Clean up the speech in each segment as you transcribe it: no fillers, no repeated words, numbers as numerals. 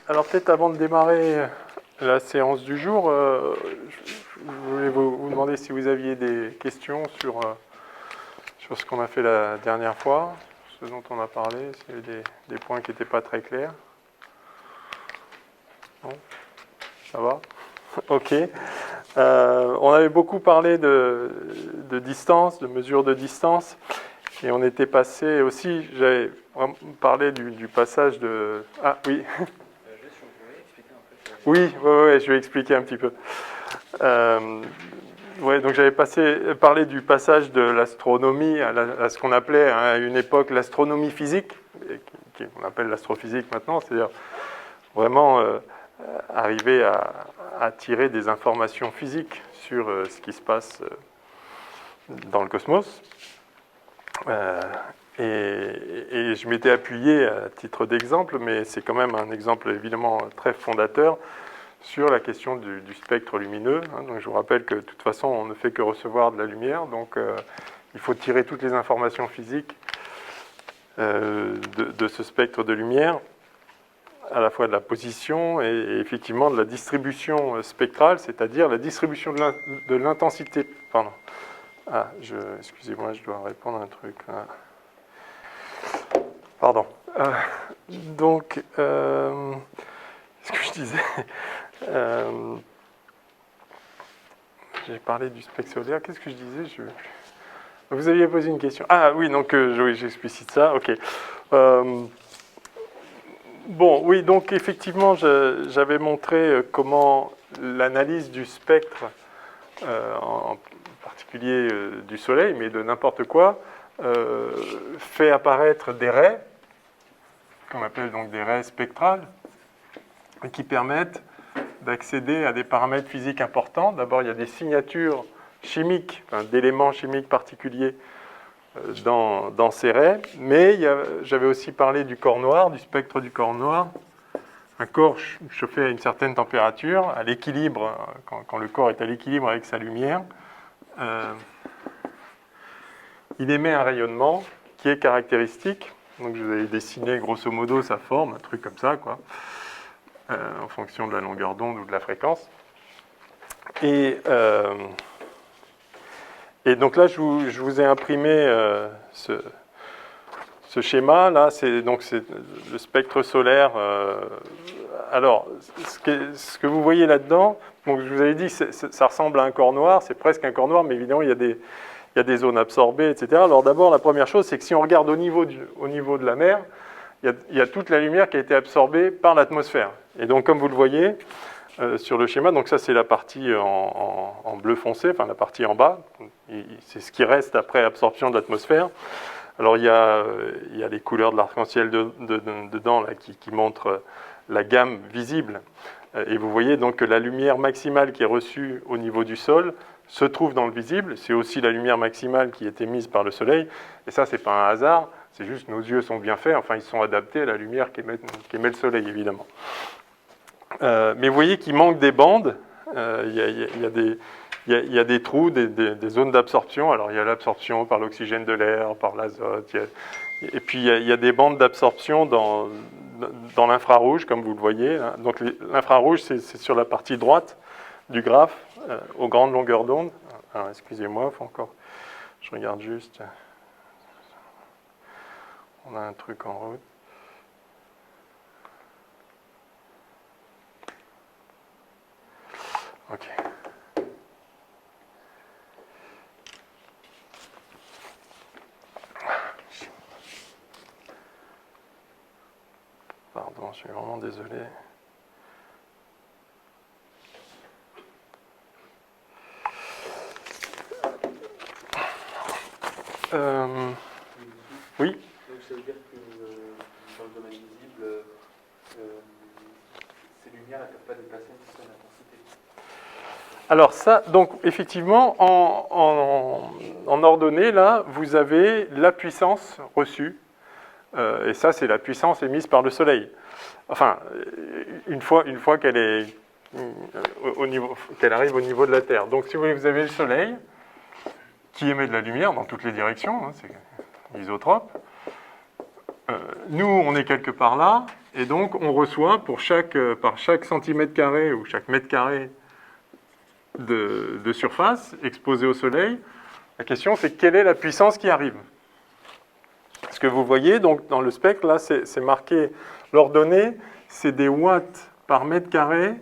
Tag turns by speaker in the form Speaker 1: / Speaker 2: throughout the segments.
Speaker 1: Alors peut-être avant de démarrer la séance du jour, je voulais vous demander si vous aviez des questions sur ce qu'on a fait la dernière fois, ce dont on a parlé, s'il y avait des points qui n'étaient pas très clairs. Non ? Ça va ? Ok. On avait beaucoup parlé de distance, de mesure de distance, et on était passé aussi, j'avais parlé du passage de... Ah oui. Oui, je vais expliquer un petit peu. Donc j'avais parlé du passage de l'astronomie à ce qu'on appelait à une époque l'astronomie physique, qu'on appelle l'astrophysique maintenant, c'est-à-dire vraiment arriver à tirer des informations physiques sur ce qui se passe dans le cosmos. Et je m'étais appuyé à titre d'exemple, mais c'est quand même un exemple évidemment très fondateur, sur la question du spectre lumineux. Donc je vous rappelle que de toute façon, on ne fait que recevoir de la lumière, donc il faut tirer toutes les informations physiques de ce spectre de lumière, à la fois de la position et effectivement de la distribution spectrale, c'est-à-dire la distribution de l'intensité. Pardon. Excusez-moi, je dois répondre à un truc. Pardon. Ce que je disais... j'ai parlé du spectre solaire. Qu'est-ce que je disais Vous aviez posé une question. Ah oui, donc oui, j'explicite ça. Ok. Oui, donc effectivement, j'avais montré comment l'analyse du spectre, en particulier du Soleil, mais de n'importe quoi, fait apparaître des raies, qu'on appelle donc des raies spectrales, et qui permettent d'accéder à des paramètres physiques importants. D'abord, il y a des signatures chimiques, d'éléments chimiques particuliers dans ces raies, mais j'avais aussi parlé du corps noir, du spectre du corps noir. Un corps chauffé à une certaine température, à l'équilibre, quand le corps est à l'équilibre avec sa lumière, il émet un rayonnement qui est caractéristique. Donc je vous avais dessiné grosso modo sa forme, un truc comme ça, quoi. En fonction de la longueur d'onde ou de la fréquence. Et donc là, je vous ai imprimé ce schéma. Là, c'est le spectre solaire. Alors, ce que vous voyez là-dedans, donc je vous avais dit, ça ressemble à un corps noir, c'est presque un corps noir, mais évidemment, il y a des zones absorbées, etc. Alors d'abord, la première chose, c'est que si on regarde au niveau de la mer, il y a toute la lumière qui a été absorbée par l'atmosphère. Et donc, comme vous le voyez sur le schéma, donc ça c'est la partie en bleu foncé, enfin la partie en bas, c'est ce qui reste après absorption de l'atmosphère. Alors il y a les couleurs de l'arc-en-ciel dedans là, qui montrent la gamme visible. Et vous voyez donc que la lumière maximale qui est reçue au niveau du sol se trouve dans le visible. C'est aussi la lumière maximale qui est émise par le Soleil. Et ça, c'est pas un hasard. C'est juste que nos yeux sont bien faits. Enfin, ils sont adaptés à la lumière qu'émet le Soleil, évidemment. Mais vous voyez qu'il manque des bandes. Il y a des trous, des zones d'absorption. Alors, il y a l'absorption par l'oxygène de l'air, par l'azote. Et puis, il y a des bandes d'absorption dans l'infrarouge, comme vous le voyez. Donc, l'infrarouge, c'est sur la partie droite du graphe, aux grandes longueurs d'onde. Alors, excusez-moi, il faut encore... Je regarde juste... On a un truc en route. Ok. Pardon, je suis vraiment désolé. Oui.
Speaker 2: Donc ça veut dire que dans le domaine visible, ces lumières ne peuvent pas déplacer une certaine intensité.
Speaker 1: Alors ça, donc effectivement, en ordonnée, là, vous avez la puissance reçue. Et ça, c'est la puissance émise par le Soleil. Enfin, une fois qu'elle est qu'elle arrive au niveau de la Terre. Donc, si vous voulez, vous avez le Soleil qui émet de la lumière dans toutes les directions, c'est isotrope. Nous, on est quelque part là, Et donc, on reçoit par chaque centimètre carré ou chaque mètre carré de surface exposée au soleil, la question c'est quelle est la puissance qui arrive. Ce que vous voyez donc dans le spectre, là, c'est marqué l'ordonnée, c'est des watts par mètre carré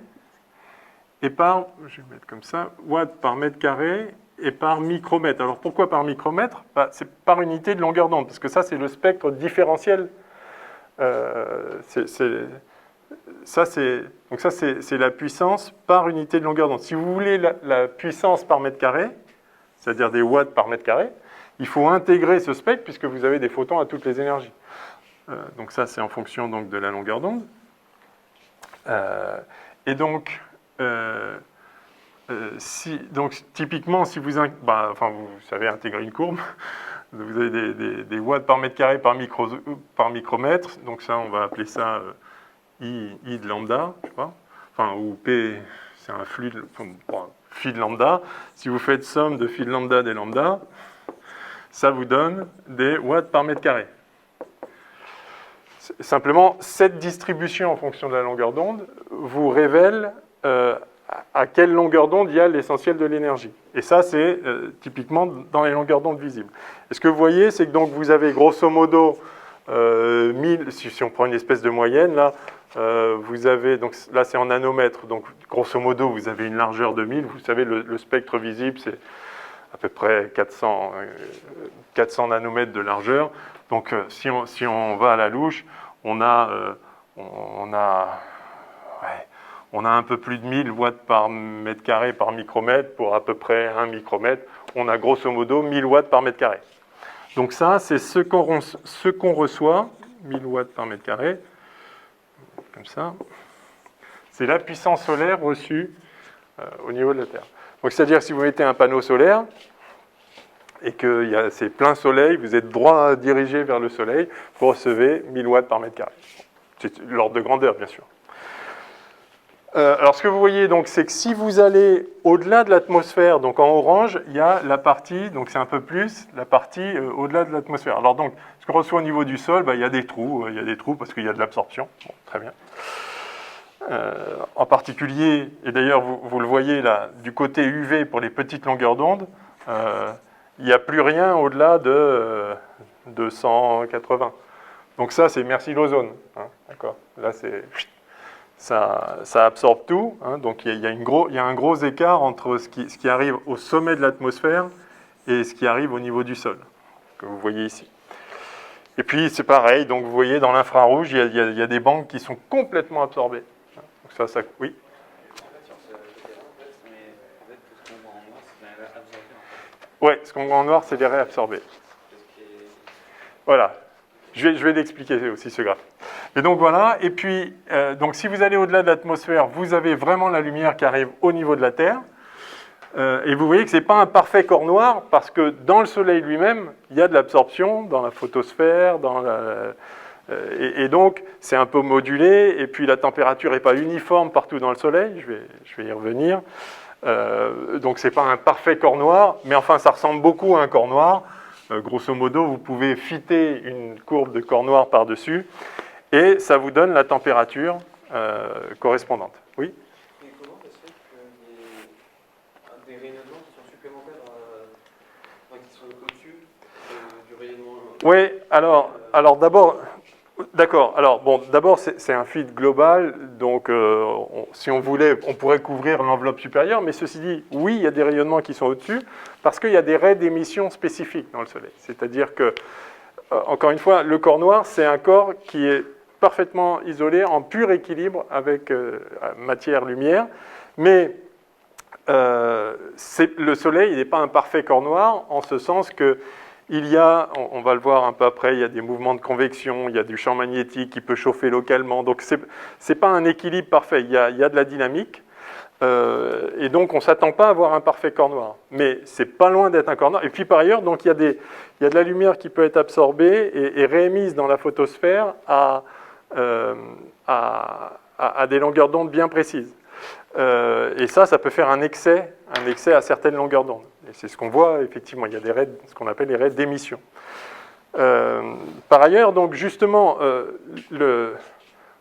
Speaker 1: et par, je vais mettre comme ça, watts par mètre carré et par micromètre. Alors pourquoi par micromètre? C'est par unité de longueur d'onde, parce que ça c'est le spectre différentiel. Ça c'est la puissance par unité de longueur d'onde. Si vous voulez la puissance par mètre carré, c'est-à-dire des watts par mètre carré, il faut intégrer ce spectre puisque vous avez des photons à toutes les énergies. Donc ça, c'est en fonction donc, de la longueur d'onde. Et donc, typiquement, si vous, vous savez intégrer une courbe, vous avez des watts par mètre carré par micromètre. Donc ça, on va appeler ça I de lambda, je sais pas. Enfin, ou P, c'est un flux de phi de lambda. Si vous faites somme de phi de lambda des lambda, ça vous donne des watts par mètre carré. Simplement, cette distribution en fonction de la longueur d'onde vous révèle à quelle longueur d'onde il y a l'essentiel de l'énergie. Et ça, c'est typiquement dans les longueurs d'onde visibles. Et ce que vous voyez, c'est que donc, vous avez grosso modo 1000, si on prend une espèce de moyenne, là, vous avez, donc là c'est en nanomètres, donc grosso modo vous avez une largeur de 1000, vous savez le spectre visible c'est à peu près 400 nanomètres de largeur. Donc, si on va à la louche, on a un peu plus de 1000 watts par mètre carré par micromètre pour à peu près 1 micromètre. On a grosso modo 1000 watts par mètre carré. Donc ça, c'est ce qu'on reçoit, 1000 watts par mètre carré, comme ça. C'est la puissance solaire reçue au niveau de la Terre. Donc, c'est-à-dire que si vous mettez un panneau solaire et que c'est plein soleil, vous êtes droit dirigé vers le soleil, vous recevez 1000 watts par mètre carré. C'est l'ordre de grandeur, bien sûr. Alors, ce que vous voyez, donc, c'est que si vous allez au-delà de l'atmosphère, donc en orange, il y a la partie, donc c'est un peu plus, la partie au-delà de l'atmosphère. Alors, donc, ce qu'on reçoit au niveau du sol, il y a des trous parce qu'il y a de l'absorption. Bon, très bien. En particulier, et d'ailleurs vous le voyez là, du côté UV pour les petites longueurs d'onde, il n'y a plus rien au-delà de 280. Donc ça, c'est merci l'ozone. Hein, d'accord. Là, ça absorbe tout. Hein, donc il y a un gros écart entre ce qui arrive au sommet de l'atmosphère et ce qui arrive au niveau du sol, que vous voyez ici. Et puis c'est pareil, donc vous voyez dans l'infrarouge, il y a des bandes qui sont complètement absorbées. Oui. Oui, ce qu'on voit en noir, c'est des raies absorbées. Voilà. Je vais l'expliquer aussi, ce graphe. Et donc voilà, et puis, donc, si vous allez au-delà de l'atmosphère, vous avez vraiment la lumière qui arrive au niveau de la Terre. Et vous voyez que ce n'est pas un parfait corps noir, parce que dans le Soleil lui-même, il y a de l'absorption, dans la photosphère, et donc, c'est un peu modulé, et puis la température n'est pas uniforme partout dans le Soleil, je vais y revenir. Donc, ce n'est pas un parfait corps noir, mais enfin, ça ressemble beaucoup à un corps noir. Grosso modo, vous pouvez fitter une courbe de corps noir par-dessus, et ça vous donne la température correspondante. Oui ?
Speaker 2: Et comment ça se fait qu'il y ait des rayonnements qui sont supplémentaires, qui sont au-dessus du rayonnement?
Speaker 1: Oui, alors d'abord... D'accord. Alors, bon, d'abord, c'est un fluide global, donc si on voulait, on pourrait couvrir l'enveloppe supérieure, mais ceci dit, oui, il y a des rayonnements qui sont au-dessus, parce qu'il y a des raies d'émission spécifiques dans le Soleil. C'est-à-dire que, encore une fois, le corps noir, c'est un corps qui est parfaitement isolé, en pur équilibre avec matière-lumière, mais le Soleil n'est pas un parfait corps noir, en ce sens que il y a, on va le voir un peu après, il y a des mouvements de convection, il y a du champ magnétique qui peut chauffer localement. Donc, ce n'est pas un équilibre parfait, il y a de la dynamique. Et donc, on ne s'attend pas à avoir un parfait corps noir. Mais ce n'est pas loin d'être un corps noir. Et puis, par ailleurs, donc, il y a de la lumière qui peut être absorbée et réémise dans la photosphère à des longueurs d'onde bien précises. Et ça peut faire un excès à certaines longueurs d'onde. Et c'est ce qu'on voit, effectivement, il y a des raies, ce qu'on appelle les raies d'émission. Par ailleurs, donc justement,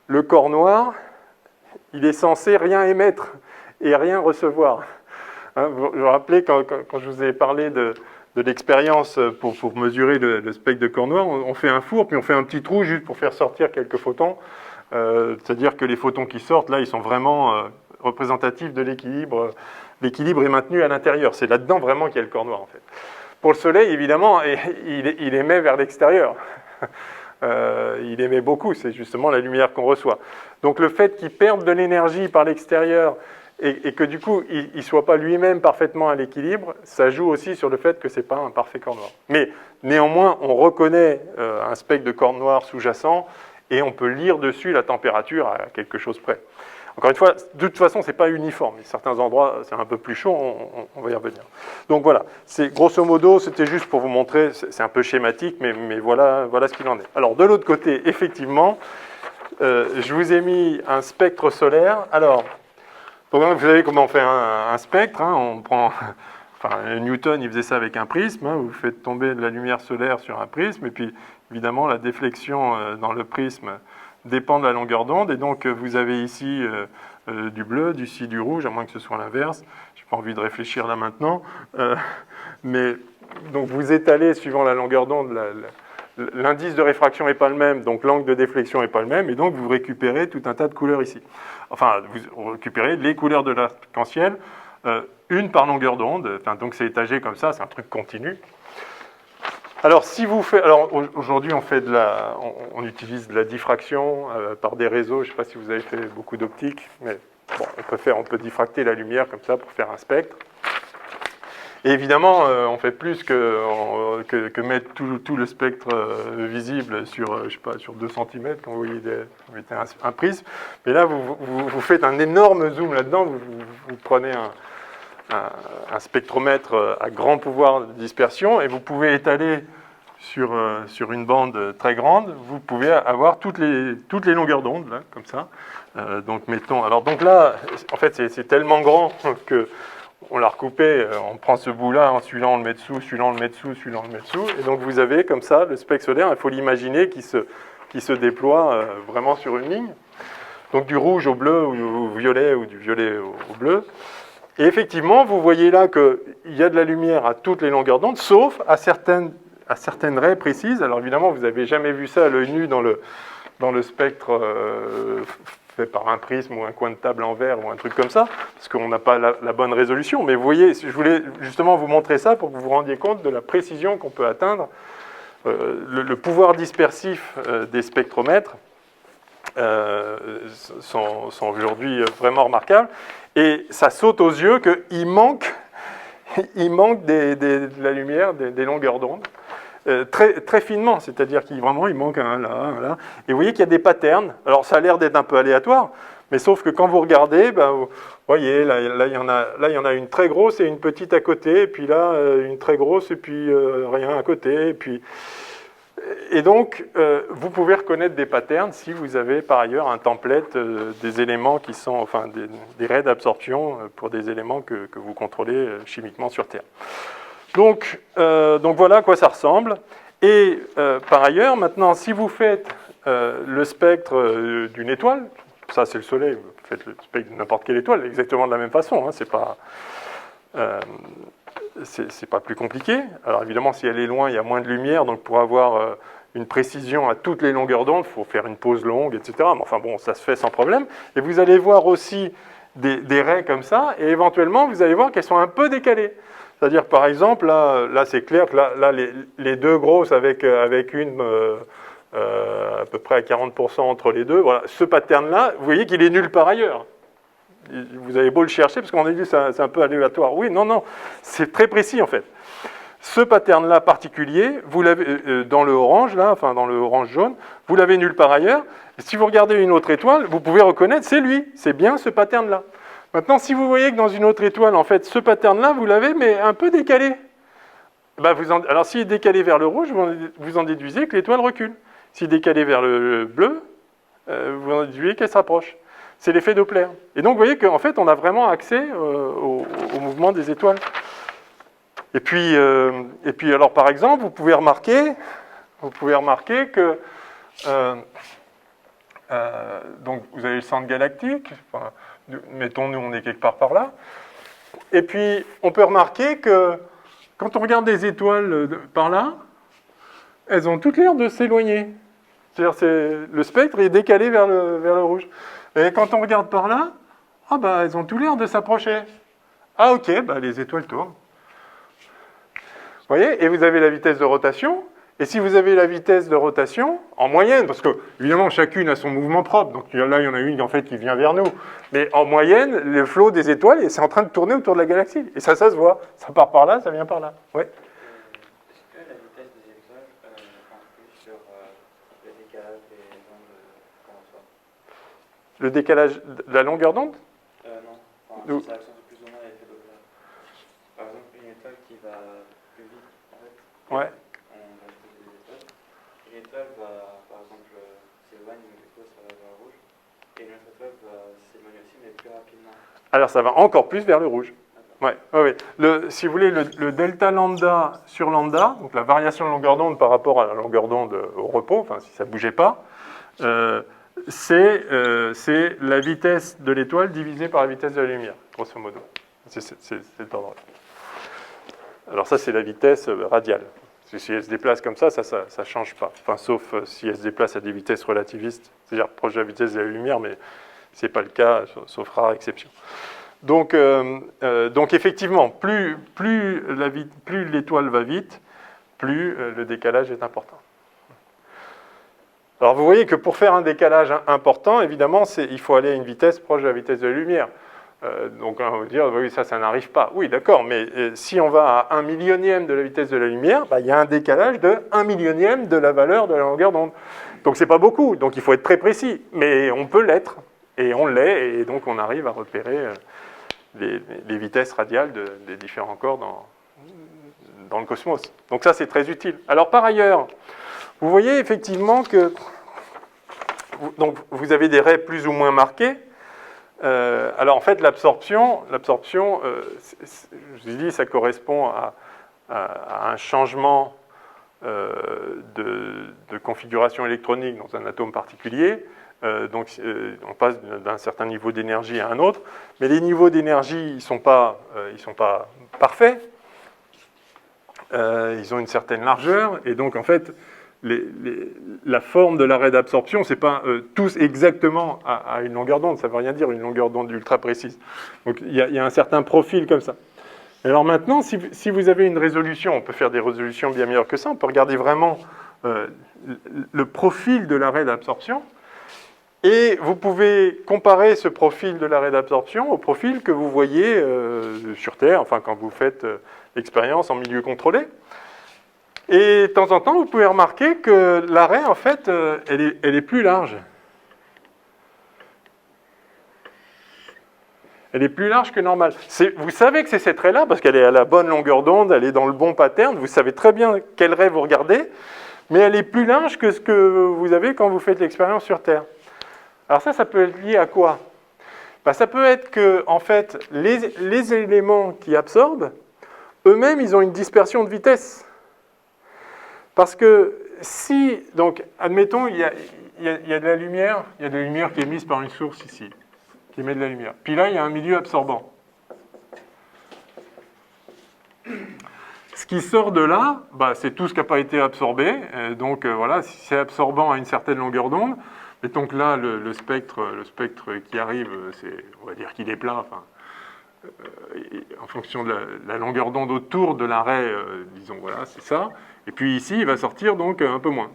Speaker 1: le corps noir, il est censé rien émettre et rien recevoir. Hein, vous vous rappelez, quand je vous ai parlé de l'expérience pour mesurer le spectre de corps noir, on fait un four, puis on fait un petit trou juste pour faire sortir quelques photons. C'est-à-dire que les photons qui sortent, là, ils sont vraiment représentatifs de l'équilibre. L'équilibre est maintenu à l'intérieur. C'est là-dedans vraiment qu'il y a le corps noir, en fait. Pour le Soleil, évidemment, il émet vers l'extérieur. Il émet beaucoup, c'est justement la lumière qu'on reçoit. Donc le fait qu'il perde de l'énergie par l'extérieur et que du coup, il ne soit pas lui-même parfaitement à l'équilibre, ça joue aussi sur le fait que ce n'est pas un parfait corps noir. Mais néanmoins, on reconnaît un spectre de corps noir sous-jacent et on peut lire dessus la température à quelque chose près. Encore une fois, de toute façon, ce n'est pas uniforme. Certains endroits, c'est un peu plus chaud, on va y revenir. Donc voilà, grosso modo, c'était juste pour vous montrer, c'est un peu schématique, mais voilà ce qu'il en est. Alors de l'autre côté, effectivement, je vous ai mis un spectre solaire. Alors, vous savez comment on fait un spectre, hein, on prend... Enfin, Newton, il faisait ça avec un prisme. Hein, vous faites tomber de la lumière solaire sur un prisme, et puis, évidemment, la déflexion dans le prisme dépend de la longueur d'onde. Et donc, vous avez ici du bleu, ici du rouge, à moins que ce soit l'inverse. Je n'ai pas envie de réfléchir là maintenant. Mais donc, vous étalez suivant la longueur d'onde. L'indice de réfraction n'est pas le même, donc l'angle de déflexion n'est pas le même. Et donc, vous récupérez tout un tas de couleurs ici. Enfin, vous récupérez les couleurs de l'arc-en-ciel. Une par longueur d'onde, enfin, donc c'est étagé comme ça, c'est un truc continu. Alors, aujourd'hui, on utilise de la diffraction par des réseaux. Je ne sais pas si vous avez fait beaucoup d'optique, mais bon, on peut diffracter la lumière comme ça pour faire un spectre. Et évidemment, on fait plus que mettre tout le spectre visible sur, je sais pas, sur 2 cm quand vous mettez un prisme. Mais là, vous faites un énorme zoom là-dedans. Vous prenez un spectromètre à grand pouvoir de dispersion et vous pouvez étaler sur une bande très grande, vous pouvez avoir toutes les longueurs d'onde, là, comme ça. Donc, mettons... Alors, donc là, en fait, c'est tellement grand que on l'a recoupé, on prend ce bout-là, celui-là on le met dessous, celui-là on le met dessous, celui-là on le met dessous, et donc vous avez comme ça le spectre solaire, il faut l'imaginer qui se déploie vraiment sur une ligne. Donc du rouge au bleu ou au violet ou du violet au bleu. Et effectivement, vous voyez là qu'il y a de la lumière à toutes les longueurs d'onde, sauf à certaines raies précises. Alors évidemment, vous n'avez jamais vu ça à l'œil nu dans le spectre fait par un prisme ou un coin de table en verre ou un truc comme ça, parce qu'on n'a pas la bonne résolution. Mais vous voyez, je voulais justement vous montrer ça pour que vous vous rendiez compte de la précision qu'on peut atteindre. Le pouvoir dispersif des spectromètres sont aujourd'hui vraiment remarquables. Et ça saute aux yeux qu'il manque de la lumière, des longueurs d'onde, très, très finement, c'est-à-dire qu'il manque un là. Et vous voyez qu'il y a des patterns. Alors ça a l'air d'être un peu aléatoire, mais sauf que quand vous regardez, vous voyez, là il y en a une très grosse et une petite à côté, et puis là une très grosse et puis rien à côté, et donc, vous pouvez reconnaître des patterns si vous avez par ailleurs un template des éléments qui sont, enfin, des raies d'absorption pour des éléments que vous contrôlez chimiquement sur Terre. Donc voilà à quoi ça ressemble. Et par ailleurs, maintenant, si vous faites le spectre d'une étoile, ça c'est le Soleil, vous faites le spectre de n'importe quelle étoile, exactement de la même façon, hein, c'est pas plus compliqué. Alors évidemment, si elle est loin, il y a moins de lumière, donc pour avoir une précision à toutes les longueurs d'onde, il faut faire une pause longue, etc. Mais enfin bon, ça se fait sans problème. Et vous allez voir aussi des raies comme ça, et éventuellement, vous allez voir qu'elles sont un peu décalées. C'est-à-dire, par exemple, là c'est clair que là les deux grosses avec une à peu près à 40% entre les deux, voilà, ce pattern-là, vous voyez qu'il est nulle part ailleurs. Vous avez beau le chercher, parce qu'on a dit que c'est un peu aléatoire. Oui, non, c'est très précis en fait. Ce pattern-là particulier, vous l'avez dans le orange, là, enfin dans le orange-jaune, vous l'avez nulle part ailleurs. Et si vous regardez une autre étoile, vous pouvez reconnaître, c'est lui, c'est bien ce pattern-là. Maintenant, si vous voyez que dans une autre étoile, en fait, ce pattern-là, vous l'avez, mais un peu décalé. Alors, s'il est décalé vers le rouge, vous en déduisez que l'étoile recule. S'il est décalé vers le bleu, vous en déduisez qu'elle se rapproche. C'est l'effet Doppler. Et donc, vous voyez qu'en fait, on a vraiment accès au mouvement des étoiles. Et puis, alors, par exemple, vous pouvez remarquer que donc vous avez le centre galactique, enfin, mettons nous on est quelque part par là, et puis on peut remarquer que quand on regarde des étoiles par là, elles ont toutes l'air de s'éloigner. C'est-à-dire le spectre est décalé vers le rouge. Et quand on regarde par là, ah bah elles ont tout l'air de s'approcher. Ah ok, bah les étoiles tournent. Vous voyez, et vous avez la vitesse de rotation. Et si vous avez la vitesse de rotation, en moyenne, parce que évidemment chacune a son mouvement propre, donc là il y en a une en fait qui vient vers nous, mais en moyenne, le flot des étoiles, c'est en train de tourner autour de la galaxie. Et ça se voit. Ça part par là, ça vient par là. Ouais.
Speaker 2: Est-ce que la vitesse des étoiles influe sur le décalage des ondes qu'on reçoit?
Speaker 1: Le décalage de la longueur d'onde?
Speaker 2: Non. Enfin,
Speaker 1: Nous-
Speaker 2: ça accentue plus ou moins l'effet Doppler. Par exemple, une étoile qui va plus vite, en fait,
Speaker 1: Ouais.
Speaker 2: on va poser des étoiles. Une étoile va, par exemple, s'éloigner, donc du coup, ça va vers le rouge. Et une autre étoile va s'éloigner aussi, mais plus rapidement.
Speaker 1: Alors ça va encore plus vers le rouge. Ouais, ouais, ouais. Si vous voulez, le delta lambda sur lambda, donc la variation de longueur d'onde par rapport à la longueur d'onde au repos, enfin si ça ne bougeait pas, c'est la vitesse de l'étoile divisée par la vitesse de la lumière, grosso modo. C'est cet ordre. Alors ça, c'est la vitesse radiale. Si elle se déplace comme ça ne change pas. Enfin, sauf si elle se déplace à des vitesses relativistes, c'est-à-dire proche de la vitesse de la lumière, mais ce n'est pas le cas, sauf rare exception. Donc effectivement, plus l'étoile va vite, plus le décalage est important. Alors vous voyez que pour faire un décalage important, évidemment, il faut aller à une vitesse proche de la vitesse de la lumière. Donc on va dire, oui, ça n'arrive pas. Oui, d'accord, mais si on va à 1 millionième de la vitesse de la lumière, il y a un décalage de 1 millionième de la valeur de la longueur d'onde. Donc c'est pas beaucoup, donc il faut être très précis, mais on peut l'être, et on l'est, et donc on arrive à repérer les vitesses radiales des différents corps dans le cosmos. Donc ça, c'est très utile. Alors par ailleurs, vous voyez effectivement que donc, vous avez des raies plus ou moins marquées. Alors en fait, l'absorption, je vous ai dit, ça correspond à un changement de configuration électronique dans un atome particulier. Donc on passe d'un certain niveau d'énergie à un autre, mais les niveaux d'énergie, ils ne sont pas parfaits. Ils ont une certaine largeur, et donc en fait, la forme de l'arrêt d'absorption, ce n'est pas tous exactement à une longueur d'onde, ça ne veut rien dire une longueur d'onde ultra précise. Donc il y a un certain profil comme ça. Alors maintenant, si vous avez une résolution, on peut faire des résolutions bien meilleures que ça, on peut regarder vraiment le profil de l'arrêt d'absorption, et vous pouvez comparer ce profil de l'arrêt d'absorption au profil que vous voyez sur Terre, enfin quand vous faites l'expérience en milieu contrôlé. Et de temps en temps, vous pouvez remarquer que l'arrêt, en fait, elle est plus large. Elle est plus large que normal. Vous savez que c'est cette raie-là, parce qu'elle est à la bonne longueur d'onde, elle est dans le bon pattern, vous savez très bien quelle raie vous regardez, mais elle est plus large que ce que vous avez quand vous faites l'expérience sur Terre. Alors ça peut être lié à quoi? Ça peut être que, en fait, les éléments qui absorbent, eux-mêmes, ils ont une dispersion de vitesse. Parce que si, donc, admettons, il y a de la lumière, qui est émise par une source ici, qui émet de la lumière. Puis là, il y a un milieu absorbant. Ce qui sort de là, c'est tout ce qui n'a pas été absorbé. Donc voilà, si c'est absorbant à une certaine longueur d'onde, mettons que là, le spectre qui arrive, on va dire qu'il est plat, enfin, en fonction de la longueur d'onde autour de la raie, disons, voilà, c'est ça. Et puis ici, il va sortir donc un peu moins.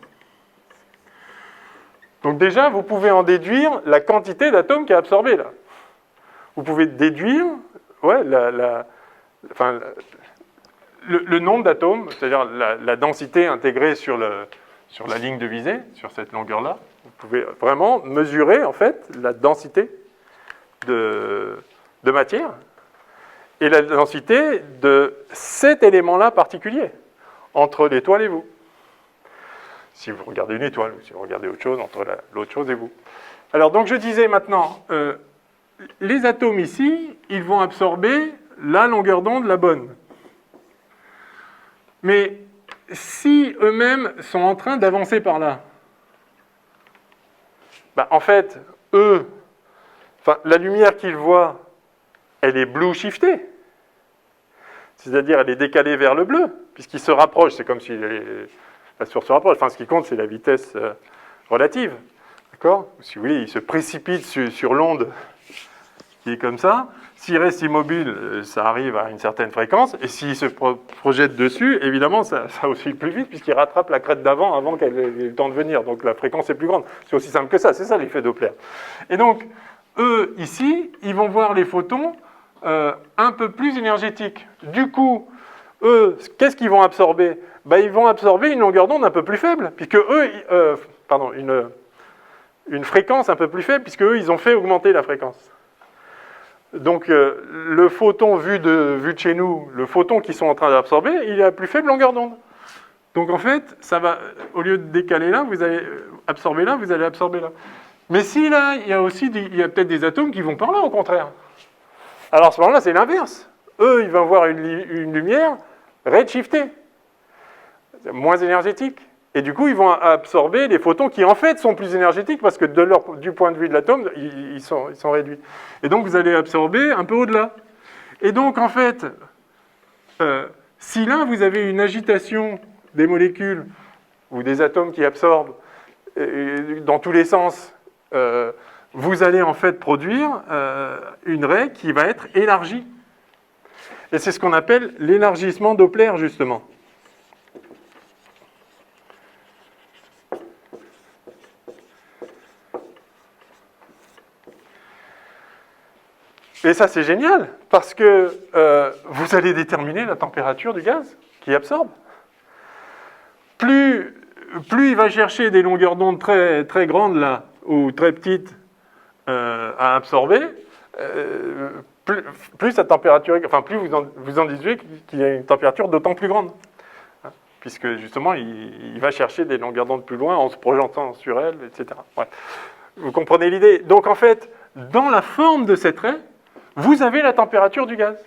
Speaker 1: Donc déjà, vous pouvez en déduire la quantité d'atomes qui est absorbée là. Vous pouvez déduire le nombre d'atomes, c'est-à-dire la densité intégrée sur la ligne de visée, sur cette longueur-là. Vous pouvez vraiment mesurer en fait la densité de matière et la densité de cet élément-là particulier entre l'étoile et vous. Si vous regardez une étoile, ou si vous regardez autre chose, entre l'autre chose et vous. Alors donc je disais maintenant, les atomes ici, ils vont absorber la longueur d'onde, la bonne. Mais si eux-mêmes sont en train d'avancer par là, bah, en fait, eux, la lumière qu'ils voient, elle est blue shiftée. C'est-à-dire, elle est décalée vers le bleu, puisqu'il se rapproche. C'est comme si la source se rapproche. Enfin, ce qui compte, c'est la vitesse relative. D'accord ? Si vous voulez, il se précipite sur l'onde qui est comme ça. S'il reste immobile, ça arrive à une certaine fréquence. Et s'il se projette dessus, évidemment, ça oscille plus vite, puisqu'il rattrape la crête d'avant avant qu'elle ait le temps de venir. Donc la fréquence est plus grande. C'est aussi simple que ça. C'est ça l'effet Doppler. Et donc, eux, ici, ils vont voir les photons un peu plus énergétiques. Du coup, eux, qu'est-ce qu'ils vont absorber ? Ben, ils vont absorber une longueur d'onde un peu plus faible, puisque eux, une fréquence un peu plus faible, puisque eux, ils ont fait augmenter la fréquence. Donc, le photon vu de chez nous, le photon qu'ils sont en train d'absorber, il est à plus faible longueur d'onde. Donc, en fait, ça va, au lieu de décaler là, vous allez absorber là, vous allez absorber là. Mais si là, il y a peut-être des atomes qui vont par là, au contraire. Alors, à ce moment-là, c'est l'inverse. Eux, ils vont voir une lumière redshiftée, moins énergétique. Et du coup, ils vont absorber les photons qui, en fait, sont plus énergétiques parce que du point de vue de l'atome, ils sont réduits. Et donc, vous allez absorber un peu au-delà. Et donc, en fait, si là, vous avez une agitation des molécules ou des atomes qui absorbent dans tous les sens, vous allez en fait produire une raie qui va être élargie. Et c'est ce qu'on appelle l'élargissement Doppler, justement. Et ça, c'est génial, parce que vous allez déterminer la température du gaz qui absorbe. Plus il va chercher des longueurs d'onde très, très grandes, là, ou très petites, à absorber, plus sa température, plus vous en déduisez qu'il y a une température d'autant plus grande. Hein, puisque, justement, il va chercher des longueurs d'onde plus loin en se projetant sur elles, etc. Ouais. Vous comprenez l'idée ? Donc, en fait, dans la forme de cette raie, vous avez la température du gaz.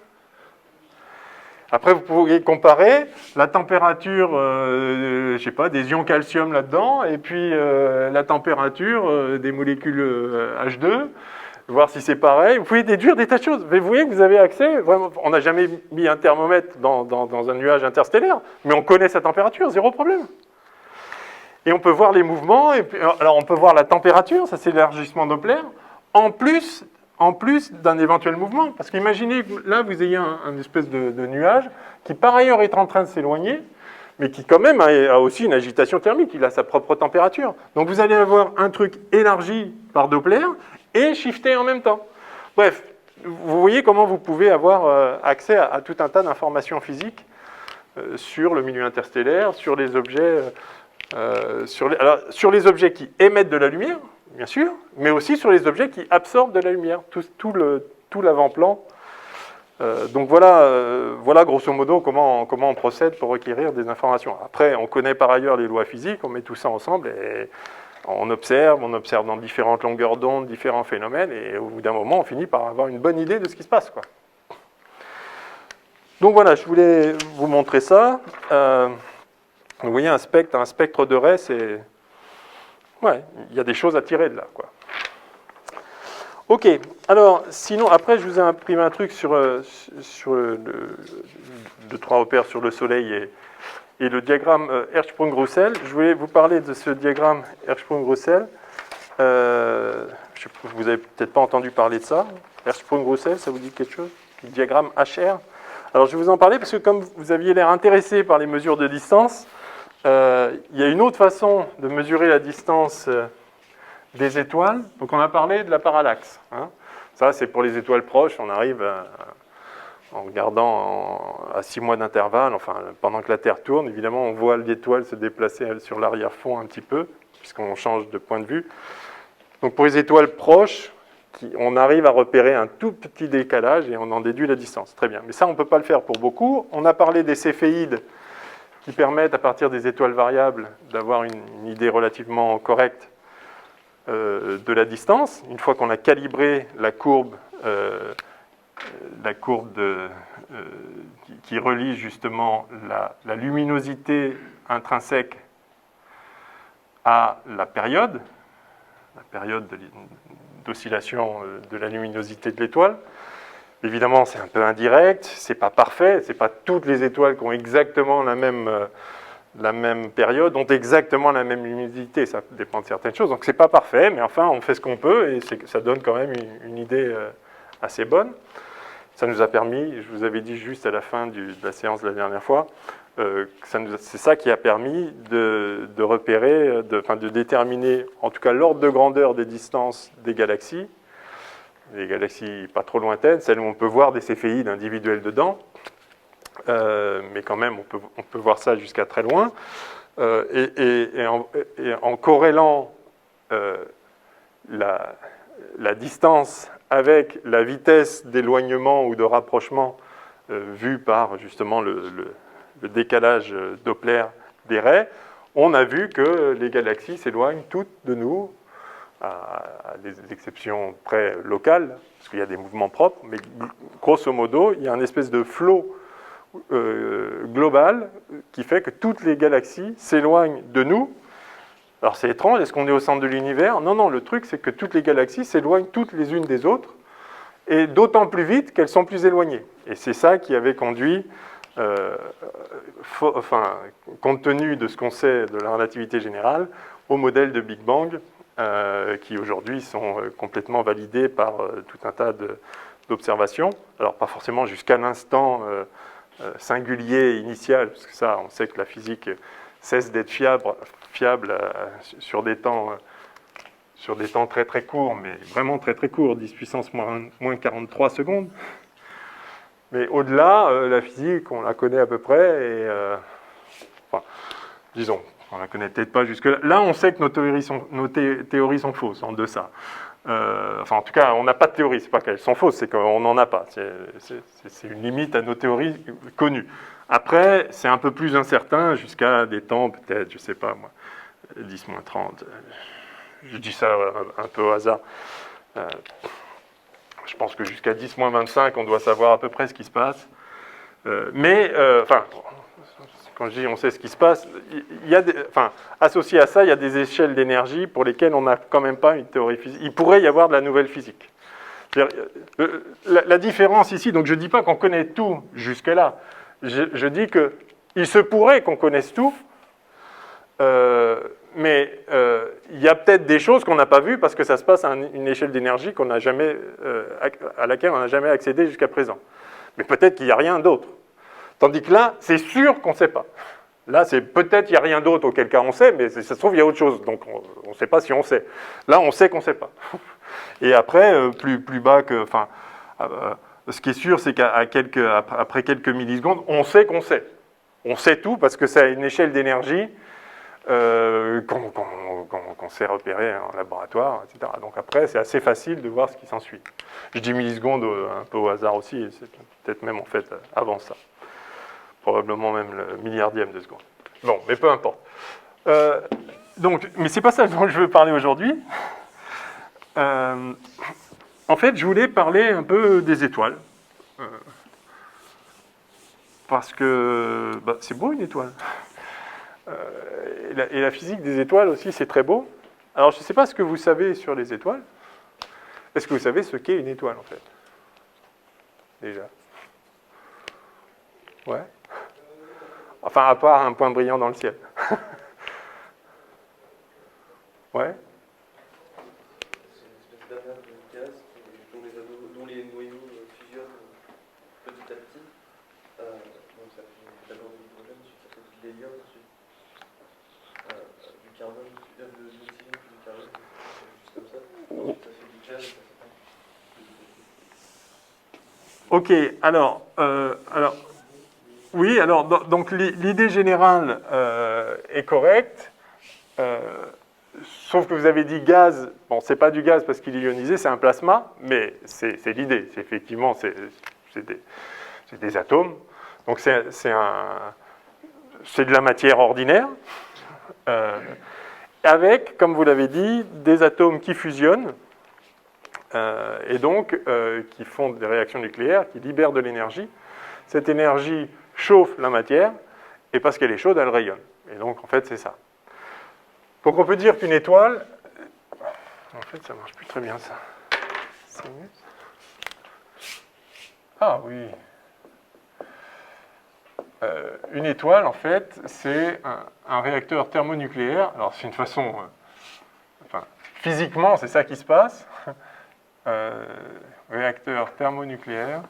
Speaker 1: Après, vous pouvez comparer la température, je sais pas, des ions calcium là-dedans, et puis la température des molécules H2, voir si c'est pareil. Vous pouvez déduire des tas de choses. Mais vous voyez que vous avez accès, vraiment, on n'a jamais mis un thermomètre dans un nuage interstellaire, mais on connaît sa température, zéro problème. Et on peut voir les mouvements, et puis, alors on peut voir la température, ça c'est l'élargissement Doppler, en plus d'un éventuel mouvement. Parce qu'imaginez que là, vous ayez un espèce de nuage qui, par ailleurs, est en train de s'éloigner, mais qui, quand même, a aussi une agitation thermique. Il a sa propre température. Donc, vous allez avoir un truc élargi par Doppler et shifté en même temps. Bref, vous voyez comment vous pouvez avoir accès à tout un tas d'informations physiques sur le milieu interstellaire, sur les objets, sur les objets qui émettent de la lumière, bien sûr, mais aussi sur les objets qui absorbent de la lumière, tout l'avant-plan. Donc voilà grosso modo comment on procède pour requérir des informations. Après, on connaît par ailleurs les lois physiques, on met tout ça ensemble et on observe dans différentes longueurs d'onde, différents phénomènes, et au bout d'un moment, on finit par avoir une bonne idée de ce qui se passe, quoi. Donc voilà, je voulais vous montrer ça. Vous voyez, un spectre de raie, c'est... Ouais, il y a des choses à tirer de là, quoi. Ok, alors, sinon, après, je vous ai imprimé un truc sur de 3 repères sur le Soleil et le diagramme Hertzsprung-Russell. Je voulais vous parler de ce diagramme Hertzsprung-Russell. Vous n'avez peut-être pas entendu parler de ça. Hertzsprung-Russell, ça vous dit quelque chose ? Le diagramme HR. Alors, je vais vous en parler parce que comme vous aviez l'air intéressé par les mesures de distance, il y a une autre façon de mesurer la distance des étoiles. Donc on a parlé de la parallaxe. Hein. Ça, c'est pour les étoiles proches. On arrive en regardant à 6 mois d'intervalle, enfin pendant que la Terre tourne. Évidemment, on voit l'étoile se déplacer sur l'arrière-fond un petit peu, puisqu'on change de point de vue. Donc pour les étoiles proches, on arrive à repérer un tout petit décalage et on en déduit la distance. Très bien. Mais ça, on ne peut pas le faire pour beaucoup. On a parlé des céphéides qui permettent, à partir des étoiles variables, d'avoir une idée relativement correcte de la distance. Une fois qu'on a calibré la courbe qui relie justement la luminosité intrinsèque à la période, la période d'oscillation de la luminosité de l'étoile. Évidemment, c'est un peu indirect, c'est pas parfait, c'est pas toutes les étoiles qui ont exactement la même période, ont exactement la même luminosité, ça dépend de certaines choses, donc c'est pas parfait, mais enfin, on fait ce qu'on peut, et ça donne quand même une idée assez bonne. Ça nous a permis, je vous avais dit juste à la fin de la séance de la dernière fois, c'est ça qui a permis de repérer, de déterminer, en tout cas l'ordre de grandeur des distances des galaxies pas trop lointaines, celles où on peut voir des céphéides individuelles dedans, mais quand même on peut voir ça jusqu'à très loin, et en corrélant la distance avec la vitesse d'éloignement ou de rapprochement vue par justement le décalage Doppler des raies, on a vu que les galaxies s'éloignent toutes de nous, à des exceptions près locales, parce qu'il y a des mouvements propres, mais grosso modo, il y a une espèce de flot global qui fait que toutes les galaxies s'éloignent de nous. Alors c'est étrange, est-ce qu'on est au centre de l'univers? Non, non, le truc c'est que toutes les galaxies s'éloignent toutes les unes des autres, et d'autant plus vite qu'elles sont plus éloignées. Et c'est ça qui avait conduit, compte tenu de ce qu'on sait de la relativité générale, au modèle de Big Bang, qui aujourd'hui sont complètement validés par tout un tas d'observations. Alors pas forcément jusqu'à l'instant singulier initial, parce que ça, on sait que la physique cesse d'être fiable sur des temps très très courts, mais vraiment très très courts, 10 puissance moins 43 secondes. Mais au-delà, la physique, on la connaît à peu près, et disons, on la connaît peut-être pas jusque-là. Là, on sait que nos théories sont fausses, en deçà. En tout cas, on n'a pas de théorie, c'est pas qu'elles sont fausses, c'est qu'on n'en a pas. C'est une limite à nos théories connues. Après, c'est un peu plus incertain, jusqu'à des temps, peut-être, je sais pas moi, 10-30. Je dis ça un peu au hasard. Je pense que jusqu'à 10-25, on doit savoir à peu près ce qui se passe. Quand je dis on sait ce qui se passe, associé à ça, il y a des échelles d'énergie pour lesquelles on n'a quand même pas une théorie physique. Il pourrait y avoir de la nouvelle physique. La différence ici, donc je ne dis pas qu'on connaît tout jusque-là. Je dis qu'il se pourrait qu'on connaisse tout, mais il y a peut-être des choses qu'on n'a pas vues parce que ça se passe à une échelle d'énergie à laquelle on n'a jamais accédé jusqu'à présent. Mais peut-être qu'il n'y a rien d'autre. Tandis que là, c'est sûr qu'on ne sait pas. Là, c'est peut-être qu'il n'y a rien d'autre, auquel cas on sait, mais ça se trouve, il y a autre chose. Donc, on ne sait pas si on sait. Là, on sait qu'on ne sait pas. Et après, plus bas que... ce qui est sûr, c'est qu'après quelques millisecondes, on sait qu'on sait. On sait tout parce que c'est à une échelle d'énergie qu'on sait repérer en laboratoire, etc. Donc après, c'est assez facile de voir ce qui s'ensuit. Je dis millisecondes un peu au hasard aussi, et c'est peut-être même en fait avant ça. Probablement même le milliardième de seconde. Bon, mais peu importe. Mais c'est pas ça dont je veux parler aujourd'hui. En fait, je voulais parler un peu des étoiles. Parce que c'est beau une étoile. Et la physique des étoiles aussi, c'est très beau. Alors, je ne sais pas ce que vous savez sur les étoiles. Est-ce que vous savez ce qu'est une étoile, en fait? Déjà. Ouais. Enfin, à part un point brillant dans le ciel. Ouais.
Speaker 2: C'est une espèce d'amas de gaz dont les noyaux fusionnent petit à petit. Donc ça fait d'abord de l'hydrogène, ensuite ça fait de l'hélium, ensuite du carbone, de l'oxygène, puis du carbone, juste comme ça. Ensuite ça fait du gaz, et ça fait
Speaker 1: Ok, alors oui, alors donc l'idée générale est correcte, sauf que vous avez dit gaz. Bon, c'est pas du gaz parce qu'il est ionisé, c'est un plasma, mais c'est l'idée. C'est effectivement c'est des atomes. Donc c'est de la matière ordinaire, avec, comme vous l'avez dit, des atomes qui fusionnent. Et donc qui font des réactions nucléaires, qui libèrent de l'énergie. Cette énergie chauffe la matière, et parce qu'elle est chaude, elle rayonne. Et donc, en fait, c'est ça. Donc, on peut dire qu'une étoile, fait, ça marche plus très bien, ça. 5 minutes. Ah oui. Une étoile, en fait, c'est un réacteur thermonucléaire. Alors, c'est une façon... enfin, physiquement, c'est ça qui se passe. Réacteur thermonucléaire.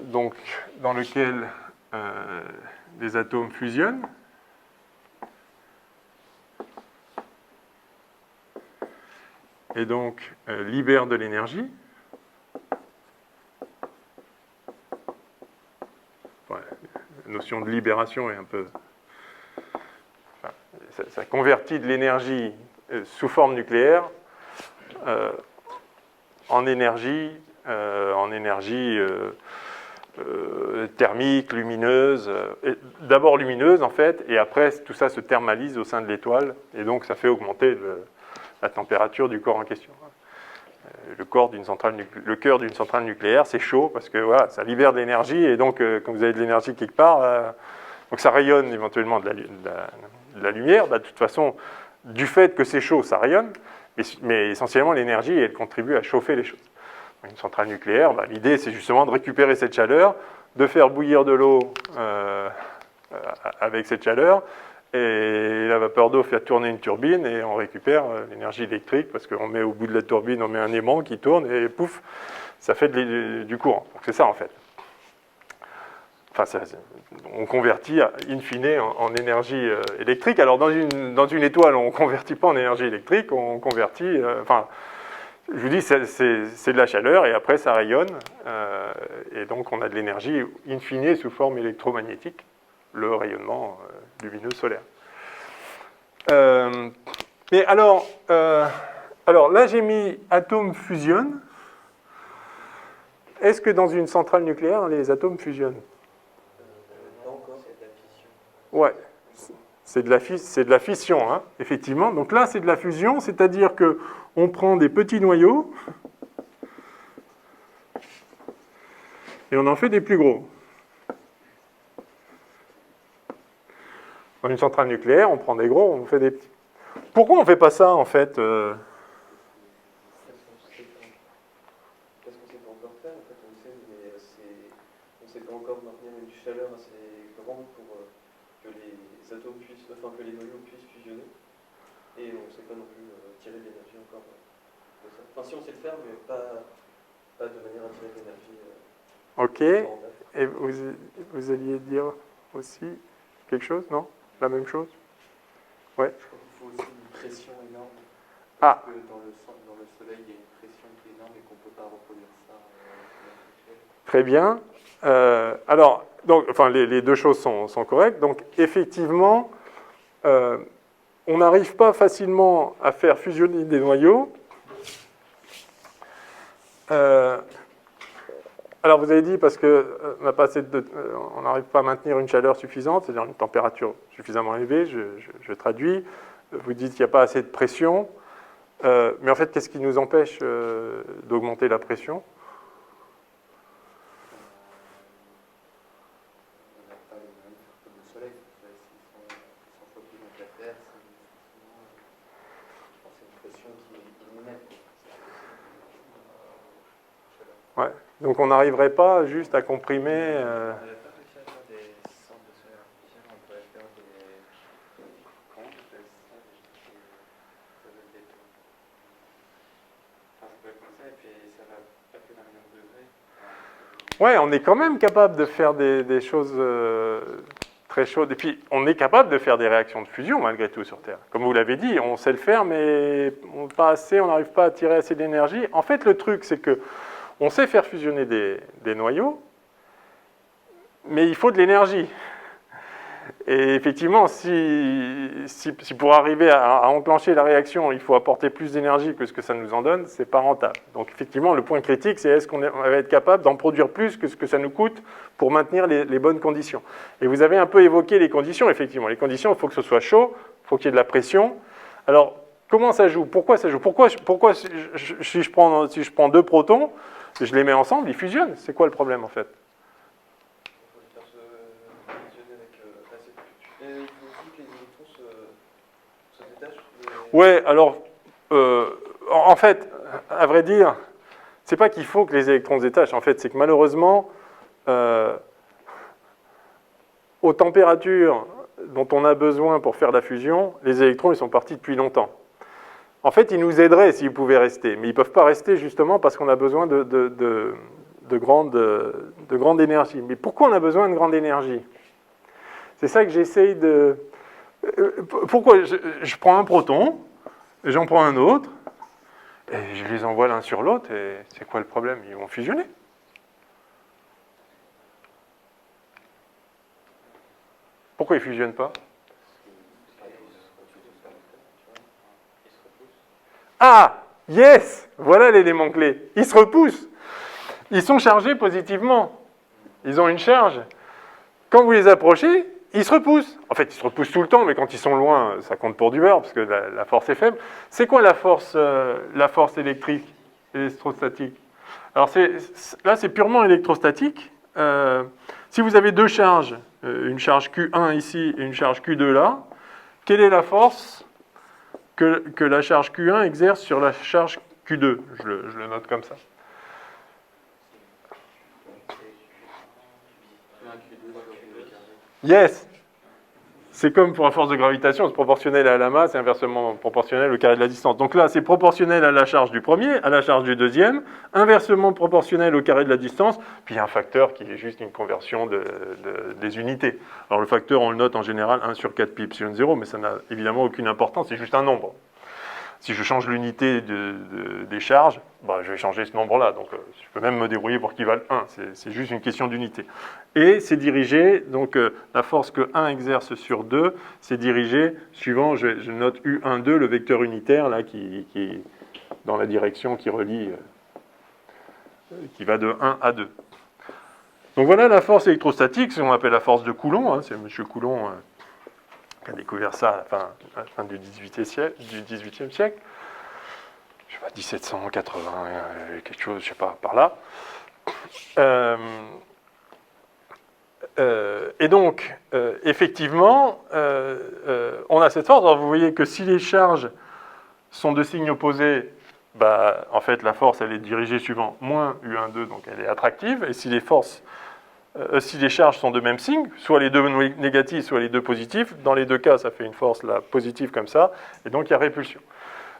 Speaker 1: Donc, dans lequel des atomes fusionnent. Et donc, libèrent de l'énergie. Voilà, la notion de libération est un peu... Enfin, ça convertit de l'énergie sous forme nucléaire en énergie thermique, lumineuse, d'abord lumineuse en fait, et après tout ça se thermalise au sein de l'étoile, et donc ça fait augmenter la température du corps en question. Le cœur d'une centrale nucléaire, c'est chaud parce que voilà, ça libère de l'énergie, et donc quand vous avez de l'énergie quelque part, donc ça rayonne éventuellement de la lumière. Bah, de toute façon, du fait que c'est chaud, ça rayonne, mais essentiellement l'énergie, elle contribue à chauffer les choses. Une centrale nucléaire, bah, l'idée c'est justement de récupérer cette chaleur, de faire bouillir de l'eau avec cette chaleur, et la vapeur d'eau fait tourner une turbine et on récupère l'énergie électrique parce qu'on met au bout de la turbine, on met un aimant qui tourne et pouf, ça fait du courant. Donc c'est ça en fait. Enfin, on convertit in fine en énergie électrique. Alors dans une étoile, on ne convertit pas en énergie électrique, on convertit... je vous dis, c'est de la chaleur et après ça rayonne. Et donc on a de l'énergie in fine sous forme électromagnétique, le rayonnement lumineux solaire. Mais alors là j'ai mis atomes fusionnent. Est-ce que dans une centrale nucléaire, les atomes fusionnent?
Speaker 2: Pas encore, c'est de la fission.
Speaker 1: Ouais, c'est de la fission, hein, effectivement. Donc là, c'est de la fusion, c'est-à-dire qu'on prend des petits noyaux et on en fait des plus gros. Dans une centrale nucléaire, on prend des gros, on fait des petits. Pourquoi on ne fait pas ça, en fait
Speaker 2: Parce qu'on sait pas encore faire, en fait, on sait, mais on sait pas encore maintenir une chaleur assez grande pour que les atomes puissent, enfin que les noyaux puissent fusionner. Et on ne sait pas non plus tirer de l'énergie encore de ça. Enfin, si on sait le faire, mais pas de manière à tirer de l'énergie.
Speaker 1: Ok. Et vous alliez dire aussi quelque chose, non? La même chose? Ouais.
Speaker 3: Je crois qu'il faut aussi une pression énorme.
Speaker 1: Ah.
Speaker 3: Parce que dans le Soleil, il y a une pression qui est énorme et qu'on ne peut pas reproduire ça.
Speaker 1: Très bien. Alors, donc, enfin, les deux choses sont correctes. Donc, effectivement, on n'arrive pas facilement à faire fusionner des noyaux. Alors, vous avez dit parce on n'arrive pas à maintenir une chaleur suffisante, c'est-à-dire une température suffisamment élevée. Je traduis. Vous dites qu'il n'y a pas assez de pression. Mais en fait, qu'est-ce qui nous empêche d'augmenter la pression?
Speaker 3: On n'a pas les moyens de faire comme le Soleil. S'ils sont 100 fois plus longs que la Terre, je pense que c'est une pression qui est inimaginable.
Speaker 1: Ouais. Donc on n'arriverait pas juste à comprimer...
Speaker 3: On n'avait pas réussi à faire des centres de solaire artificiels, on pourrait faire comment on appelle ça? Ça doit être enfin, ça peut être comme ça, et puis ça va pas plus d'un million de degrés.
Speaker 1: Ouais, on est quand même capable de faire des choses très chaudes. Et puis, on est capable de faire des réactions de fusion, malgré tout, sur Terre. Comme vous l'avez dit, on sait le faire, mais pas assez, on n'arrive pas à tirer assez d'énergie. En fait, le truc, c'est que on sait faire fusionner des noyaux, mais il faut de l'énergie. Et effectivement, si pour arriver à enclencher la réaction, il faut apporter plus d'énergie que ce que ça nous en donne, c'est pas rentable. Donc effectivement, le point critique, c'est est-ce qu'on va être capable d'en produire plus que ce que ça nous coûte pour maintenir les bonnes conditions. Et vous avez un peu évoqué les conditions, effectivement. Les conditions, il faut que ce soit chaud, il faut qu'il y ait de la pression. Alors, comment ça joue? Pourquoi ça joue? Pourquoi si je prends deux protons, je les mets ensemble, ils fusionnent? C'est quoi le problème, en fait?
Speaker 2: Il faut les faire se fusionner avec assez peu. Tu dis que les électrons détachent
Speaker 1: Ouais, alors, en fait, à vrai dire, c'est pas qu'il faut que les électrons se détachent. En fait, c'est que malheureusement, aux températures dont on a besoin pour faire la fusion, les électrons, ils sont partis depuis longtemps. En fait, ils nous aideraient s'ils pouvaient rester, mais ils ne peuvent pas rester justement parce qu'on a besoin de grande énergie. Mais pourquoi on a besoin de grande énergie? C'est ça que j'essaye de... Pourquoi je prends un proton, et j'en prends un autre, et je les envoie l'un sur l'autre, et c'est quoi le problème? Ils vont fusionner. Pourquoi ils ne fusionnent pas? Ah, yes! Voilà l'élément clé. Ils se repoussent. Ils sont chargés positivement. Ils ont une charge. Quand vous les approchez, ils se repoussent. En fait, ils se repoussent tout le temps, mais quand ils sont loin, ça compte pour du beurre, parce que la force est faible. C'est quoi la force électrique, électrostatique? Alors là, c'est purement électrostatique. Si vous avez deux charges, une charge Q1 ici et une charge Q2 là, quelle est la force que la charge Q1 exerce sur la charge Q2? Je le note comme ça. Yes! C'est comme pour la force de gravitation, c'est proportionnel à la masse et inversement proportionnel au carré de la distance. Donc là, c'est proportionnel à la charge du premier, à la charge du deuxième, inversement proportionnel au carré de la distance, puis un facteur qui est juste une conversion des unités. Alors le facteur, on le note en général 1 sur 4 pi epsilon 0, mais ça n'a évidemment aucune importance, c'est juste un nombre. Si je change l'unité des charges, je vais changer ce nombre-là. Donc, je peux même me débrouiller pour qu'il vale 1. C'est juste une question d'unité. Et c'est dirigé, donc la force que 1 exerce sur 2, c'est dirigé suivant, je note U1,2, le vecteur unitaire, là, qui est dans la direction qui relie, qui va de 1 à 2. Donc voilà la force électrostatique, c'est ce qu'on appelle la force de Coulomb. Hein, c'est M. Coulomb qui a découvert ça à la fin du XVIIIe siècle. Je sais pas, 1780, quelque chose, je sais pas, par là. Et donc, effectivement, on a cette force. Alors, vous voyez que si les charges sont de signes opposés, en fait, la force, elle est dirigée suivant moins U1,2, donc elle est attractive. Et si les charges sont de même signe, soit les deux négatifs, soit les deux positifs, dans les deux cas, ça fait une force là, positive comme ça, et donc il y a répulsion.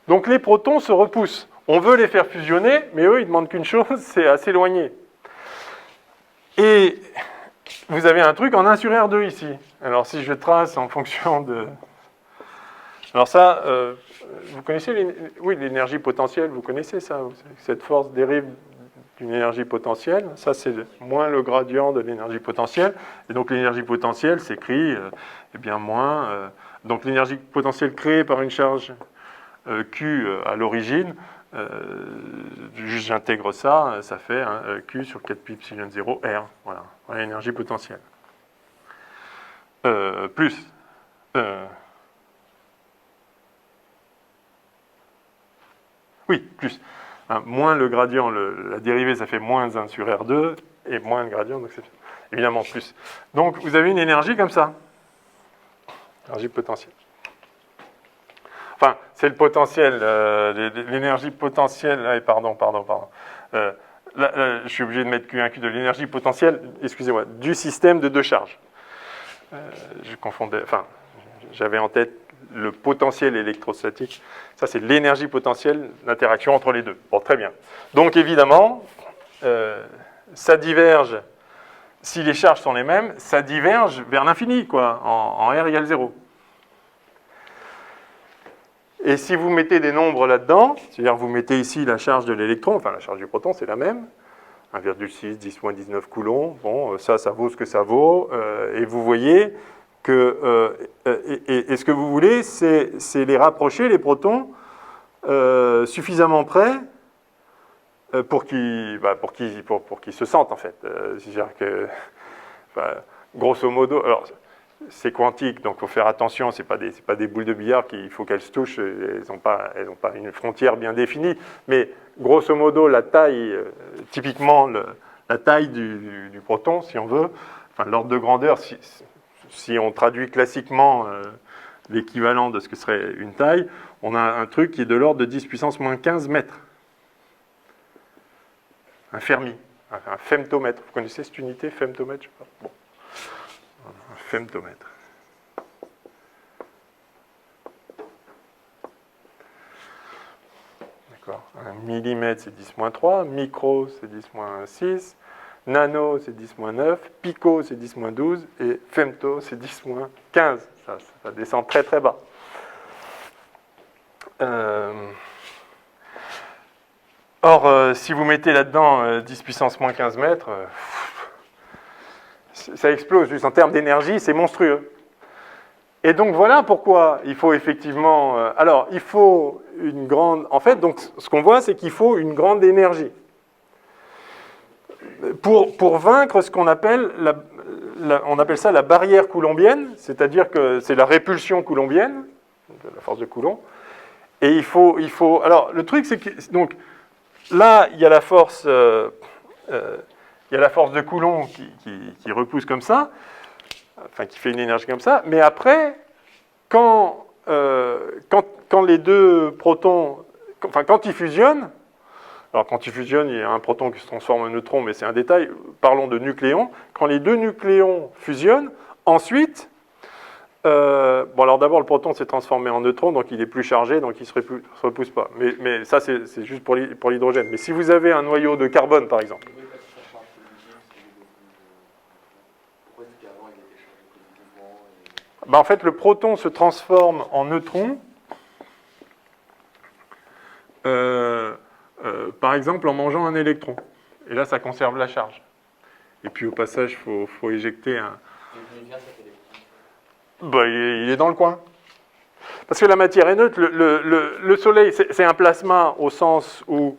Speaker 1: Donc les protons se repoussent. On veut les faire fusionner, mais eux, ils ne demandent qu'une chose, c'est à s'éloigner. Et vous avez un truc en 1 sur R2 ici. Alors si je trace en fonction de... Alors ça, vous connaissez l'énergie potentielle, vous connaissez ça? Cette force dérive d'une énergie potentielle. Ça, c'est moins le gradient de l'énergie potentielle. Et donc, l'énergie potentielle s'écrit, moins... donc, l'énergie potentielle créée par une charge Q à l'origine, juste j'intègre ça, ça fait Q sur 4 pi epsilon 0 R. Voilà l'énergie potentielle. Plus... oui, plus... moins le gradient, la dérivée, ça fait moins 1 sur R2, et moins le gradient, donc c'est évidemment plus. Donc, vous avez une énergie comme ça. Énergie potentielle. Enfin, c'est le potentiel, l'énergie potentielle, pardon. Là, je suis obligé de mettre Q1, Q2, l'énergie potentielle, excusez-moi, du système de deux charges. Je confondais, j'avais en tête le potentiel électrostatique. Ça, c'est l'énergie potentielle d'interaction entre les deux. Bon, très bien. Donc, évidemment, ça diverge, si les charges sont les mêmes, ça diverge vers l'infini, quoi, en R égale 0. Et si vous mettez des nombres là-dedans, c'est-à-dire vous mettez ici la charge de l'électron, enfin la charge du proton, c'est la même, 1,6, 10-19 coulombs, bon, ça vaut ce que ça vaut, et vous voyez que, et ce que vous voulez, c'est les rapprocher, les protons, suffisamment près pour qu'ils se sentent, en fait. C'est-à-dire que, grosso modo, alors, c'est quantique, donc il faut faire attention, c'est pas des boules de billard qu'il faut qu'elles se touchent, elles n'ont pas une frontière bien définie, mais grosso modo, la taille, typiquement la taille du proton, si on veut, l'ordre de grandeur, si on traduit classiquement l'équivalent de ce que serait une taille, on a un truc qui est de l'ordre de 10 puissance moins 15 mètres. Un Fermi, un femtomètre. Vous connaissez cette unité, femtomètre, je sais pas. Bon. Un femtomètre. D'accord. Un millimètre, c'est 10-3. Micro, c'est 10-6. Nano, c'est 10-9. Pico, c'est 10-12. Et femto, c'est 10-15. Ça descend très très bas. Or, si vous mettez là-dedans 10 puissance moins 15 mètres, ça explose. Juste en termes d'énergie, c'est monstrueux. Et donc, voilà pourquoi il faut effectivement... alors, il faut une grande... En fait, donc, ce qu'on voit, c'est qu'il faut une grande énergie. Pour vaincre ce qu'on appelle... on appelle ça la barrière coulombienne, c'est-à-dire que c'est la répulsion coulombienne, la force de Coulomb. Et il faut... Alors, le truc, c'est que... Donc, là, il y a la force... il y a la force de Coulomb qui repousse comme ça, enfin qui fait une énergie comme ça, mais après, quand les deux protons... Enfin, quand ils fusionnent, alors quand ils fusionnent, il y a un proton qui se transforme en neutron, mais c'est un détail, parlons de nucléons. Quand les deux nucléons fusionnent, ensuite... bon, alors d'abord, le proton s'est transformé en neutron, donc il est plus chargé, donc il ne se repousse pas. Mais ça, c'est juste pour l'hydrogène. Mais si vous avez un noyau de carbone, par exemple... Ben, en fait, le proton se transforme en neutron, par exemple, en mangeant un électron. Et là, ça conserve la charge. Et puis, au passage, il faut éjecter un... Ben, il est dans le coin. Parce que la matière est neutre. Le Soleil, c'est un plasma au sens où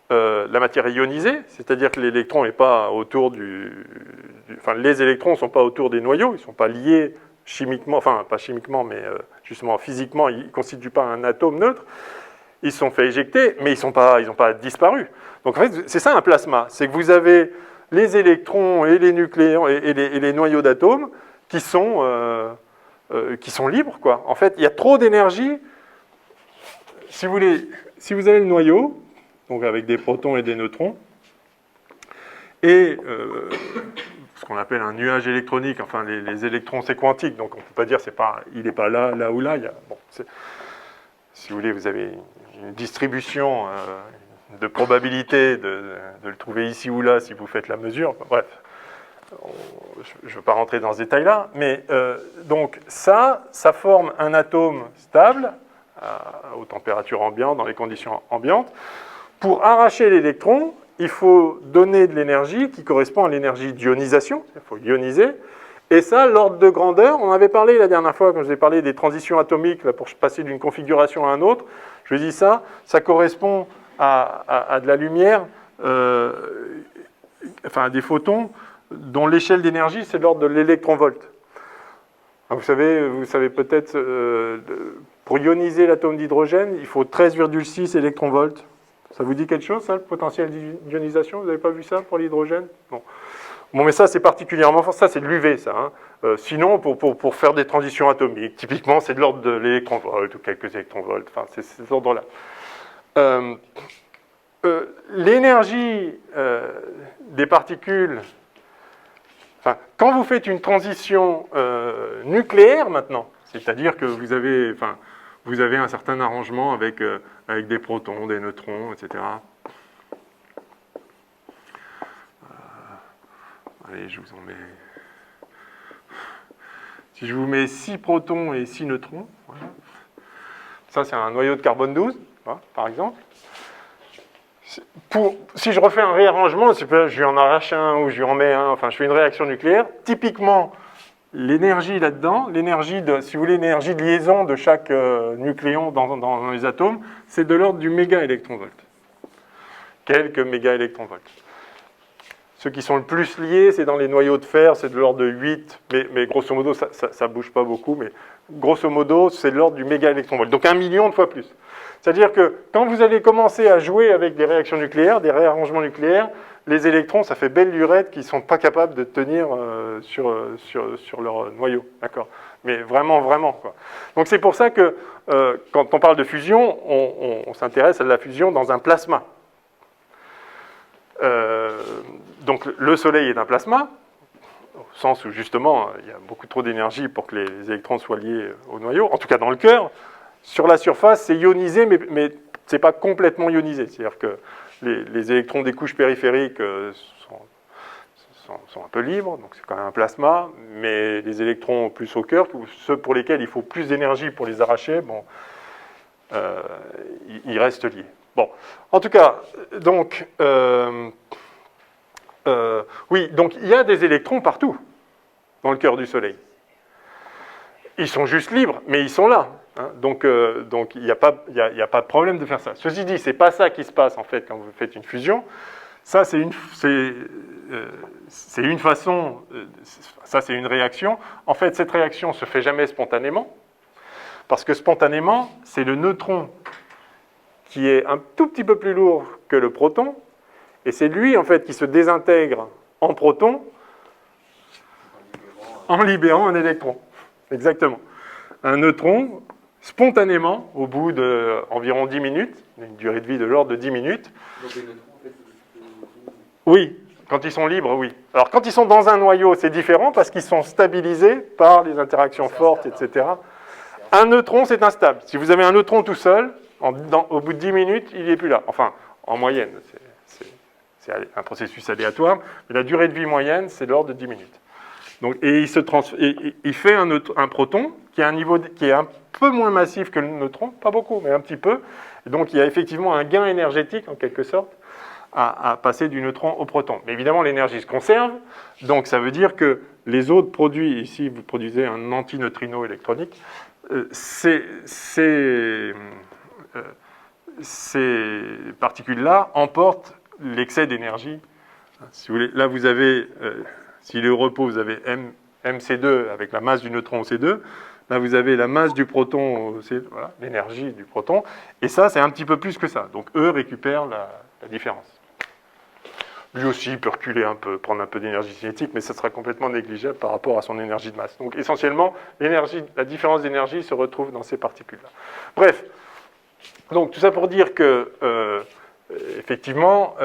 Speaker 1: la matière est ionisée, c'est-à-dire que l'électron n'est pas autour enfin, les électrons ne sont pas autour des noyaux, ils ne sont pas liés chimiquement, enfin, pas chimiquement, mais justement physiquement, ils ne constituent pas un atome neutre. Ils se sont fait éjecter, mais ils n'ont pas disparu. Donc, en fait, c'est ça un plasma. C'est que vous avez les électrons et les nucléons et les noyaux d'atomes qui sont libres, quoi. En fait, il y a trop d'énergie. Si vous avez le noyau, donc avec des protons et des neutrons, et ce qu'on appelle un nuage électronique, enfin les électrons, c'est quantique, donc on ne peut pas dire il n'est pas là ou là. Bon, si vous voulez, vous avez une distribution de probabilité de le trouver ici ou là si vous faites la mesure. Bref. Je ne veux pas rentrer dans ce détail-là, mais donc ça forme un atome stable aux températures ambiantes, dans les conditions ambiantes. Pour arracher l'électron, il faut donner de l'énergie qui correspond à l'énergie d'ionisation, il faut ioniser, et ça, l'ordre de grandeur, on avait parlé la dernière fois, quand je vous ai parlé des transitions atomiques, là, pour passer d'une configuration à une autre, je dis ça correspond à de la lumière, enfin à des photons, dont l'échelle d'énergie, c'est l'ordre de l'électronvolt. Vous savez peut-être, pour ioniser l'atome d'hydrogène, il faut 13,6 électronvolts. Ça vous dit quelque chose, ça, le potentiel d'ionisation? Vous n'avez pas vu ça pour l'hydrogène? Bon, mais ça, c'est particulièrement fort. Ça, c'est de l'UV, ça. Hein. Sinon, pour faire des transitions atomiques, typiquement, c'est de l'ordre de l'électronvolt ou quelques électronvolts. Enfin, c'est cet ordre-là. L'énergie des particules... Enfin, quand vous faites une transition nucléaire maintenant, c'est-à-dire que vous avez un certain arrangement avec des protons, des neutrons, etc. Allez, je vous en mets... Si je vous mets 6 protons et 6 neutrons, voilà. Ça c'est un noyau de carbone 12, voilà, par exemple. Si je refais un réarrangement, je lui en arrache un ou je lui en mets un, enfin je fais une réaction nucléaire, typiquement l'énergie là-dedans, si vous voulez, l'énergie de liaison de chaque nucléon dans les atomes, c'est de l'ordre du méga-électronvolt. Quelques méga-électronvolts. Ceux qui sont le plus liés, c'est dans les noyaux de fer, c'est de l'ordre de 8, mais grosso modo, ça ne bouge pas beaucoup, mais grosso modo, c'est de l'ordre du mégaélectronvolt, donc 1 million de fois plus. C'est-à-dire que quand vous allez commencer à jouer avec des réactions nucléaires, des réarrangements nucléaires, les électrons, ça fait belle lurette qu'ils ne sont pas capables de tenir sur leur noyau, d'accord? Mais vraiment, vraiment, quoi. Donc c'est pour ça que quand on parle de fusion, on s'intéresse à la fusion dans un plasma. Donc le Soleil est un plasma, au sens où justement il y a beaucoup trop d'énergie pour que les électrons soient liés au noyau, en tout cas dans le cœur. Sur la surface, c'est ionisé, mais ce n'est pas complètement ionisé. C'est-à-dire que les électrons des couches périphériques sont un peu libres, donc c'est quand même un plasma, mais les électrons plus au cœur, ceux pour lesquels il faut plus d'énergie pour les arracher, bon, ils restent liés. Bon, en tout cas, donc, oui, donc il y a des électrons partout dans le cœur du Soleil. Ils sont juste libres, mais ils sont là. Hein, donc il n'y a pas de problème de faire ça. Ceci dit, c'est pas ça qui se passe en fait quand vous faites une fusion. Ça, c'est une façon, ça c'est une réaction. En fait, cette réaction se fait jamais spontanément, parce que spontanément, c'est le neutron qui est un tout petit peu plus lourd que le proton, et c'est lui en fait qui se désintègre en proton en libérant un électron. Exactement. Un neutron, spontanément, au bout d'environ 10 minutes, une durée de vie de l'ordre de 10 minutes.
Speaker 2: Donc les neutrons, en fait,
Speaker 1: Oui, quand ils sont libres, oui. Alors quand ils sont dans un noyau, c'est différent parce qu'ils sont stabilisés par les interactions fortes, etc. Un neutron, c'est instable. Si vous avez un neutron tout seul, au bout de 10 minutes, il n'est plus là. Enfin, en moyenne, c'est un processus aléatoire, mais la durée de vie moyenne, c'est de l'ordre de 10 minutes. Donc, et il fait un proton qui a un niveau qui est un peu moins massif que le neutron, pas beaucoup, mais un petit peu. Et donc il y a effectivement un gain énergétique, en quelque sorte, à passer du neutron au proton. Mais évidemment, l'énergie se conserve, donc ça veut dire que les autres produits, ici vous produisez un antineutrino électronique, ces particules-là emportent l'excès d'énergie. Si vous voulez, là vous avez... s'il est au repos, vous avez mc2 avec la masse du neutron au C2. Là, vous avez la masse du proton au C2, voilà, l'énergie du proton. Et ça, c'est un petit peu plus que ça. Donc, eux récupèrent la différence. Lui aussi, il peut reculer un peu, prendre un peu d'énergie cinétique, mais ça sera complètement négligeable par rapport à son énergie de masse. Donc, essentiellement, la différence d'énergie se retrouve dans ces particules-là. Bref, donc tout ça pour dire que, effectivement,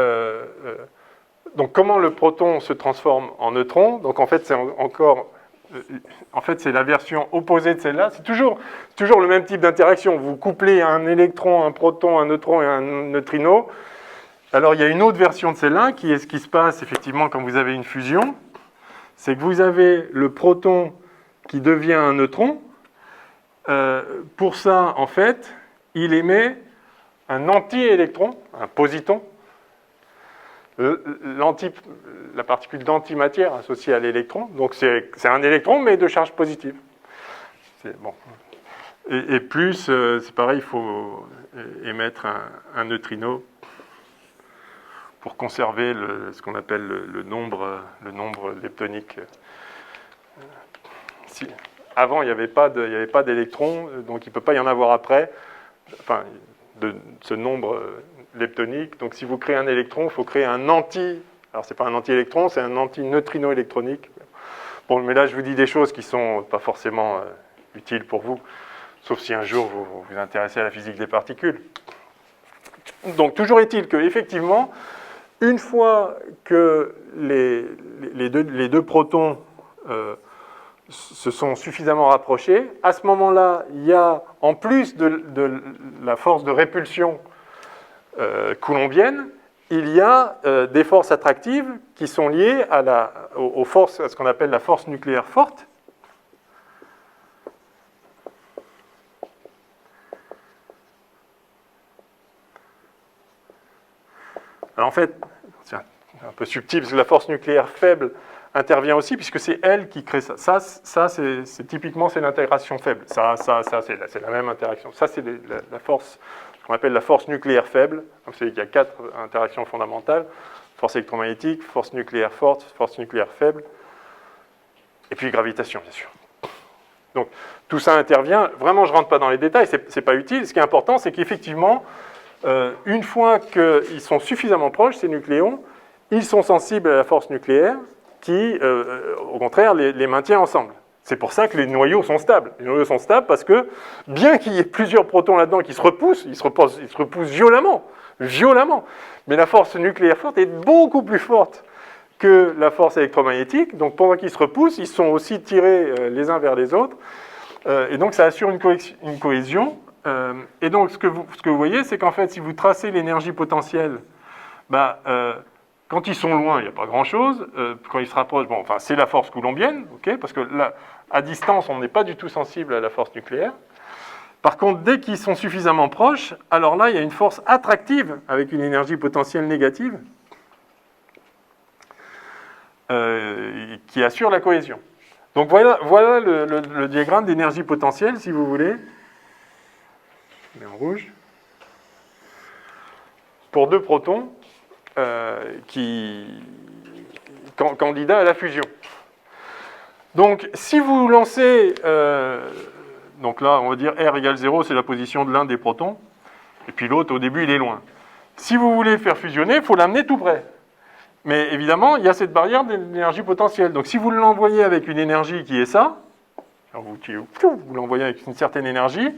Speaker 1: donc comment le proton se transforme en neutron? Donc en fait, c'est la version opposée de celle-là. C'est toujours le même type d'interaction. Vous couplez un électron, un proton, un neutron et un neutrino. Alors il y a une autre version de celle-là qui est ce qui se passe effectivement quand vous avez une fusion. C'est que vous avez le proton qui devient un neutron. Pour ça, en fait, il émet un anti-électron, un positon. La particule d'antimatière associée à l'électron. Donc c'est un électron, mais de charge positive. Bon. Et plus, c'est pareil, il faut émettre un neutrino pour conserver ce qu'on appelle le nombre leptonique. Avant, il n'y avait pas d'électrons, donc il ne peut pas y en avoir après, enfin, de ce nombre leptonique. Donc si vous créez un électron, il faut créer un anti... Alors c'est pas un anti-électron, c'est un anti-neutrino électronique. Bon, mais là je vous dis des choses qui sont pas forcément utiles pour vous, sauf si un jour vous vous intéressez à la physique des particules. Donc toujours est-il que effectivement, une fois que les deux protons se sont suffisamment rapprochés, à ce moment-là, il y a, en plus de la force de répulsion coulombienne, il y a des forces attractives qui sont liées aux forces, à ce qu'on appelle la force nucléaire forte. Alors en fait, c'est un peu subtil, parce que la force nucléaire faible intervient aussi, puisque c'est elle qui crée ça. Ça c'est typiquement, c'est l'intégration faible. Ça c'est la même interaction. Ça, c'est la force, ce qu'on appelle la force nucléaire faible. Vous savez qu'il y a 4 interactions fondamentales. Force électromagnétique, force nucléaire forte, force nucléaire faible, et puis gravitation, bien sûr. Donc, tout ça intervient. Vraiment, je ne rentre pas dans les détails, ce n'est pas utile. Ce qui est important, c'est qu'effectivement, une fois qu'ils sont suffisamment proches, ces nucléons, ils sont sensibles à la force nucléaire qui, au contraire, les maintient ensemble. C'est pour ça que les noyaux sont stables. Les noyaux sont stables parce que, bien qu'il y ait plusieurs protons là-dedans qui se repoussent, ils se repoussent violemment. Mais la force nucléaire forte est beaucoup plus forte que la force électromagnétique. Donc, pendant qu'ils se repoussent, ils sont aussi tirés les uns vers les autres. Et donc, ça assure une cohésion. Et donc, ce que vous voyez, c'est qu'en fait, si vous tracez l'énergie potentielle, quand ils sont loin, il n'y a pas grand-chose. Quand ils se rapprochent, bon, enfin, c'est la force coulombienne, okay, parce que là, à distance, on n'est pas du tout sensible à la force nucléaire. Par contre, dès qu'ils sont suffisamment proches, alors là, il y a une force attractive avec une énergie potentielle négative qui assure la cohésion. Donc voilà le diagramme d'énergie potentielle, si vous voulez. Je mets en rouge. Pour deux protons candidats à la fusion. Donc, si vous lancez... donc là, on va dire R égale 0, c'est la position de l'un des protons. Et puis l'autre, au début, il est loin. Si vous voulez faire fusionner, il faut l'amener tout près. Mais évidemment, il y a cette barrière d'énergie potentielle. Donc, si vous l'envoyez avec une énergie qui est ça, vous l'envoyez avec une certaine énergie,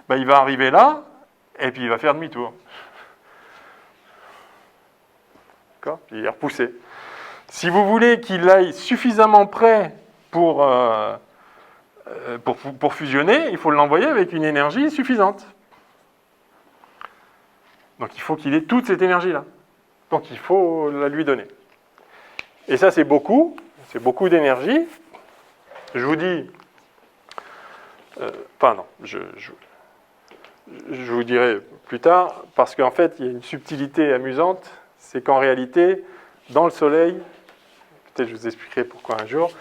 Speaker 1: il va arriver là, et puis il va faire demi-tour. D'accord ? Il est repoussé. Si vous voulez qu'il aille suffisamment près pour fusionner, il faut l'envoyer avec une énergie suffisante. Donc il faut qu'il ait toute cette énergie-là. Donc il faut la lui donner. Et ça, c'est beaucoup d'énergie. Je vous dis... je vous dirai plus tard, parce qu'en fait, il y a une subtilité amusante, c'est qu'en réalité, dans le Soleil, peut-être je vous expliquerai pourquoi un jour,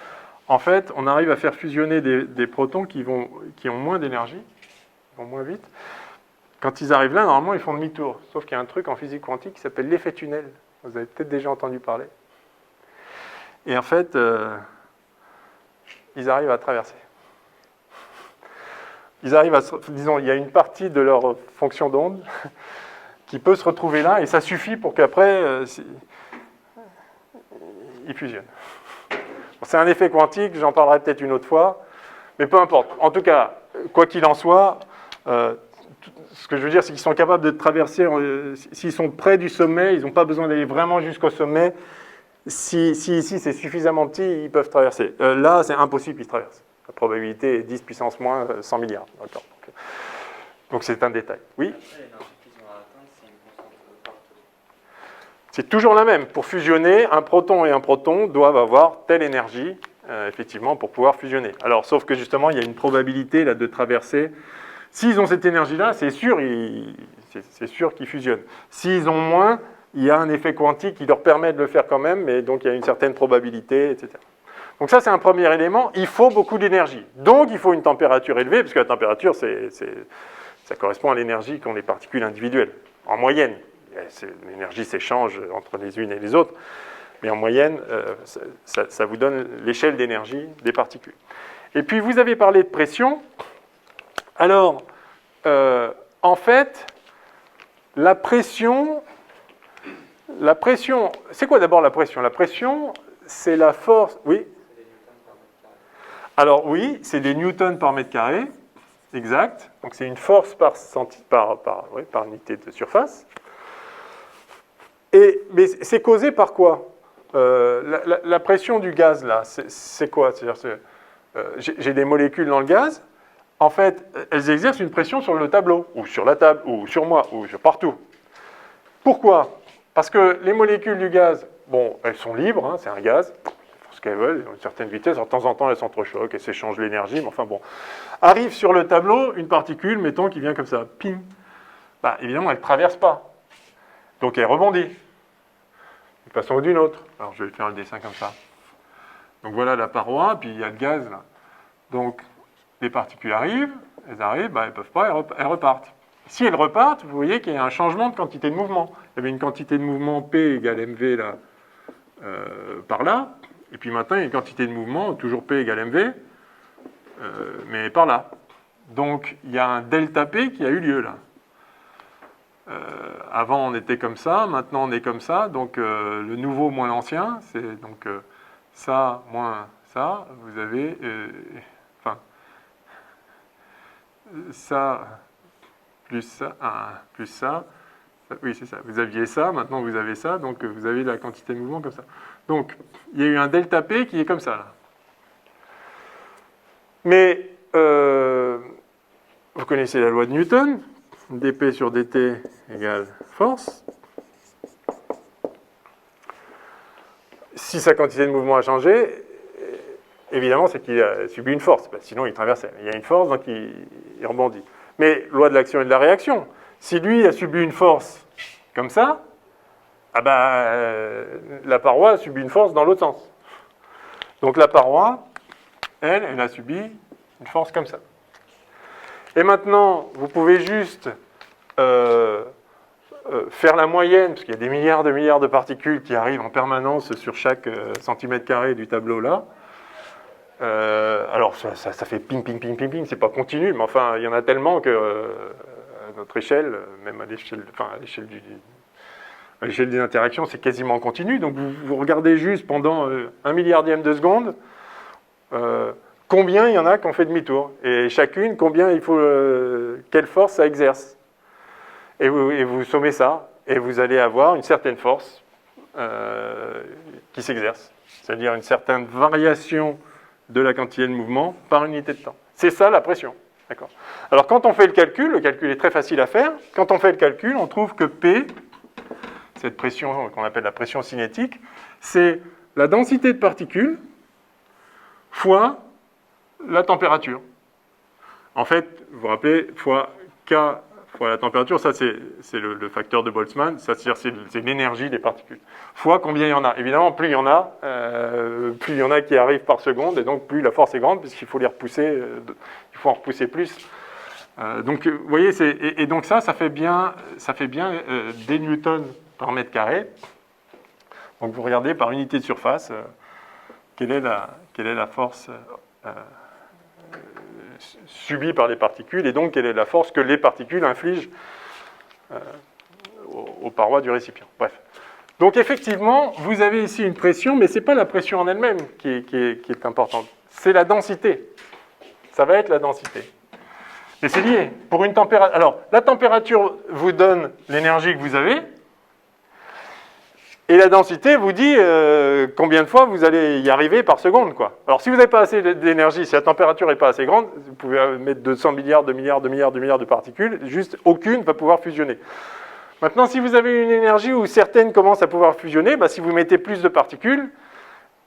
Speaker 1: en fait, on arrive à faire fusionner des protons qui ont moins d'énergie, qui vont moins vite. Quand ils arrivent là, normalement, ils font demi-tour. Sauf qu'il y a un truc en physique quantique qui s'appelle l'effet tunnel. Vous avez peut-être déjà entendu parler. Et en fait, ils arrivent à traverser. Ils arrivent à... Disons, il y a une partie de leur fonction d'onde qui peut se retrouver là, et ça suffit pour qu'après, ils fusionnent. Bon, c'est un effet quantique, j'en parlerai peut-être une autre fois, mais peu importe. En tout cas, quoi qu'il en soit, ce que je veux dire, c'est qu'ils sont capables de traverser, s'ils sont près du sommet, ils n'ont pas besoin d'aller vraiment jusqu'au sommet. Si ici c'est suffisamment petit, ils peuvent traverser. Là, c'est impossible, ils traversent. La probabilité est 10 puissance moins 100 milliards. D'accord. Donc c'est un détail. Oui ? C'est toujours la même. Pour fusionner, un proton et un proton doivent avoir telle énergie, effectivement, pour pouvoir fusionner. Alors, sauf que justement, il y a une probabilité là, de traverser. S'ils ont cette énergie-là, c'est sûr qu'ils fusionnent. S'ils ont moins, il y a un effet quantique qui leur permet de le faire quand même, mais donc il y a une certaine probabilité, etc. Donc ça, c'est un premier élément. Il faut beaucoup d'énergie. Donc, il faut une température élevée, parce que la température, ça correspond à l'énergie qu'ont les particules individuelles, en moyenne. L'énergie s'échange entre les unes et les autres, mais en moyenne, ça vous donne l'échelle d'énergie des particules. Et puis, vous avez parlé de pression. Alors, en fait, la pression, c'est quoi d'abord la pression ? La pression, c'est la force... Oui ? Alors oui, c'est des newtons par mètre carré, exact. Donc c'est une force par unité de surface. Mais c'est causé par quoi ? La pression du gaz, là, c'est quoi ? C'est-à-dire, j'ai des molécules dans le gaz. En fait, elles exercent une pression sur le tableau, ou sur la table, ou sur moi, ou partout. Pourquoi ? Parce que les molécules du gaz, bon, elles sont libres, hein, c'est un gaz, elles font ce qu'elles veulent, à une certaine vitesse, alors de temps en temps elles s'entrechoquent, elles s'échangent l'énergie, mais enfin bon. Arrive sur le tableau une particule, mettons, qui vient comme ça, ping. Évidemment, elle ne traverse pas. Donc elle rebondit, d'une façon ou d'une autre. Alors je vais faire le dessin comme ça. Donc voilà la paroi, puis il y a le gaz là. Donc les particules arrivent, elles ne peuvent pas, elles repartent. Si elles repartent, vous voyez qu'il y a un changement de quantité de mouvement. Il y avait une quantité de mouvement P égale mv là, par là, et puis maintenant, il y a une quantité de mouvement, toujours P égale mv, mais par là. Donc, il y a un delta P qui a eu lieu là. Avant, on était comme ça, maintenant, on est comme ça. Donc, le nouveau moins l'ancien, c'est donc ça moins ça. Vous avez, enfin, ça plus ça, plus ça. Oui, c'est ça. Vous aviez ça, maintenant vous avez ça. Donc, vous avez la quantité de mouvement comme ça. Donc, il y a eu un delta P qui est comme ça là. Mais vous connaissez la loi de Newton, dp sur dt égale force. Si sa quantité de mouvement a changé, évidemment, c'est qu'il a subi une force. Sinon, il traversait. Il y a une force, donc il rebondit. Mais loi de l'action et de la réaction. Si lui a subi une force comme ça, ah la paroi a subi une force dans l'autre sens. Donc la paroi, elle a subi une force comme ça. Et maintenant, vous pouvez juste faire la moyenne, parce qu'il y a des milliards de particules qui arrivent en permanence sur chaque centimètre carré du tableau là. Alors ça fait ping, ping, ping, ping, ping, c'est pas continu, mais enfin, il y en a tellement que à notre échelle, même à l'échelle, à l'échelle des interactions, c'est quasiment continu. Donc vous regardez juste pendant 1 milliardième de seconde combien il y en a qui ont fait demi-tour. Et chacune, combien il faut, quelle force ça exerce. Et vous sommez ça, et vous allez avoir une certaine force qui s'exerce. C'est-à-dire une certaine variation de la quantité de mouvement par unité de temps. C'est ça la pression. D'accord. Alors quand on fait le calcul est très facile à faire. Quand on fait le calcul, on trouve que P, cette pression qu'on appelle la pression cinétique, c'est la densité de particules fois la température. En fait, vous vous rappelez, fois K fois la température, ça c'est le facteur de Boltzmann, c'est-à-dire c'est l'énergie des particules. Fois combien il y en a. Évidemment, plus il y en a qui arrivent par seconde, et donc plus la force est grande, puisqu'il faut les repousser, il faut en repousser plus. Donc, vous voyez, et donc ça fait bien des newtons par mètre carré. Donc vous regardez par unité de surface, quelle est la force subie par les particules, et donc quelle est la force que les particules infligent aux parois du récipient. Bref. Donc effectivement, vous avez ici une pression, mais ce n'est pas la pression en elle-même qui est importante, c'est la densité. Ça va être la densité. Et c'est lié. Pour une température. Alors, la température vous donne l'énergie que vous avez, et la densité vous dit combien de fois vous allez y arriver par seconde, quoi. Alors, si vous n'avez pas assez d'énergie, si la température n'est pas assez grande, vous pouvez mettre 200 milliards de particules, juste aucune ne va pouvoir fusionner. Maintenant, si vous avez une énergie où certaines commencent à pouvoir fusionner, si vous mettez plus de particules,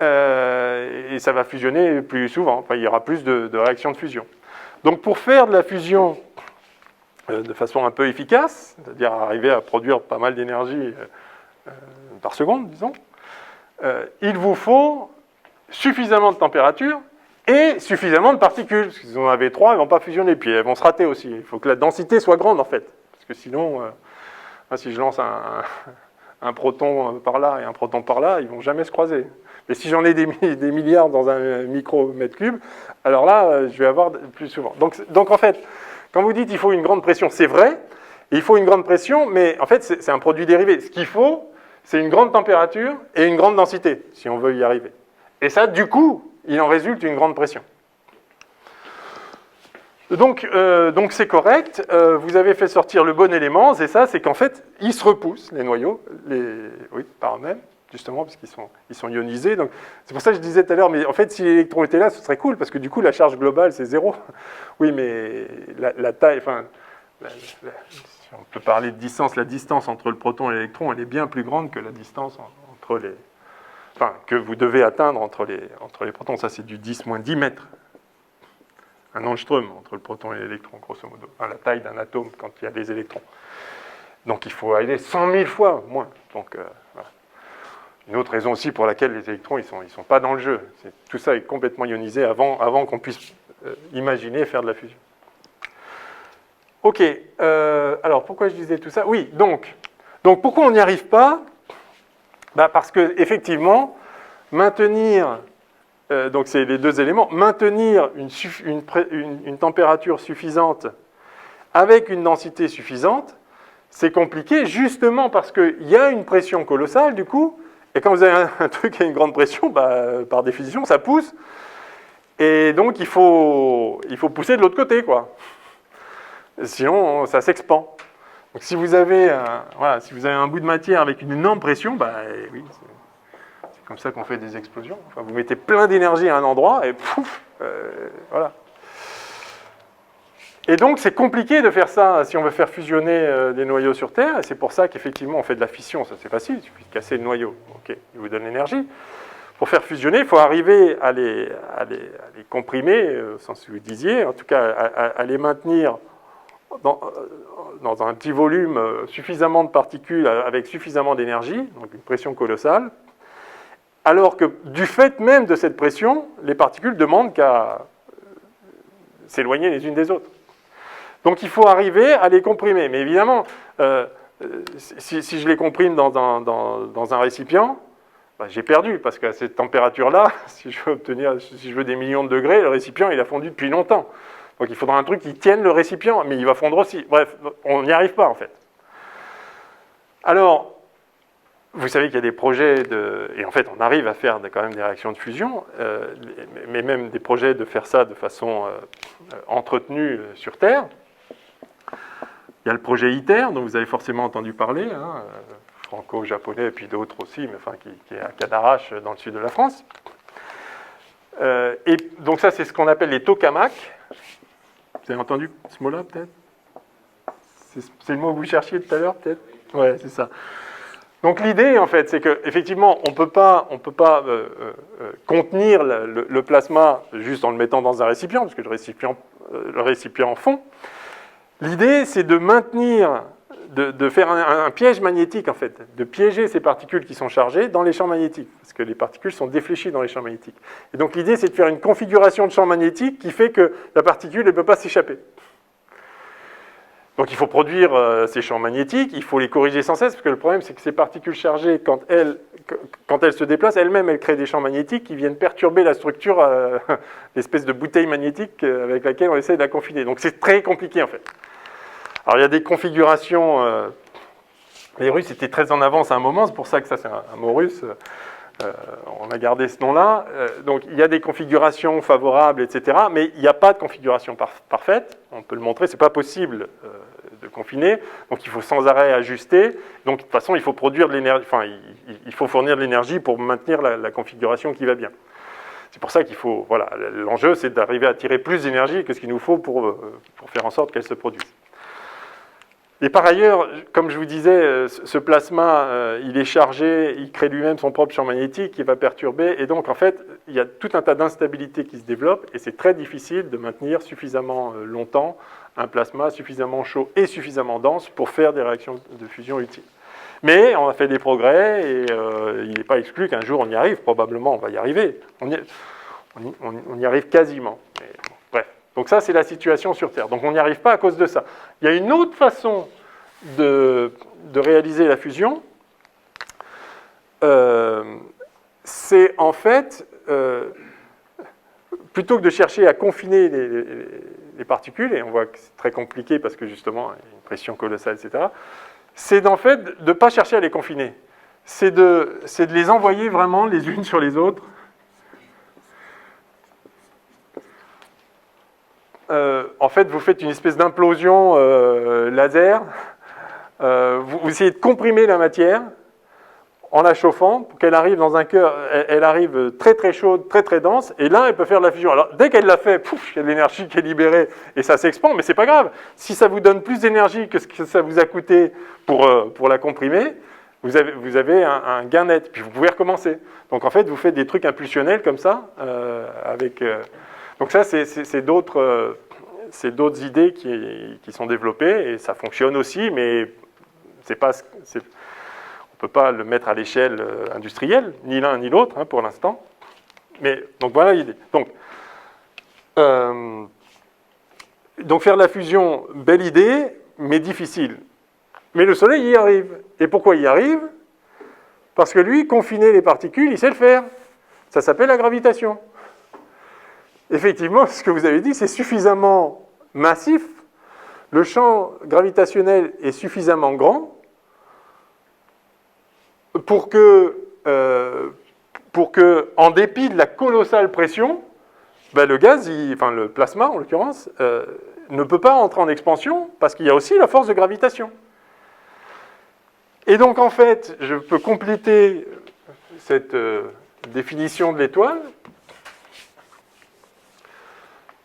Speaker 1: et ça va fusionner plus souvent. Enfin, il y aura plus de réactions de fusion. Donc, pour faire de la fusion de façon un peu efficace, c'est-à-dire arriver à produire pas mal d'énergie par seconde, disons, il vous faut suffisamment de température et suffisamment de particules. Parce que si vous en avez 3, elles ne vont pas fusionner, puis elles vont se rater aussi. Il faut que la densité soit grande, en fait. Parce que sinon, si je lance un proton par là et un proton par là, ils ne vont jamais se croiser. Mais si j'en ai des milliards dans un micromètre cube, alors là, je vais avoir plus souvent. Donc en fait, quand vous dites qu'il faut une grande pression, c'est vrai, il faut une grande pression, mais en fait, c'est un produit dérivé. Ce qu'il faut, c'est une grande température et une grande densité, si on veut y arriver. Et ça, du coup, il en résulte une grande pression. Donc c'est correct, vous avez fait sortir le bon élément, c'est ça, c'est qu'en fait, ils se repoussent, les noyaux, oui, par eux-mêmes, justement, parce qu'ils sont ionisés. Donc, c'est pour ça que je disais tout à l'heure, mais en fait, si l'électron était là, ce serait cool, parce que du coup, la charge globale, c'est 0. Oui, mais la taille, enfin, si on peut parler de distance, la distance entre le proton et l'électron, elle est bien plus grande que la distance entre les... Enfin, que vous devez atteindre entre les protons. Ça, c'est du 10-10 mètres. Un angstrom entre le proton et l'électron, grosso modo. Enfin, la taille d'un atome quand il y a des électrons. Donc, il faut aller 100 000 fois moins. Donc, voilà. Une autre raison aussi pour laquelle les électrons, ils sont pas dans le jeu. Tout ça est complètement ionisé avant qu'on puisse imaginer faire de la fusion. Ok. Alors, pourquoi je disais tout ça? Oui, donc pourquoi on n'y arrive pas? Parce que effectivement, maintenir, donc c'est les deux éléments, maintenir une température suffisante avec une densité suffisante, c'est compliqué justement parce qu'il y a une pression colossale du coup, et quand vous avez un truc qui a une grande pression, par définition, ça pousse, et donc il faut pousser de l'autre côté, quoi. Sinon, ça s'expand. Donc si vous avez un bout de matière avec une énorme pression, oui, c'est comme ça qu'on fait des explosions. Enfin, vous mettez plein d'énergie à un endroit et pouf, voilà. Et donc c'est compliqué de faire ça si on veut faire fusionner des noyaux sur Terre, et c'est pour ça qu'effectivement on fait de la fission, ça c'est facile, il suffit de casser le noyau, ok, il vous donne l'énergie. Pour faire fusionner, il faut arriver à les comprimer, au sens où vous disiez, en tout cas à les maintenir dans un petit volume, suffisamment de particules avec suffisamment d'énergie, donc une pression colossale, alors que du fait même de cette pression, les particules demandent qu'à s'éloigner les unes des autres. Donc il faut arriver à les comprimer. Mais évidemment, si je les comprime dans un récipient, j'ai perdu, parce qu'à cette température-là, si je veux des millions de degrés, le récipient il a fondu depuis longtemps. Donc il faudra un truc qui tienne le récipient, mais il va fondre aussi. Bref, on n'y arrive pas en fait. Alors, vous savez qu'il y a des projets et en fait on arrive à faire quand même des réactions de fusion, mais même des projets de faire ça de façon entretenue sur Terre. Il y a le projet ITER, dont vous avez forcément entendu parler, franco-japonais et puis d'autres aussi, mais enfin qui est à Cadarache dans le sud de la France. Et donc ça c'est ce qu'on appelle les tokamaks. Vous avez entendu ce mot-là peut-être? C'est le mot que vous cherchiez tout à l'heure peut-être? Ouais, c'est ça. Donc l'idée en fait c'est qu'effectivement on peut pas contenir le plasma juste en le mettant dans un récipient, parce que le récipient fond. L'idée, c'est de maintenir, de faire un piège magnétique, en fait, de piéger ces particules qui sont chargées dans les champs magnétiques, parce que les particules sont défléchies dans les champs magnétiques. Et donc l'idée, c'est de faire une configuration de champ magnétique qui fait que la particule ne peut pas s'échapper. Donc il faut produire ces champs magnétiques, il faut les corriger sans cesse, parce que le problème, c'est que ces particules chargées, quand elles se déplacent, elles-mêmes, elles créent des champs magnétiques qui viennent perturber la structure, l'espèce de bouteille magnétique avec laquelle on essaie de la confiner. Donc c'est très compliqué, en fait. Alors il y a des configurations... les Russes étaient très en avance à un moment, c'est pour ça que ça c'est un mot russe. On a gardé ce nom-là. Donc il y a des configurations favorables, etc. Mais il n'y a pas de configuration parfaite. On peut le montrer, c'est pas possible de confiner. Donc il faut sans arrêt ajuster. Donc de toute façon, il faut produire de l'énergie. Enfin, il faut fournir de l'énergie pour maintenir la configuration qui va bien. C'est pour ça qu'il faut. Voilà, l'enjeu, c'est d'arriver à tirer plus d'énergie que ce qu'il nous faut pour faire en sorte qu'elle se produise. Et par ailleurs, comme je vous disais, ce plasma, il est chargé, il crée lui-même son propre champ magnétique qui va perturber. Et donc, en fait, il y a tout un tas d'instabilités qui se développent et c'est très difficile de maintenir suffisamment longtemps un plasma suffisamment chaud et suffisamment dense pour faire des réactions de fusion utiles. Mais on a fait des progrès et il n'est pas exclu qu'un jour on y arrive. Probablement, on va y arriver. On y arrive quasiment. Mais bon, bref. Donc ça, c'est la situation sur Terre. Donc on n'y arrive pas à cause de ça. Il y a une autre façon de réaliser la fusion. C'est en fait, plutôt que de chercher à confiner les particules, et on voit que c'est très compliqué parce que justement, il y a une pression colossale, etc., c'est en fait de ne pas chercher à les confiner. C'est de les envoyer vraiment les unes sur les autres. En fait, vous faites une espèce d'implosion laser. Vous essayez de comprimer la matière en la chauffant pour qu'elle arrive dans un cœur. Elle arrive très très chaude, très très dense, et là, elle peut faire de la fusion. Alors, dès qu'elle l'a fait, pouf, il y a de l'énergie qui est libérée et ça s'expand, mais c'est pas grave. Si ça vous donne plus d'énergie que ce que ça vous a coûté pour la comprimer, vous avez un gain net. Puis vous pouvez recommencer. Donc en fait, vous faites des trucs impulsionnels comme ça donc ça, c'est d'autres idées qui sont développées et ça fonctionne aussi, mais on ne peut pas le mettre à l'échelle industrielle, ni l'un ni l'autre pour l'instant. Mais donc voilà l'idée. Donc faire la fusion, belle idée, mais difficile. Mais le Soleil y arrive. Et pourquoi il y arrive? Parce que lui, confiner les particules, il sait le faire. Ça s'appelle la gravitation. Effectivement, ce que vous avez dit, c'est suffisamment massif, le champ gravitationnel est suffisamment grand pour que, en dépit de la colossale pression, ben le gaz, enfin le plasma en l'occurrence, ne peut pas entrer en expansion parce qu'il y a aussi la force de gravitation. Et donc en fait, je peux compléter cette définition de l'étoile.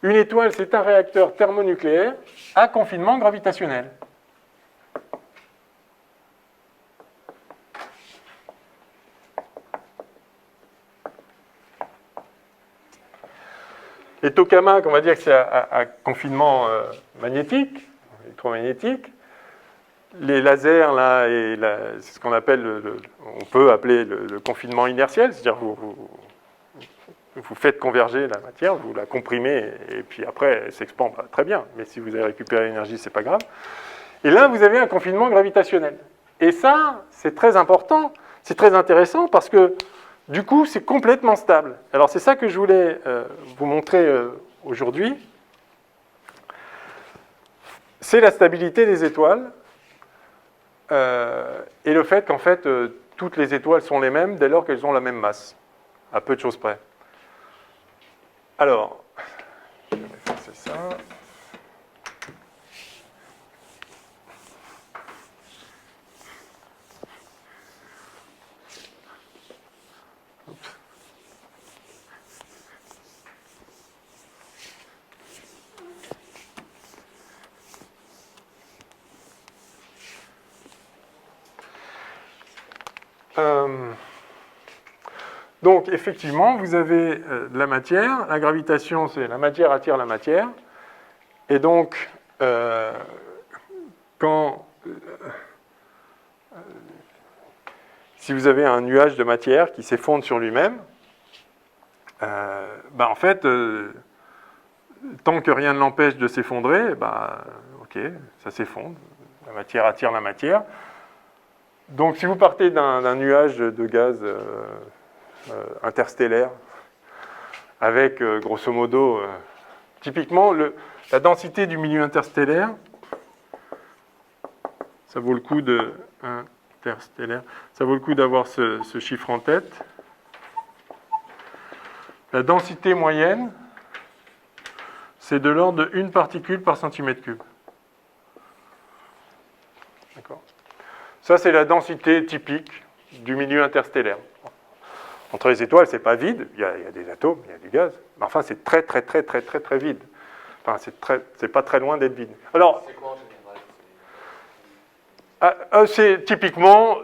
Speaker 1: Une étoile, c'est un réacteur thermonucléaire à confinement gravitationnel. Les tokamaks, on va dire que c'est à confinement magnétique, électromagnétique. Les lasers, là, c'est ce qu'on appelle, on peut appeler le confinement inertiel, c'est-à-dire vous faites converger la matière, vous la comprimez, et puis après, elle s'expand, bah, très bien. Mais si vous avez récupéré l'énergie, c'est pas grave. Et là, vous avez un confinement gravitationnel. Et ça, c'est très important, c'est très intéressant, parce que, du coup, c'est complètement stable. Alors, c'est ça que je voulais vous montrer aujourd'hui. C'est la stabilité des étoiles, et le fait qu'en fait, toutes les étoiles sont les mêmes dès lors qu'elles ont la même masse, à peu de choses près. Alors, je vais effacer ça. Donc, effectivement, vous avez de la matière. La gravitation, c'est la matière attire la matière. Et donc, si vous avez un nuage de matière qui s'effondre sur lui-même, en fait, tant que rien ne l'empêche de s'effondrer, ok, ça s'effondre. La matière attire la matière. Donc, si vous partez d'un nuage de gaz interstellaire, avec, grosso modo, typiquement, la densité du milieu interstellaire, ça vaut le coup ça vaut le coup d'avoir ce chiffre en tête. La densité moyenne, c'est de l'ordre de 1 particule par centimètre cube. D'accord ? Ça, c'est la densité typique du milieu interstellaire. Entre les étoiles, c'est pas vide, il y a des atomes, il y a du gaz, mais enfin, c'est très vide. Enfin, c'est pas très loin d'être vide. Alors,
Speaker 2: c'est quoi en général?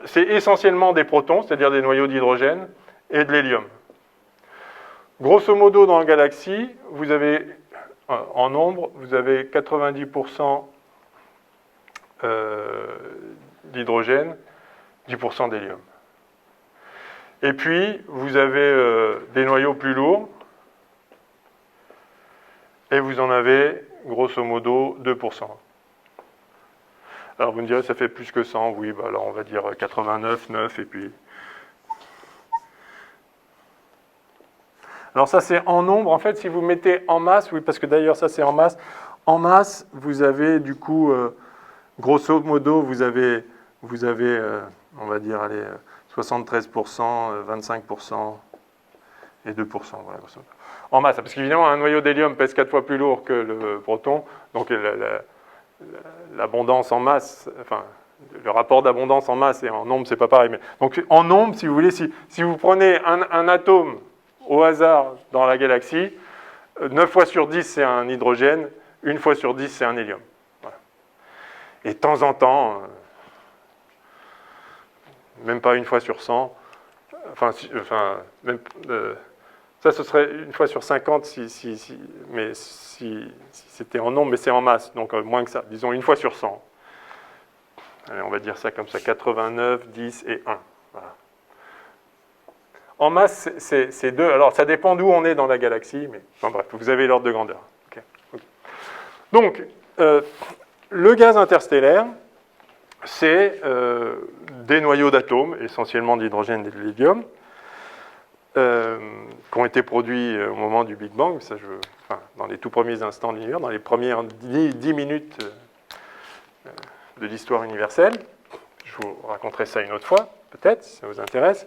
Speaker 1: c'est essentiellement des protons, c'est-à-dire des noyaux d'hydrogène et de l'hélium. Grosso modo, dans la galaxie, vous avez, en nombre, vous avez 90% d'hydrogène, 10% d'hélium. Et puis, vous avez des noyaux plus lourds, et vous en avez, grosso modo, 2%. Alors, vous me direz, ça fait plus que 100, oui, alors on va dire 89, 9, et puis... Alors ça, c'est en nombre. En fait, si vous mettez en masse, oui, parce que d'ailleurs, ça, c'est en masse, vous avez, du coup, grosso modo, vous avez on va dire, allez... 73%, 25% et 2%. Voilà, en masse, parce qu'évidemment, un noyau d'hélium pèse 4 fois plus lourd que le proton, donc l'abondance en masse, enfin, le rapport d'abondance en masse et en nombre, c'est pas pareil. Mais, donc, en nombre, si vous voulez, si vous prenez un atome au hasard dans la galaxie, 9 fois sur 10, c'est un hydrogène, 1 fois sur 10, c'est un hélium. Voilà. Et de temps en temps... même pas 1 fois sur 100, ça ce serait 1 fois sur 50 si c'était en nombre, mais c'est en masse, donc moins que ça, disons 1 fois sur 100. Allez, on va dire ça comme ça, 89, 10 et 1. Voilà. En masse, c'est 2, alors ça dépend d'où on est dans la galaxie, mais enfin, bref, vous avez l'ordre de grandeur. Okay. Donc, le gaz interstellaire, c'est des noyaux d'atomes, essentiellement d'hydrogène et de l'hélium, qui ont été produits au moment du Big Bang, dans les tout premiers instants de l'univers, dans les premières 10 minutes de l'histoire universelle. Je vous raconterai ça une autre fois, peut-être, si ça vous intéresse.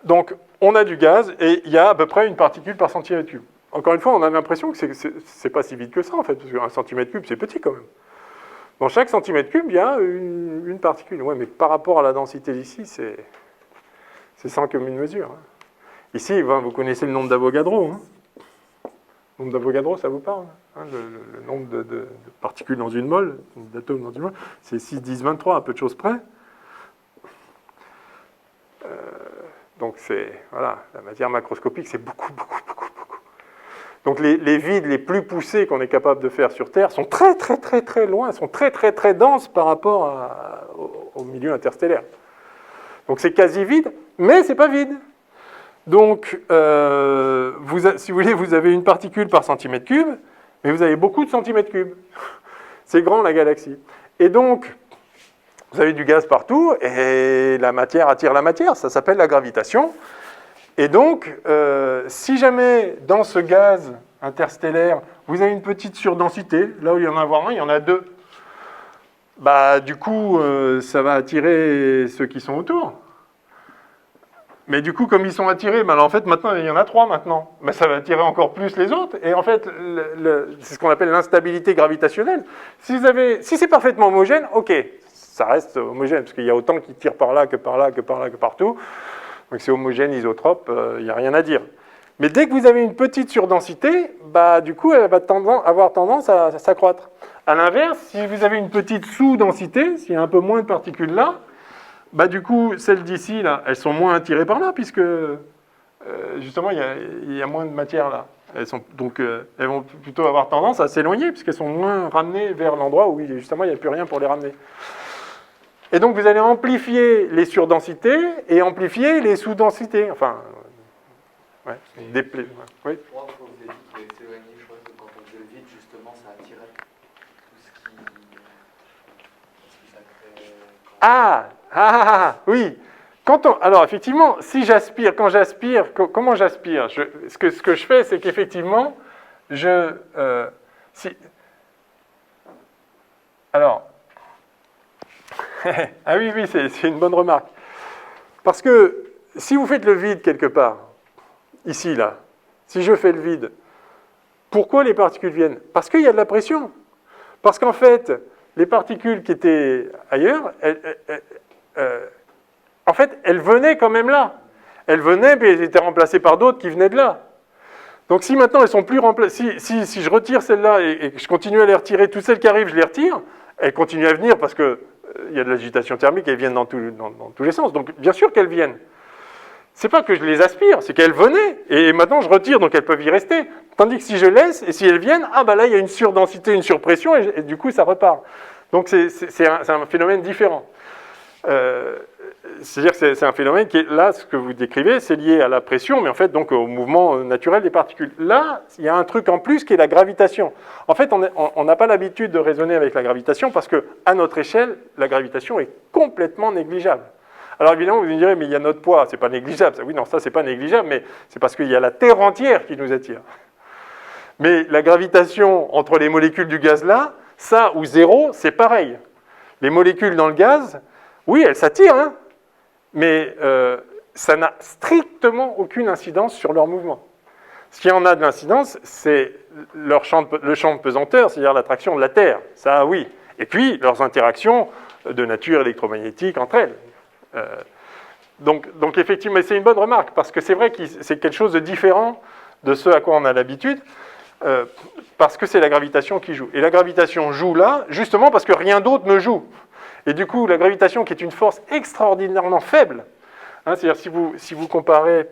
Speaker 1: Donc, on a du gaz, et il y a à peu près une particule par centimètre cube. Encore une fois, on a l'impression que c'est pas si vite que ça, en fait, parce qu'un centimètre cube, c'est petit quand même. Dans chaque centimètre cube, il y a une particule. Ouais, mais par rapport à la densité d'ici, c'est sans commune mesure. Hein. Ici, vous connaissez le nombre d'Avogadro. Hein. Le nombre d'Avogadro, ça vous parle hein, le nombre de particules dans une mole, d'atomes dans une mole, c'est 6, 10, 23, à peu de choses près. Donc, voilà, la matière macroscopique, c'est beaucoup, beaucoup, beaucoup, beaucoup. Donc, les vides les plus poussés qu'on est capable de faire sur Terre sont très, très, très, très loin, sont très, très, très denses par rapport au milieu interstellaire. Donc, c'est quasi vide, mais c'est pas vide. Donc, si vous voulez, vous avez une particule par centimètre cube, mais vous avez beaucoup de centimètres cubes. C'est grand, la galaxie. Et donc, vous avez du gaz partout, et la matière attire la matière, ça s'appelle la gravitation. Et donc, si jamais, dans ce gaz interstellaire, vous avez une petite surdensité, là où il y en a un, il y en a deux, bah, du coup, ça va attirer ceux qui sont autour. Mais du coup, comme ils sont attirés, ben en fait, maintenant, il y en a 3 maintenant. Ben, ça va attirer encore plus les autres. Et en fait, c'est ce qu'on appelle l'instabilité gravitationnelle. Si c'est parfaitement homogène, ok, ça reste homogène, parce qu'il y a autant qui tirent par là, que par là, que par là, que partout. Donc c'est homogène, isotrope, il n'y a rien à dire. Mais dès que vous avez une petite surdensité, bah, du coup, elle va avoir tendance à s'accroître. À l'inverse, si vous avez une petite sous-densité, s'il y a un peu moins de particules là, bah, du coup, celles d'ici, là, elles sont moins attirées par là, puisque justement, il y a moins de matière là. Donc, elles vont plutôt avoir tendance à s'éloigner, puisqu'elles sont moins ramenées vers l'endroit où, justement, il n'y a plus rien pour les ramener. Et donc, vous allez amplifier les surdensités et amplifier les sous-densités. Enfin, ouais, oui.
Speaker 3: Moi, quand vous avez dit qu'il fallait s'éloigner, je crois que quand on faisait le vide, justement, ça attirait tout ce qui... Parce que ça crée...
Speaker 1: Oui. Alors, effectivement, si j'aspire, comment j'aspire ce que je fais, c'est qu'effectivement, alors, ah oui, c'est une bonne remarque. Parce que si vous faites le vide quelque part, ici, là, si je fais le vide, pourquoi les particules viennent? Parce qu'il y a de la pression. Parce qu'en fait, les particules qui étaient ailleurs, en fait, elles venaient quand même là. Elles venaient, puis elles étaient remplacées par d'autres qui venaient de là. Donc si maintenant elles sont plus remplacées, si je retire celles-là et que je continue à les retirer, toutes celles qui arrivent, je les retire, elles continuent à venir parce que il y a de l'agitation thermique, elles viennent dans tous les sens. Donc bien sûr qu'elles viennent. C'est pas que je les aspire, c'est qu'elles venaient, et maintenant je retire, donc elles peuvent y rester. Tandis que si je laisse, et si elles viennent, là il y a une surdensité, une surpression, et du coup ça repart. Donc c'est un phénomène différent. C'est-à-dire que c'est un phénomène qui est, là, ce que vous décrivez, c'est lié à la pression, mais en fait donc au mouvement naturel des particules. Là, il y a un truc en plus qui est la gravitation. En fait, on n'a pas l'habitude de raisonner avec la gravitation parce qu'à notre échelle, la gravitation est complètement négligeable. Alors évidemment, vous me direz, mais il y a notre poids, c'est pas négligeable. Oui, non, ça c'est pas négligeable, mais c'est parce qu'il y a la Terre entière qui nous attire. Mais la gravitation entre les molécules du gaz là, ça ou zéro, c'est pareil. Les molécules dans le gaz, oui, elles s'attirent, hein, mais ça n'a strictement aucune incidence sur leur mouvement. Ce qui en a de l'incidence, c'est le champ de pesanteur, c'est-à-dire l'attraction de la Terre. Ça, oui. Et puis, leurs interactions de nature électromagnétique entre elles. Donc effectivement, c'est une bonne remarque, parce que c'est vrai que c'est quelque chose de différent de ce à quoi on a l'habitude, parce que c'est la gravitation qui joue. Et la gravitation joue là, justement parce que rien d'autre ne joue. Et du coup, la gravitation, qui est une force extraordinairement faible, hein, c'est-à-dire si vous comparez,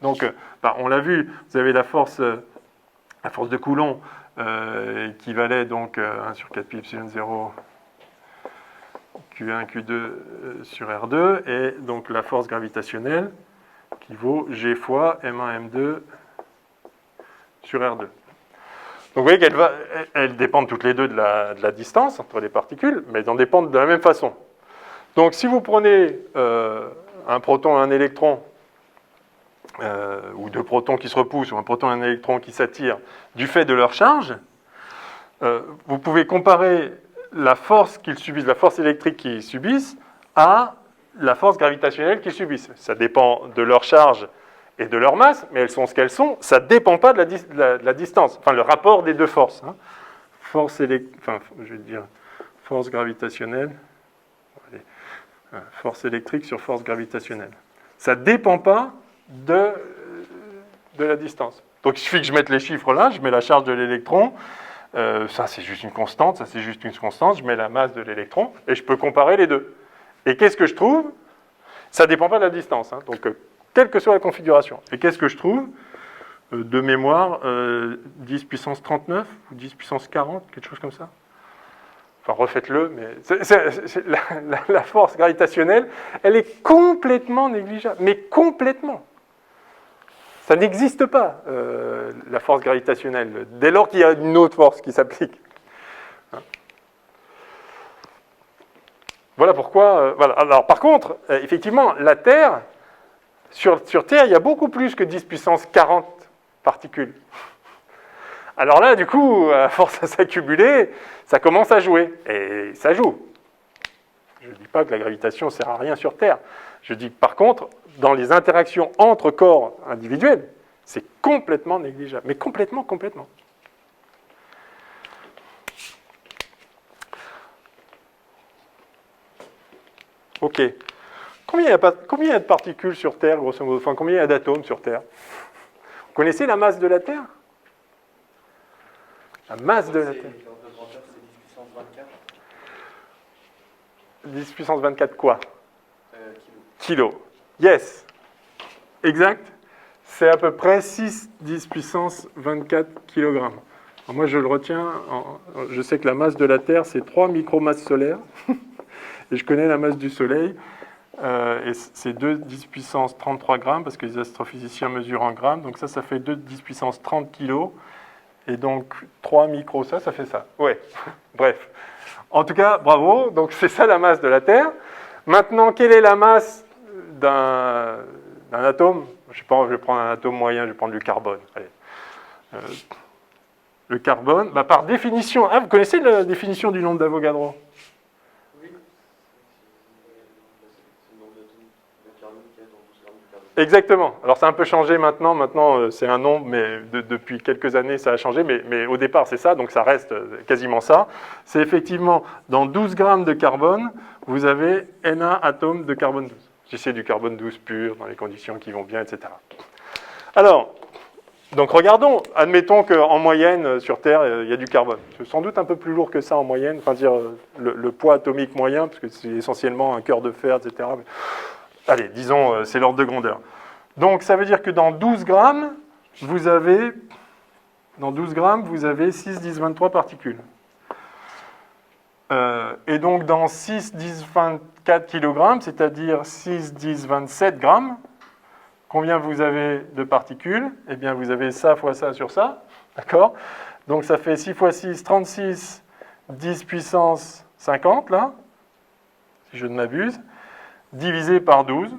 Speaker 1: donc, on l'a vu, vous avez la force de Coulomb qui valait donc 1 sur 4 pi epsilon 0 Q1, Q2 sur R2, et donc la force gravitationnelle qui vaut G fois M1, M2 sur R2. vous voyez qu'elles dépendent toutes les deux de la distance entre les particules, mais elles en dépendent de la même façon. Donc si vous prenez un proton et un électron, ou deux protons qui se repoussent, ou un proton et un électron qui s'attirent du fait de leur charge, vous pouvez comparer la force qu'ils subissent, la force électrique qu'ils subissent, à la force gravitationnelle qu'ils subissent. Ça dépend de leur charge et de leur masse, mais elles sont ce qu'elles sont. Ça ne dépend pas de la distance, enfin le rapport des deux forces. Hein. Force gravitationnelle, force électrique sur force gravitationnelle. Ça ne dépend pas de la distance. Donc il suffit que je mette les chiffres là, je mets la charge de l'électron, ça c'est juste une constante, ça c'est juste une constante, je mets la masse de l'électron, et je peux comparer les deux. Et qu'est-ce que je trouve? Ça ne dépend pas de la distance, hein, donc quelle que soit la configuration. Et qu'est-ce que je trouve? De mémoire, 10 puissance 39 ou 10 puissance 40, quelque chose comme ça. Enfin, refaites-le, mais la force gravitationnelle, elle est complètement négligeable, mais complètement. Ça n'existe pas, la force gravitationnelle, dès lors qu'il y a une autre force qui s'applique. Hein. Voilà pourquoi... voilà. Alors, par contre, effectivement, la Terre, sur Terre, il y a beaucoup plus que 10 puissance 40 particules. Alors là, du coup, à force à s'accumuler, ça commence à jouer. Et ça joue. Je ne dis pas que la gravitation ne sert à rien sur Terre. Je dis par contre, dans les interactions entre corps individuels, c'est complètement négligeable. Mais complètement, complètement. Ok. Combien il y a de particules sur Terre, grosso modo? Enfin, combien il y a d'atomes sur Terre? Vous connaissez la masse de la Terre? La masse de la Terre.
Speaker 3: L'ordre de grandeur, c'est 10 puissance 24
Speaker 1: 10 puissance 24 quoi?
Speaker 3: kilos.
Speaker 1: Kilos. Yes. Exact. C'est à peu près 6 10 puissance 24 kg. Alors moi, je le retiens. Je sais que la masse de la Terre, c'est 3 micromasses solaires. Et je connais la masse du Soleil. Et c'est 2 10 puissance 33 grammes, parce que les astrophysiciens mesurent en grammes. Donc ça fait 2 10 puissance 30 kilos. Et donc 3 micros, ça fait ça. Ouais. Bref. En tout cas, bravo. Donc c'est ça la masse de la Terre. Maintenant, quelle est la masse d'un atome? Je sais pas, je vais prendre un atome moyen, je vais prendre du carbone. Allez. Le carbone, par définition... Ah, vous connaissez la définition du nombre d'Avogadro?
Speaker 2: Oui. C'est le nombre d'atomes de carbone qu'il y a dans 12 grammes de carbone.
Speaker 1: Exactement. Alors ça a un peu changé maintenant. Maintenant, c'est un nombre, mais depuis quelques années, ça a changé. Mais au départ, c'est ça, donc ça reste quasiment ça. C'est effectivement, dans 12 grammes de carbone, vous avez Na atomes de carbone 12. Si c'est du carbone 12 pur, dans les conditions qui vont bien, etc. Alors, donc regardons. Admettons qu'en moyenne, sur Terre, il y a du carbone. C'est sans doute un peu plus lourd que ça en moyenne. Enfin, dire le poids atomique moyen, parce que c'est essentiellement un cœur de fer, etc. Mais, allez, disons, c'est l'ordre de grandeur. Donc, ça veut dire que dans 12 grammes, vous avez 6, 10, 23 particules. Et donc, dans 6, 10, 24 kg, c'est-à-dire 6, 10, 27 grammes, combien vous avez de particules? Eh bien, vous avez ça fois ça sur ça, d'accord? Donc, ça fait 6 fois 6, 36, 10 puissance 50, là, si je ne m'abuse, divisé par 12.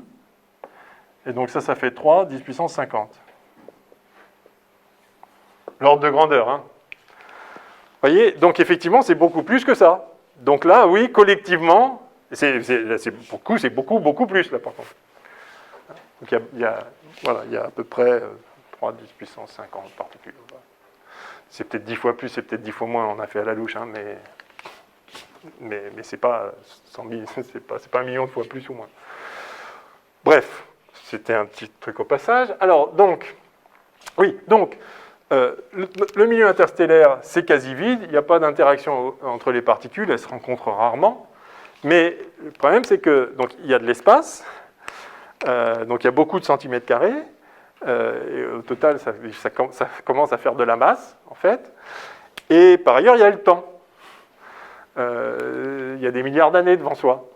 Speaker 1: Et donc ça fait 3, 10 puissance 50. L'ordre de grandeur. Hein. Vous voyez, donc effectivement, c'est beaucoup plus que ça. Donc là, oui, collectivement, c'est beaucoup, beaucoup plus, là, par contre. Donc il y a à peu près 3, 10 puissance 50 particules. C'est peut-être 10 fois plus, c'est peut-être 10 fois moins, on a fait à la louche, hein, mais c'est pas 100 000, c'est pas 1 million de fois plus ou moins. Bref, c'était un petit truc au passage. Alors, donc, oui, donc, le milieu interstellaire, c'est quasi vide, il n'y a pas d'interaction entre les particules, elles se rencontrent rarement, mais le problème, c'est que, donc, il y a de l'espace, donc il y a beaucoup de centimètres carrés, et au total, ça commence à faire de la masse, en fait, et par ailleurs, il y a le temps. Il y a des milliards d'années devant soi.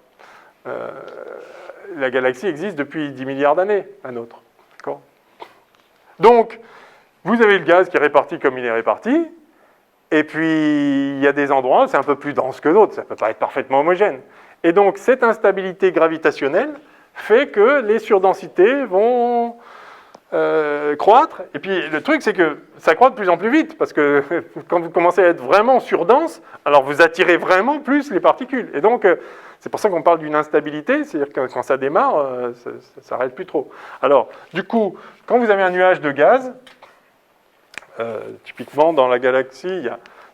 Speaker 1: La galaxie existe depuis 10 milliards d'années, la nôtre. D'accord ? Donc, vous avez le gaz qui est réparti comme il est réparti, Et puis, il y a des endroits où c'est un peu plus dense que d'autres, ça ne peut pas être parfaitement homogène. Et donc, cette instabilité gravitationnelle fait que les surdensités vont croître. Et puis, le truc, c'est que ça croît de plus en plus vite, parce que quand vous commencez à être vraiment surdense, alors vous attirez vraiment plus les particules. Et donc, c'est pour ça qu'on parle d'une instabilité, c'est-à-dire que quand ça démarre, ça ne s'arrête plus trop. Alors, du coup, quand vous avez un nuage de gaz, typiquement dans la galaxie,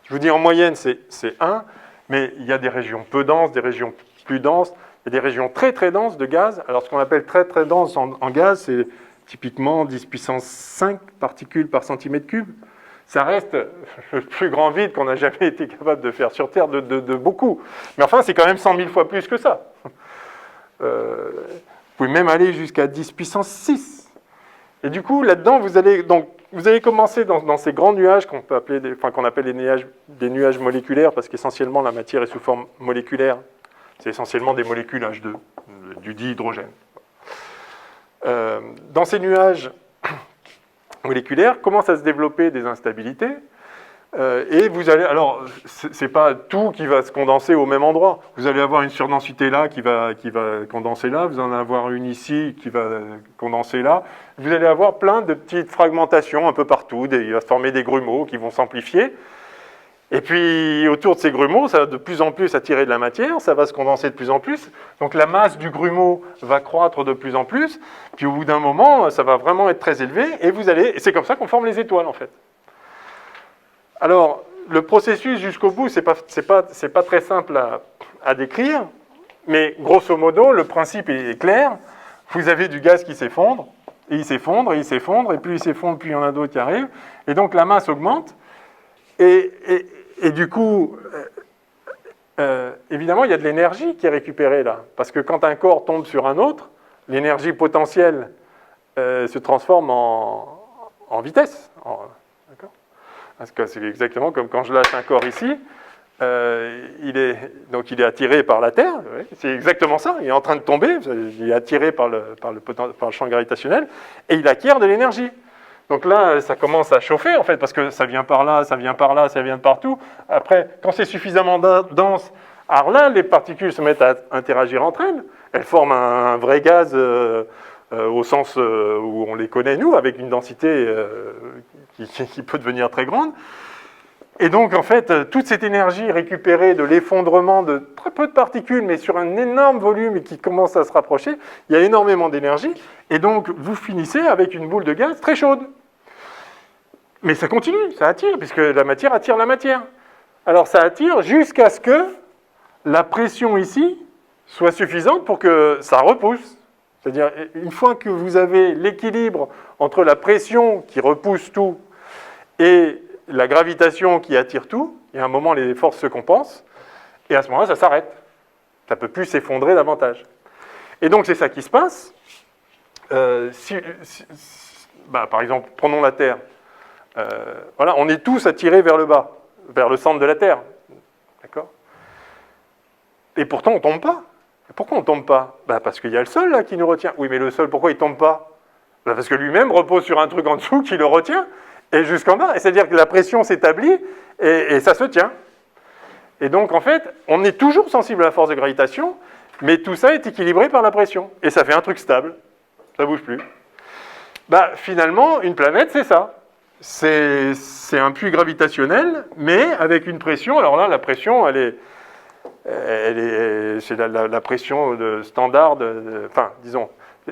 Speaker 1: je vous dis en moyenne c'est 1, mais il y a des régions peu denses, des régions plus denses, il y a des régions très très denses de gaz. Alors ce qu'on appelle très très dense en gaz, c'est typiquement 10 puissance 5 particules par centimètre cube. Ça reste le plus grand vide qu'on n'a jamais été capable de faire sur Terre de beaucoup. Mais enfin, c'est quand même 100 000 fois plus que ça. Vous pouvez même aller jusqu'à 10 puissance 6. Et du coup, là-dedans, vous allez commencer dans ces grands nuages qu'on peut appeler qu'on appelle des nuages moléculaires, parce qu'essentiellement, la matière est sous forme moléculaire. C'est essentiellement des molécules H2, du dihydrogène. Dans ces nuages moléculaires, commencent à se développer des instabilités. Et vous allez... Alors, c'est pas tout qui va se condenser au même endroit. Vous allez avoir une surdensité là qui va condenser là. Vous en allez avoir une ici qui va condenser là. Vous allez avoir plein de petites fragmentations un peu partout. Il va se former des grumeaux qui vont s'amplifier. Et puis, autour de ces grumeaux, ça va de plus en plus attirer de la matière. Ça va se condenser de plus en plus. Donc, la masse du grumeau va croître de plus en plus. Puis, au bout d'un moment, ça va vraiment être très élevé. Et et c'est comme ça qu'on forme les étoiles, en fait. Alors, le processus jusqu'au bout, c'est pas très simple à décrire, mais grosso modo, le principe est clair. Vous avez du gaz qui s'effondre, et il s'effondre, et il s'effondre, et plus il s'effondre, plus il y en a d'autres qui arrivent. Et donc, la masse augmente. Et du coup, évidemment, il y a de l'énergie qui est récupérée là. Parce que quand un corps tombe sur un autre, l'énergie potentielle se transforme en vitesse. D'accord ? Parce que c'est exactement comme quand je lâche un corps ici, il est attiré par la Terre, oui, c'est exactement ça, il est en train de tomber, il est attiré par le champ gravitationnel, et il acquiert de l'énergie. Donc là, ça commence à chauffer, en fait, parce que ça vient par là, ça vient par là, ça vient de partout. Après, quand c'est suffisamment dense, alors là, les particules se mettent à interagir entre elles, elles forment un vrai gaz au sens où on les connaît, nous, avec une densité qui peut devenir très grande. Et donc, en fait, toute cette énergie récupérée de l'effondrement de très peu de particules, mais sur un énorme volume et qui commence à se rapprocher, il y a énormément d'énergie. Et donc, vous finissez avec une boule de gaz très chaude. Mais ça continue, ça attire, puisque la matière attire la matière. Alors, ça attire jusqu'à ce que la pression ici soit suffisante pour que ça repousse. C'est-à-dire, une fois que vous avez l'équilibre entre la pression qui repousse tout et la gravitation qui attire tout, il y a un moment, les forces se compensent, et à ce moment-là, ça s'arrête. Ça ne peut plus s'effondrer davantage. Et donc, c'est ça qui se passe. Par exemple, prenons la Terre. Voilà, on est tous attirés vers le bas, vers le centre de la Terre. D'accord ? Et pourtant, on ne tombe pas. Pourquoi on ne tombe pas ? Parce qu'il y a le sol là qui nous retient. Oui, mais le sol, pourquoi il ne tombe pas ? Parce que lui-même repose sur un truc en dessous qui le retient, et jusqu'en bas. C'est-à-dire que la pression s'établit, et ça se tient. Et donc, en fait, on est toujours sensible à la force de gravitation, mais tout ça est équilibré par la pression. Et ça fait un truc stable. Ça ne bouge plus. Finalement, une planète, c'est ça. C'est un puits gravitationnel, mais avec une pression. Alors là, la pression, c'est la pression standard, disons,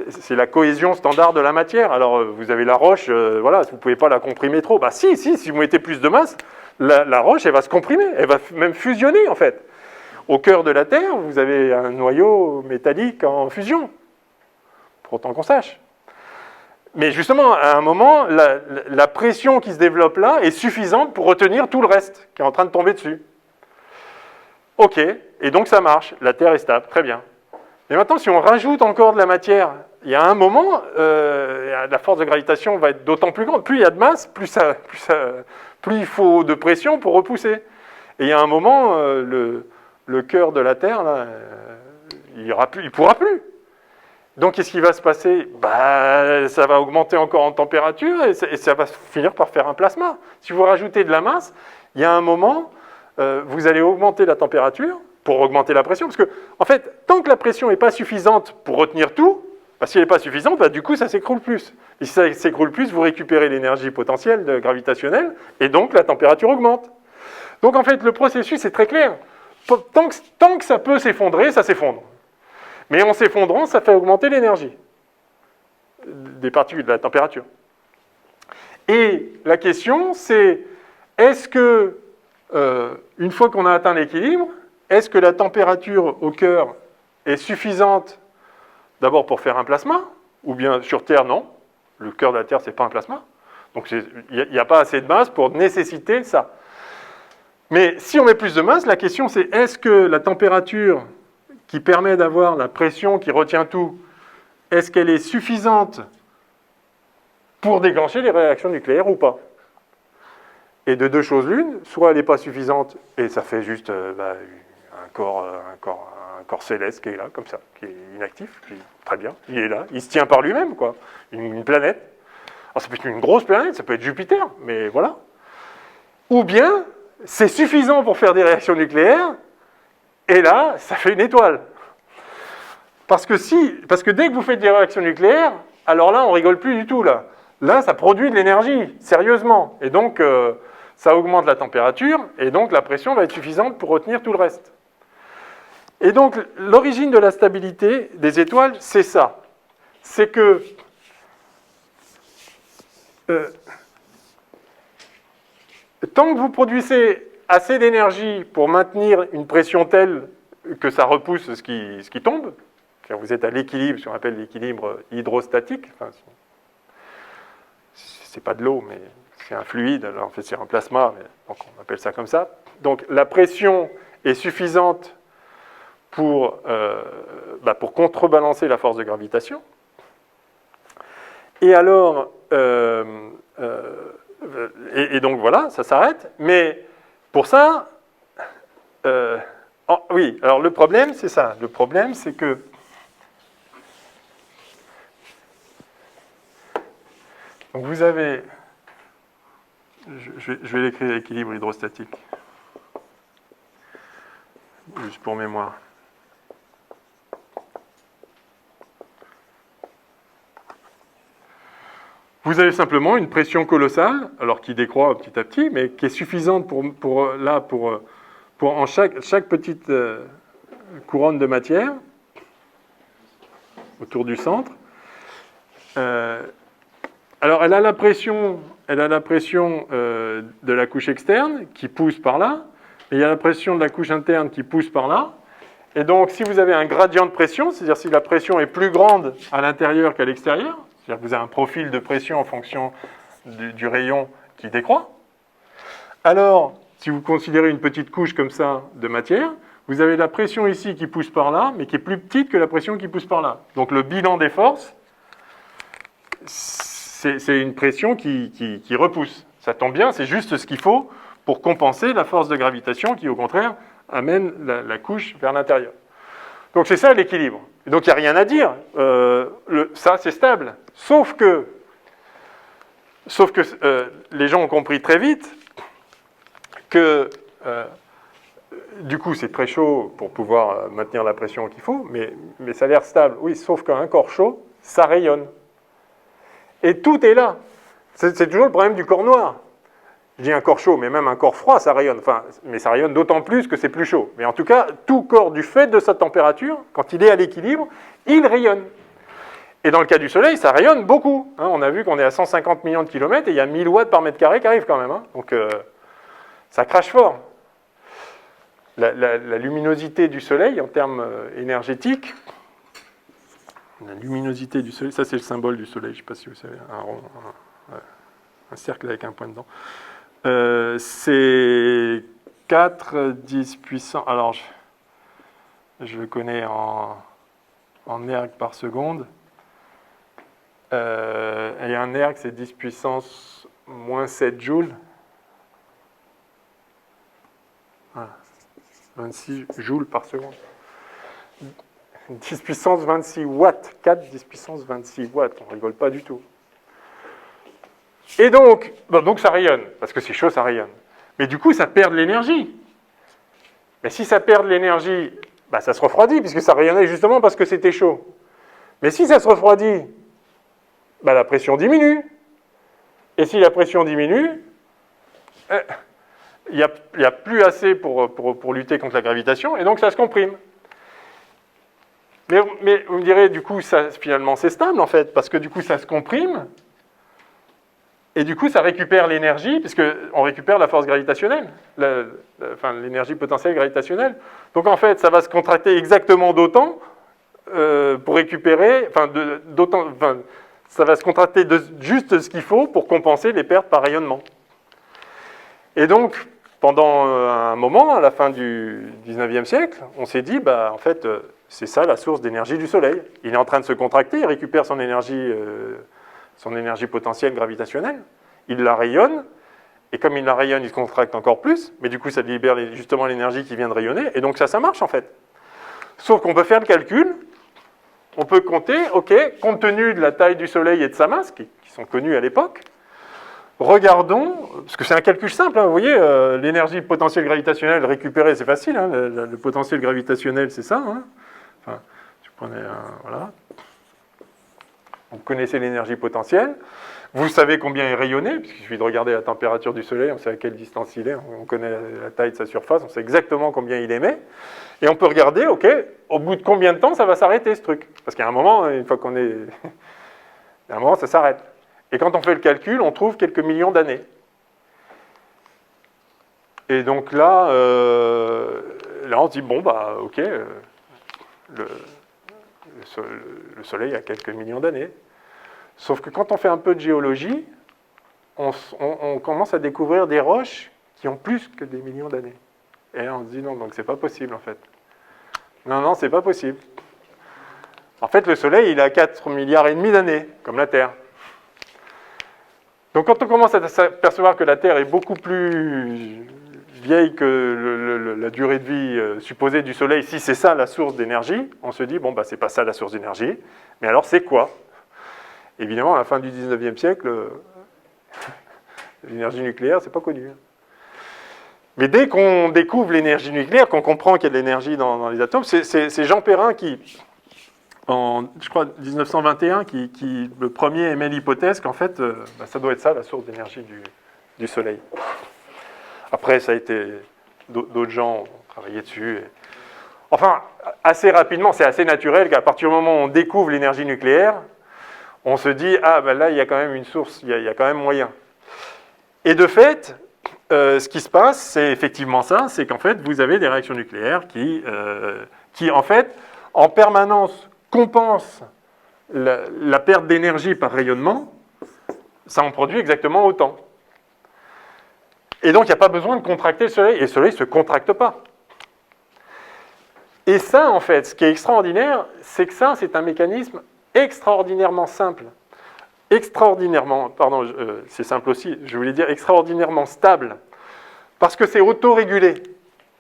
Speaker 1: c'est la cohésion standard de la matière. Alors, vous avez la roche, voilà, vous ne pouvez pas la comprimer trop. Si vous mettez plus de masse, la roche, elle va se comprimer, elle va même fusionner, en fait. Au cœur de la Terre, vous avez un noyau métallique en fusion, pour autant qu'on sache. Mais justement, à un moment, la pression qui se développe là est suffisante pour retenir tout le reste qui est en train de tomber dessus. Ok, et donc ça marche, la Terre est stable, très bien. Mais maintenant, si on rajoute encore de la matière, il y a un moment, la force de gravitation va être d'autant plus grande. Plus il y a de masse, plus il faut de pression pour repousser. Et il y a un moment, le cœur de la Terre, là, il ne pourra plus. Donc, qu'est-ce qui va se passer ? Ça va augmenter encore en température et ça va finir par faire un plasma. Si vous rajoutez de la masse, il y a un moment, vous allez augmenter la température pour augmenter la pression, parce que, en fait, tant que la pression n'est pas suffisante pour retenir tout, bah, si elle n'est pas suffisante, bah, du coup, ça s'écroule plus. Et si ça s'écroule plus, vous récupérez l'énergie potentielle gravitationnelle, et donc la température augmente. Donc, en fait, le processus est très clair. Tant que ça peut s'effondrer, ça s'effondre. Mais en s'effondrant, ça fait augmenter l'énergie des particules, de la température. Et la question, c'est, est-ce que, une fois qu'on a atteint l'équilibre, est-ce que la température au cœur est suffisante d'abord pour faire un plasma? Ou bien sur Terre, non. Le cœur de la Terre, ce n'est pas un plasma. Donc il n'y a pas assez de masse pour nécessiter ça. Mais si on met plus de masse, la question c'est, est-ce que la température qui permet d'avoir la pression qui retient tout, est-ce qu'elle est suffisante pour déclencher les réactions nucléaires ou pas? Et de deux choses l'une, soit elle n'est pas suffisante et ça fait juste un corps céleste qui est là, comme ça, qui est inactif, qui est très bien, il est là, il se tient par lui-même, quoi. Une planète. Alors ça peut être une grosse planète, ça peut être Jupiter, mais voilà. Ou bien, c'est suffisant pour faire des réactions nucléaires, et là, ça fait une étoile. Parce que dès que vous faites des réactions nucléaires, alors là, on rigole plus du tout, là. Là, ça produit de l'énergie, sérieusement. Et donc, ça augmente la température, et donc la pression va être suffisante pour retenir tout le reste. Et donc, l'origine de la stabilité des étoiles, c'est ça. C'est que tant que vous produisez assez d'énergie pour maintenir une pression telle que ça repousse ce qui tombe, c'est-à-dire vous êtes à l'équilibre, ce qu'on appelle l'équilibre hydrostatique, enfin, c'est pas de l'eau, mais c'est un fluide, alors en fait c'est un plasma, donc on appelle ça comme ça. Donc la pression est suffisante pour contrebalancer la force de gravitation. Et alors, et donc voilà, ça s'arrête. Mais pour ça, oui, alors le problème, c'est ça. Le problème, c'est que donc vous avez, je vais l'écrire équilibre hydrostatique, juste pour mémoire. Vous avez simplement une pression colossale, alors qui décroît petit à petit, mais qui est suffisante pour en chaque petite couronne de matière autour du centre. Alors, elle a la pression de la couche externe qui pousse par là, et il y a la pression de la couche interne qui pousse par là. Et donc, si vous avez un gradient de pression, c'est-à-dire si la pression est plus grande à l'intérieur qu'à l'extérieur, c'est-à-dire que vous avez un profil de pression en fonction du rayon qui décroît. Alors, si vous considérez une petite couche comme ça de matière, vous avez la pression ici qui pousse par là, mais qui est plus petite que la pression qui pousse par là. Donc le bilan des forces, c'est une pression qui repousse. Ça tombe bien, c'est juste ce qu'il faut pour compenser la force de gravitation qui, au contraire, amène la couche vers l'intérieur. Donc c'est ça l'équilibre. Et donc il n'y a rien à dire. Ça, c'est stable. Sauf que les gens ont compris très vite que du coup c'est très chaud pour pouvoir maintenir la pression qu'il faut, mais ça a l'air stable. Oui, sauf qu'un corps chaud, ça rayonne. Et tout est là. C'est toujours le problème du corps noir. Je dis un corps chaud, mais même un corps froid, ça rayonne. Enfin, mais ça rayonne d'autant plus que c'est plus chaud. Mais en tout cas, tout corps, du fait de sa température, quand il est à l'équilibre, il rayonne. Et dans le cas du Soleil, ça rayonne beaucoup. Hein, on a vu qu'on est à 150 millions de kilomètres et il y a 1000 watts par mètre carré qui arrivent quand même. Hein. Donc, ça crache fort. La luminosité du Soleil, en termes énergétiques, la luminosité du Soleil, ça c'est le symbole du Soleil, je ne sais pas si vous savez, un cercle avec un point dedans. C'est 4, 10 puissance. Alors, je le connais en erg par seconde. Et un erg, c'est 10 puissance moins 7 joules. Voilà. 26 joules par seconde. 10 puissance 26 watts. 4, 10 puissance 26 watts. On ne rigole pas du tout. Et donc ça rayonne, parce que c'est chaud, ça rayonne. Mais du coup, ça perd de l'énergie. Mais si ça perd de l'énergie, bah, ça se refroidit, puisque ça rayonnait justement parce que c'était chaud. Mais si ça se refroidit, bah, la pression diminue. Et si la pression diminue, il n'y a plus assez pour lutter contre la gravitation, et donc ça se comprime. Mais vous me direz, du coup, ça, finalement, c'est stable, en fait, parce que du coup, ça se comprime, et du coup, ça récupère l'énergie, puisqu'on récupère la force gravitationnelle, l'énergie potentielle gravitationnelle. Donc, en fait, ça va se contracter exactement d'autant pour récupérer, ça va se contracter de juste ce qu'il faut pour compenser les pertes par rayonnement. Et donc, pendant un moment, à la fin du 19e siècle, on s'est dit, bah, en fait, c'est ça la source d'énergie du Soleil. Il est en train de se contracter, il récupère son énergie potentielle gravitationnelle, il la rayonne, et comme il la rayonne, il se contracte encore plus, mais du coup, ça libère justement l'énergie qui vient de rayonner, et donc ça marche en fait. Sauf qu'on peut faire le calcul, on peut compter, ok, compte tenu de la taille du Soleil et de sa masse, qui sont connus à l'époque, regardons, parce que c'est un calcul simple, hein, vous voyez, l'énergie potentielle gravitationnelle récupérée, c'est facile, hein, le potentiel gravitationnel, c'est ça. Hein. Enfin, je prenais voilà. Vous connaissez l'énergie potentielle, vous savez combien est rayonné, puisqu'il suffit de regarder la température du Soleil, on sait à quelle distance il est, on connaît la taille de sa surface, on sait exactement combien il émet, et on peut regarder, ok, au bout de combien de temps ça va s'arrêter ce truc. Parce qu'à un moment, une fois qu'on est... à un moment, ça s'arrête. Et quand on fait le calcul, on trouve quelques millions d'années. Et donc là, là on se dit, bon, bah, ok, le Soleil a quelques millions d'années. Sauf que quand on fait un peu de géologie, on commence à découvrir des roches qui ont plus que des millions d'années. Et là, on se dit, non, donc c'est pas possible, en fait. Non, c'est pas possible. En fait, le Soleil, il a 4,5 milliards d'années, comme la Terre. Donc quand on commence à s'apercevoir que la Terre est beaucoup plus vieille que la durée de vie supposée du Soleil, si c'est ça la source d'énergie, on se dit, bon, bah, c'est pas ça la source d'énergie, mais alors c'est quoi? Évidemment, à la fin du 19e siècle, l'énergie nucléaire, c'est pas connu. Mais dès qu'on découvre l'énergie nucléaire, qu'on comprend qu'il y a de l'énergie dans les atomes, c'est Jean Perrin qui, en, je crois, 1921, qui le premier émet l'hypothèse qu'en fait, ça doit être ça, la source d'énergie du Soleil. Après, ça a été... D'autres gens ont travaillé dessus. Enfin, assez rapidement, c'est assez naturel qu'à partir du moment où on découvre l'énergie nucléaire, on se dit, ah, ben là, il y a quand même une source, il y a quand même moyen. Et de fait, ce qui se passe, c'est effectivement ça, c'est qu'en fait, vous avez des réactions nucléaires qui en fait, en permanence, compensent la perte d'énergie par rayonnement, ça en produit exactement autant. Et donc, il n'y a pas besoin de contracter le Soleil, et le Soleil ne se contracte pas. Et ça, en fait, ce qui est extraordinaire, c'est que ça, c'est un mécanisme extraordinairement simple. C'est simple aussi, je voulais dire extraordinairement stable, parce que c'est autorégulé.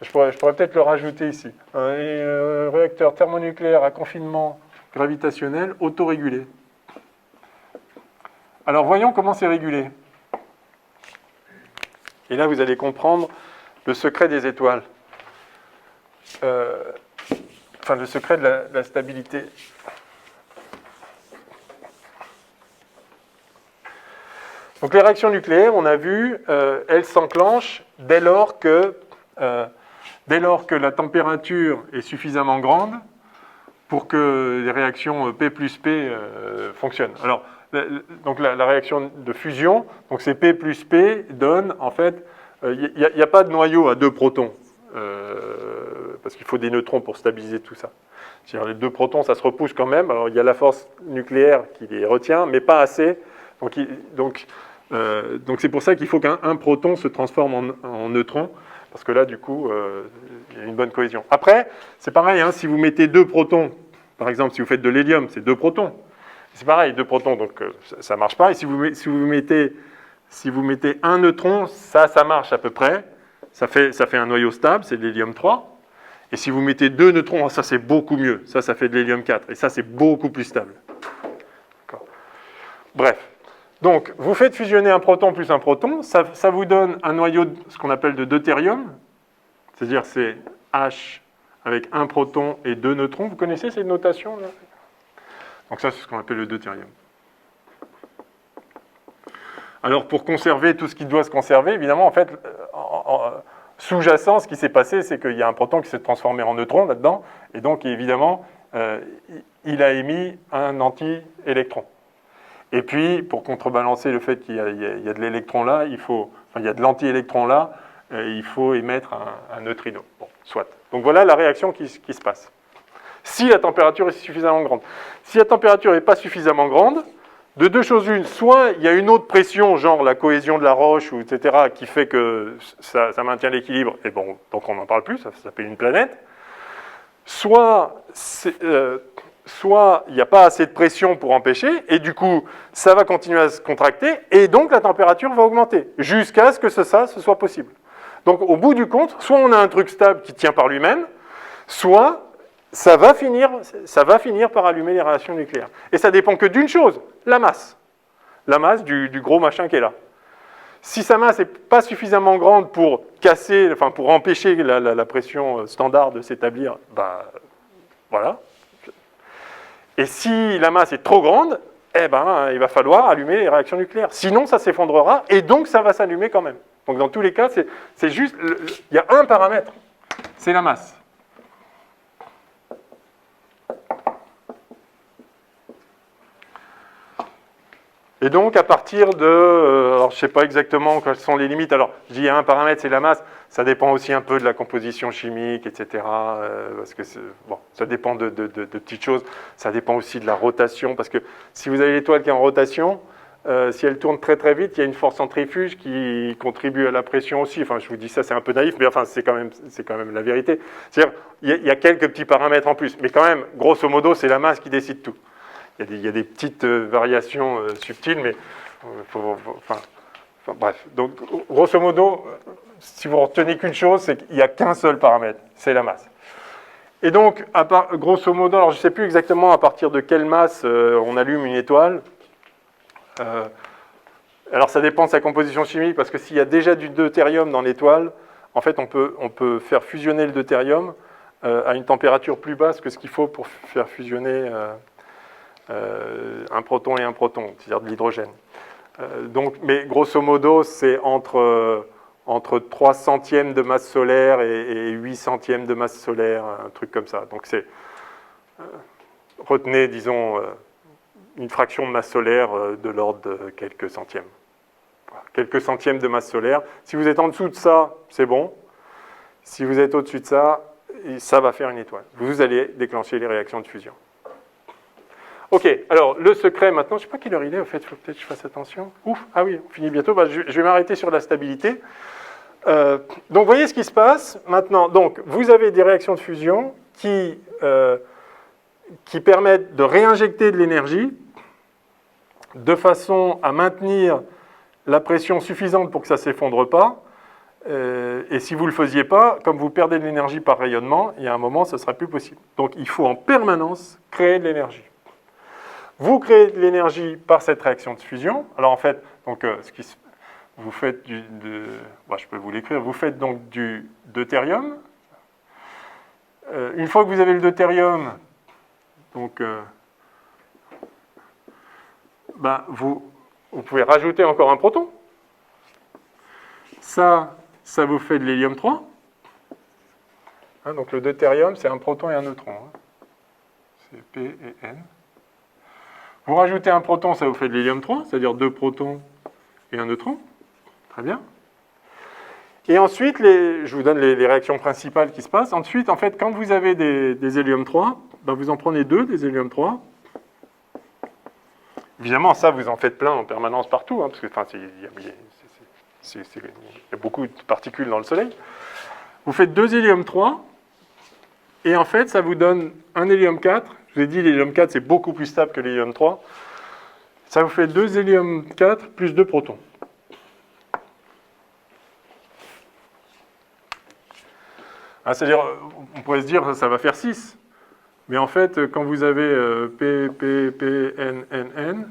Speaker 1: Je pourrais peut-être le rajouter ici. Un réacteur thermonucléaire à confinement gravitationnel autorégulé. Alors voyons comment c'est régulé. Et là, vous allez comprendre le secret des étoiles. Le secret de la stabilité. Donc les réactions nucléaires, on a vu, elles s'enclenchent dès lors que la température est suffisamment grande pour que les réactions P plus P fonctionnent. Alors, donc la réaction de fusion, donc c'est P plus P donne, en fait, il n'y a pas de noyau à 2 protons, parce qu'il faut des neutrons pour stabiliser tout ça. C'est-à-dire les 2 protons, ça se repousse quand même. Alors il y a la force nucléaire qui les retient, mais pas assez. Donc c'est pour ça qu'il faut qu'un proton se transforme en neutron, parce que là, du coup, il y a une bonne cohésion. Après, c'est pareil, hein, si vous mettez 2 protons, par exemple, si vous faites de l'hélium, c'est 2 protons. C'est pareil, 2 protons, donc ça ne marche pas. Et si vous mettez un neutron, ça marche à peu près. Ça fait un noyau stable, c'est de l'hélium 3. Et si vous mettez 2 neutrons, ça c'est beaucoup mieux. Ça fait de l'hélium 4. Et ça, c'est beaucoup plus stable. Bref. Donc, vous faites fusionner un proton plus un proton, ça vous donne un noyau, ce qu'on appelle de deutérium, c'est-à-dire c'est H avec un proton et 2 neutrons. Vous connaissez ces notations là? Donc ça, c'est ce qu'on appelle le deutérium. Alors, pour conserver tout ce qui doit se conserver, évidemment, en fait, sous-jacent, ce qui s'est passé, c'est qu'il y a un proton qui s'est transformé en neutron là-dedans, et donc, évidemment, il a émis un anti-électron. Et puis, pour contrebalancer le fait qu'il y a de l'électron là, il y a de l'anti-électron là, il faut émettre un neutrino. Bon, soit. Donc voilà la réaction qui se passe. Si la température est suffisamment grande. Si la température n'est pas suffisamment grande, de deux choses une, soit il y a une autre pression, genre la cohésion de la roche, ou etc., qui fait que ça maintient l'équilibre, et bon, donc on n'en parle plus, ça s'appelle une planète. Soit il n'y a pas assez de pression pour empêcher, et du coup, ça va continuer à se contracter, et donc la température va augmenter, jusqu'à ce que ce soit possible. Donc au bout du compte, soit on a un truc stable qui tient par lui-même, soit ça va finir par allumer les réactions nucléaires. Et ça dépend que d'une chose, la masse. La masse du gros machin qui est là. Si sa masse n'est pas suffisamment grande pour casser, enfin pour empêcher la pression standard de s'établir, bah voilà. Et si la masse est trop grande, eh ben, il va falloir allumer les réactions nucléaires. Sinon, ça s'effondrera et donc ça va s'allumer quand même. Donc dans tous les cas, c'est juste, il y a un paramètre, c'est la masse. Et donc, à partir de... alors, je ne sais pas exactement quelles sont les limites. Alors, je dis, il y a un paramètre, c'est la masse. Ça dépend aussi un peu de la composition chimique, etc. Parce que, bon, ça dépend de petites choses. Ça dépend aussi de la rotation. Parce que si vous avez l'étoile qui est en rotation, si elle tourne très très vite, il y a une force centrifuge qui contribue à la pression aussi. Enfin, je vous dis ça, c'est un peu naïf, mais enfin, c'est quand même la vérité. C'est-à-dire, il y a quelques petits paramètres en plus. Mais quand même, grosso modo, c'est la masse qui décide tout. Il y a des petites variations subtiles, mais bref. Donc, grosso modo, si vous retenez qu'une chose, c'est qu'il n'y a qu'un seul paramètre, c'est la masse. Et donc, grosso modo, alors je ne sais plus exactement à partir de quelle masse on allume une étoile. Alors, ça dépend de sa composition chimique, parce que s'il y a déjà du deutérium dans l'étoile, en fait, on peut faire fusionner le deutérium à une température plus basse que ce qu'il faut pour faire fusionner... un proton et un proton, c'est-à-dire de l'hydrogène. Mais grosso modo, c'est entre 3 centièmes de masse solaire et 8 centièmes de masse solaire, un truc comme ça. Donc c'est, retenez, disons, une fraction de masse solaire de l'ordre de quelques centièmes. Voilà, quelques centièmes de masse solaire. Si vous êtes en dessous de ça, c'est bon. Si vous êtes au-dessus de ça, ça va faire une étoile. Vous allez déclencher les réactions de fusion. Ok, alors le secret maintenant, je ne sais pas quelle heure il est, en fait, il faut peut-être que je fasse attention. Ouf, ah oui, on finit bientôt, je vais m'arrêter sur la stabilité. Donc vous voyez ce qui se passe maintenant. Donc vous avez des réactions de fusion qui permettent de réinjecter de l'énergie de façon à maintenir la pression suffisante pour que ça ne s'effondre pas. Et si vous ne le faisiez pas, comme vous perdez de l'énergie par rayonnement, il y a un moment, ce ne sera plus possible. Donc il faut en permanence créer de l'énergie. Vous créez de l'énergie par cette réaction de fusion. Alors en fait, donc, vous faites je peux vous l'écrire. Vous faites donc du deutérium. Une fois que vous avez le deutérium, donc, vous pouvez rajouter encore un proton. Ça vous fait de l'hélium 3. Hein, donc le deutérium, c'est un proton et un neutron. Hein. C'est P et N. Vous rajoutez un proton, ça vous fait de l'hélium 3, c'est-à-dire 2 protons et un neutron. Très bien. Et ensuite, je vous donne les réactions principales qui se passent. Ensuite, en fait, quand vous avez des hélium 3, vous en prenez 2, des hélium 3. Évidemment, ça, vous en faites plein en permanence partout, hein, parce que il y a beaucoup de particules dans le Soleil. Vous faites 2 hélium 3, et en fait, ça vous donne un hélium 4. Je vous ai dit, l'hélium 4, c'est beaucoup plus stable que l'hélium 3. Ça vous fait 2 hélium 4 plus 2 protons. Ah, c'est-à-dire, on pourrait se dire que ça va faire 6. Mais en fait, quand vous avez P, N, N, N,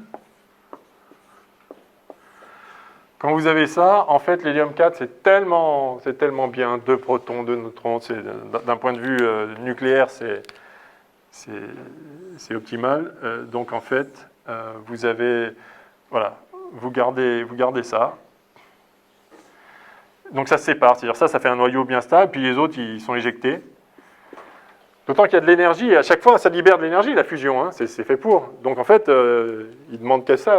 Speaker 1: Quand vous avez ça, en fait, l'hélium 4, c'est tellement bien, 2 protons, 2 neutrons, d'un point de vue nucléaire, c'est optimal. Donc, en fait, vous avez, voilà, vous gardez ça. Donc, ça se sépare, c'est-à-dire ça fait un noyau bien stable, puis les autres, ils sont éjectés. D'autant qu'il y a de l'énergie, et à chaque fois, ça libère de l'énergie, la fusion, hein, c'est fait pour. Donc en fait, ils ne demandent qu'à ça,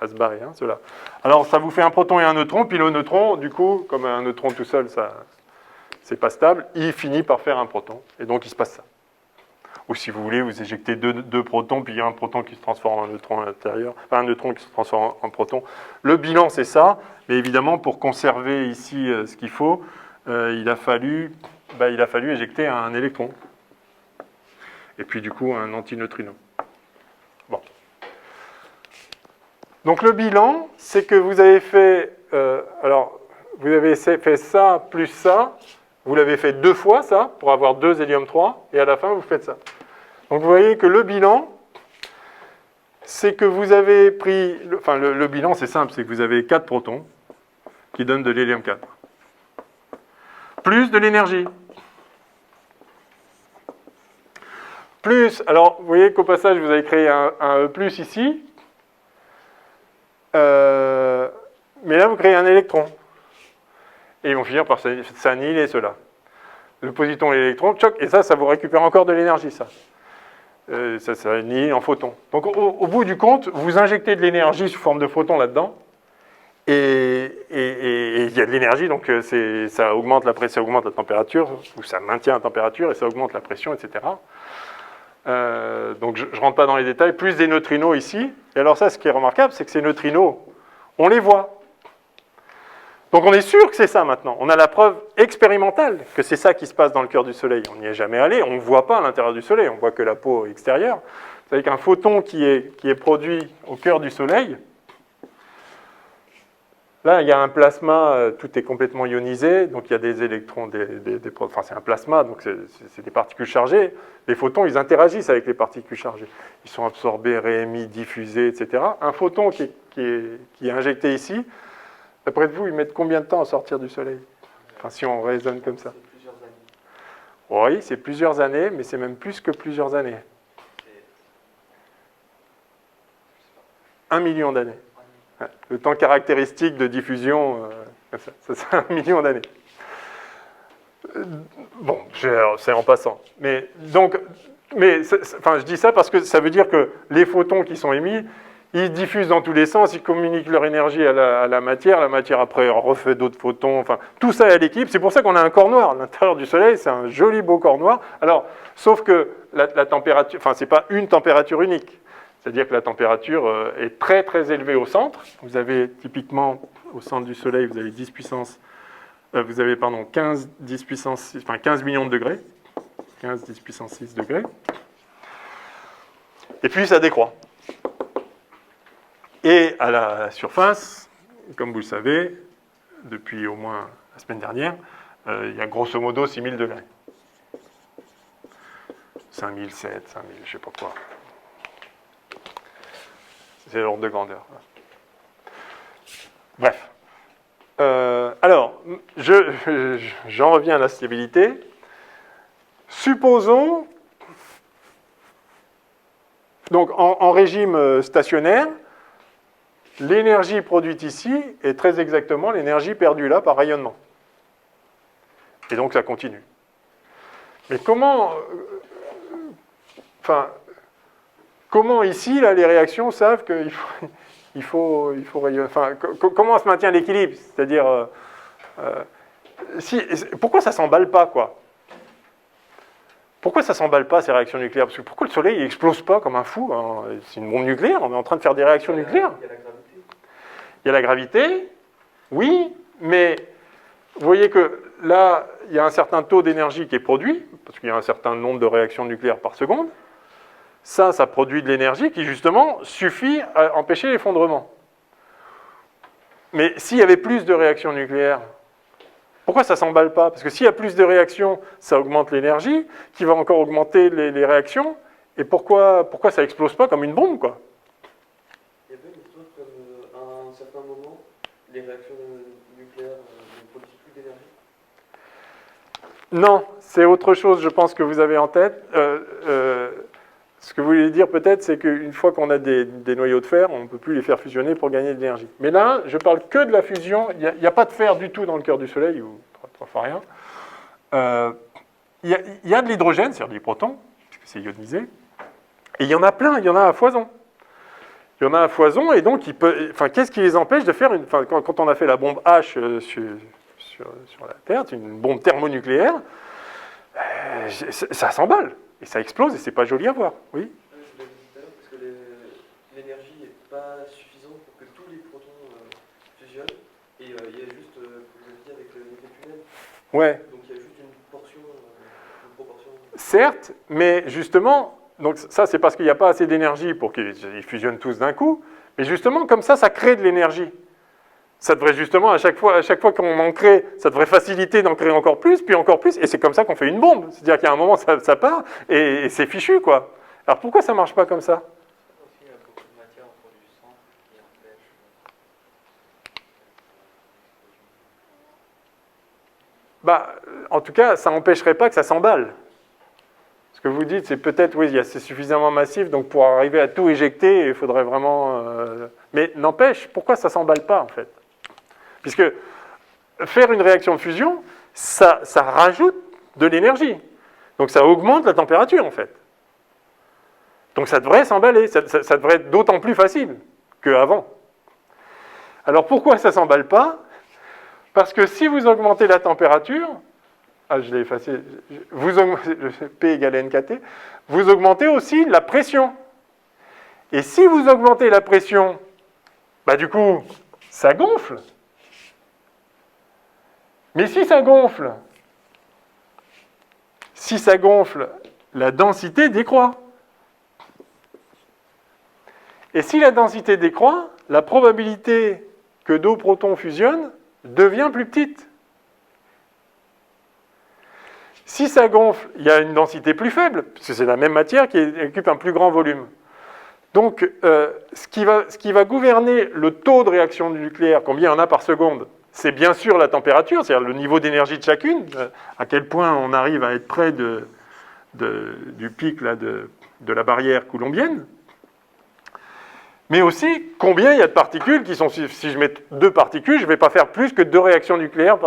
Speaker 1: à se barrer, hein, ceux-là. Alors ça vous fait un proton et un neutron, puis le neutron, du coup, comme un neutron tout seul, ça, c'est pas stable, il finit par faire un proton, et donc il se passe ça. Ou si vous voulez, vous éjectez deux protons, puis il y a un proton qui se transforme en neutron à l'intérieur, enfin un neutron qui se transforme en proton. Le bilan, c'est ça, mais évidemment, pour conserver ici ce qu'il faut, il a fallu éjecter un électron. Et puis du coup un antineutrino. Bon. Donc le bilan, c'est que vous avez fait, vous avez fait ça plus ça, vous l'avez fait 2 fois ça, pour avoir 2 hélium 3, et à la fin vous faites ça. Donc vous voyez que le bilan, c'est que vous avez pris, le bilan c'est simple, c'est que vous avez 4 protons, qui donnent de l'hélium 4. Plus de l'énergie. Plus, alors vous voyez qu'au passage vous avez créé un E+ ici, mais là vous créez un électron. Et ils vont finir par s'annihiler ceux-là. Le positon et l'électron, tchoc, et ça vous récupère encore de l'énergie, ça. Ça annihile en photons. Donc au bout du compte, vous injectez de l'énergie sous forme de photons là-dedans, et il y a de l'énergie, donc ça augmente la pression, ça augmente la température, ou ça maintient la température, et ça augmente la pression, etc. Donc je ne rentre pas dans les détails, plus des neutrinos ici. Et alors ça, ce qui est remarquable, c'est que ces neutrinos, on les voit. Donc on est sûr que c'est ça maintenant. On a la preuve expérimentale que c'est ça qui se passe dans le cœur du Soleil. On n'y est jamais allé, on ne voit pas à l'intérieur du Soleil, on voit que la peau extérieure. Vous savez qu'un photon qui est produit au cœur du Soleil, là, il y a un plasma, tout est complètement ionisé, donc il y a des électrons, enfin c'est un plasma, donc c'est des particules chargées. Les photons, ils interagissent avec les particules chargées. Ils sont absorbés, réémis, diffusés, etc. Un photon qui est injecté ici, d'après vous, ils mettent combien de temps à sortir du Soleil? Enfin, si on raisonne comme ça.
Speaker 2: C'est plusieurs années.
Speaker 1: Oui, c'est plusieurs années, mais c'est même plus que plusieurs années. 1 million d'années. Le temps caractéristique de diffusion, ça c'est 1 million d'années. Bon, c'est en passant. Je dis ça parce que ça veut dire que les photons qui sont émis, ils diffusent dans tous les sens, ils communiquent leur énergie à la matière après refait d'autres photons, enfin, tout ça est à l'équilibre. C'est pour ça qu'on a un corps noir. À l'intérieur du Soleil, c'est un joli beau corps noir. Alors, sauf que la température, enfin, c'est pas une température unique. C'est-à-dire que la température est très très élevée au centre. Vous avez typiquement au centre du Soleil, vous avez 15 millions de degrés, 15 10 puissance 6 degrés. Et puis ça décroît. Et à la surface, comme vous le savez, depuis au moins la semaine dernière, il y a grosso modo 6000 degrés. 5007, 5000, je ne sais pas quoi. C'est l'ordre de grandeur. Bref. Alors, j'en reviens à la stabilité. Supposons, donc en régime stationnaire, l'énergie produite ici est très exactement l'énergie perdue là par rayonnement. Et donc ça continue. Mais comment ici, là, les réactions savent qu'il faut rayonner. Enfin, comment se maintient l'équilibre? C'est-à-dire, pourquoi ça s'emballe pas, quoi? Pourquoi ça s'emballe pas, ces réactions nucléaires? Parce que pourquoi le Soleil n'explose pas comme un fou, hein? C'est une bombe nucléaire, on est en train de faire des réactions nucléaires.
Speaker 2: Il y a la gravité.
Speaker 1: Il y a la gravité, oui, mais vous voyez que là, il y a un certain taux d'énergie qui est produit, parce qu'il y a un certain nombre de réactions nucléaires par seconde. Ça produit de l'énergie qui, justement, suffit à empêcher l'effondrement. Mais s'il y avait plus de réactions nucléaires, pourquoi ça ne s'emballe pas? Parce que s'il y a plus de réactions, ça augmente l'énergie, qui va encore augmenter les réactions. Et pourquoi ça n'explose pas comme une bombe, quoi?
Speaker 2: Il y avait une histoire comme à un certain moment, les réactions nucléaires ne produisent plus d'énergie?
Speaker 1: Non, c'est autre chose, je pense, que vous avez en tête. Ce que vous voulez dire peut-être, c'est qu'une fois qu'on a des noyaux de fer, on ne peut plus les faire fusionner pour gagner de l'énergie. Mais là, je parle que de la fusion. Il n'y a pas de fer du tout dans le cœur du Soleil, ou trois fois rien. Il y a de l'hydrogène, c'est-à-dire des protons, puisque c'est ionisé. Et il y en a plein, il y en a à foison. Il y en a à foison, et donc, qu'est-ce qui les empêche de faire quand on a fait la bombe H sur la Terre, c'est une bombe thermonucléaire, ça s'emballe, et ça explose, et c'est pas joli à voir. Oui.
Speaker 2: Je voulais dire tout à l'heure, parce que l'énergie n'est pas suffisante pour que tous les protons fusionnent, et il y a juste, comme vous avez dit, avec l'effet tunnel.
Speaker 1: Ouais.
Speaker 2: Donc il y a juste une portion, une proportion.
Speaker 1: Certes, mais justement, donc ça c'est parce qu'il n'y a pas assez d'énergie pour qu'ils fusionnent tous d'un coup, mais justement, comme ça crée de l'énergie. Ça devrait justement, à chaque fois qu'on en crée, ça devrait faciliter d'en créer encore plus, puis encore plus, et c'est comme ça qu'on fait une bombe. C'est-à-dire qu'à un moment, ça part, et c'est fichu, quoi. Alors pourquoi ça ne marche pas comme ça?
Speaker 3: Aussi, il y a beaucoup de matière autour du centre qui empêche.
Speaker 1: En tout cas, ça n'empêcherait pas que ça s'emballe. Ce que vous dites, c'est peut-être, oui, c'est suffisamment massif, donc pour arriver à tout éjecter, il faudrait vraiment... Mais n'empêche, pourquoi ça ne s'emballe pas, en fait? Puisque faire une réaction de fusion, ça rajoute de l'énergie. Donc ça augmente la température, en fait. Donc ça devrait s'emballer, ça devrait être d'autant plus facile qu'avant. Alors pourquoi ça ne s'emballe pas? Parce que si vous augmentez la température, je l'ai effacé, P égale NKT, vous augmentez aussi la pression. Et si vous augmentez la pression, du coup, ça gonfle. Mais si ça gonfle, la densité décroît. Et si la densité décroît, la probabilité que deux protons fusionnent devient plus petite. Si ça gonfle, il y a une densité plus faible, parce que c'est la même matière qui occupe un plus grand volume. Donc, ce qui va gouverner le taux de réaction nucléaire, combien il y en a par seconde, c'est bien sûr la température, c'est-à-dire le niveau d'énergie de chacune, à quel point on arrive à être près du pic là, de la barrière coulombienne, mais aussi combien il y a de particules qui sont... Si je mets 2 particules, je ne vais pas faire plus que 2 réactions nucléaires,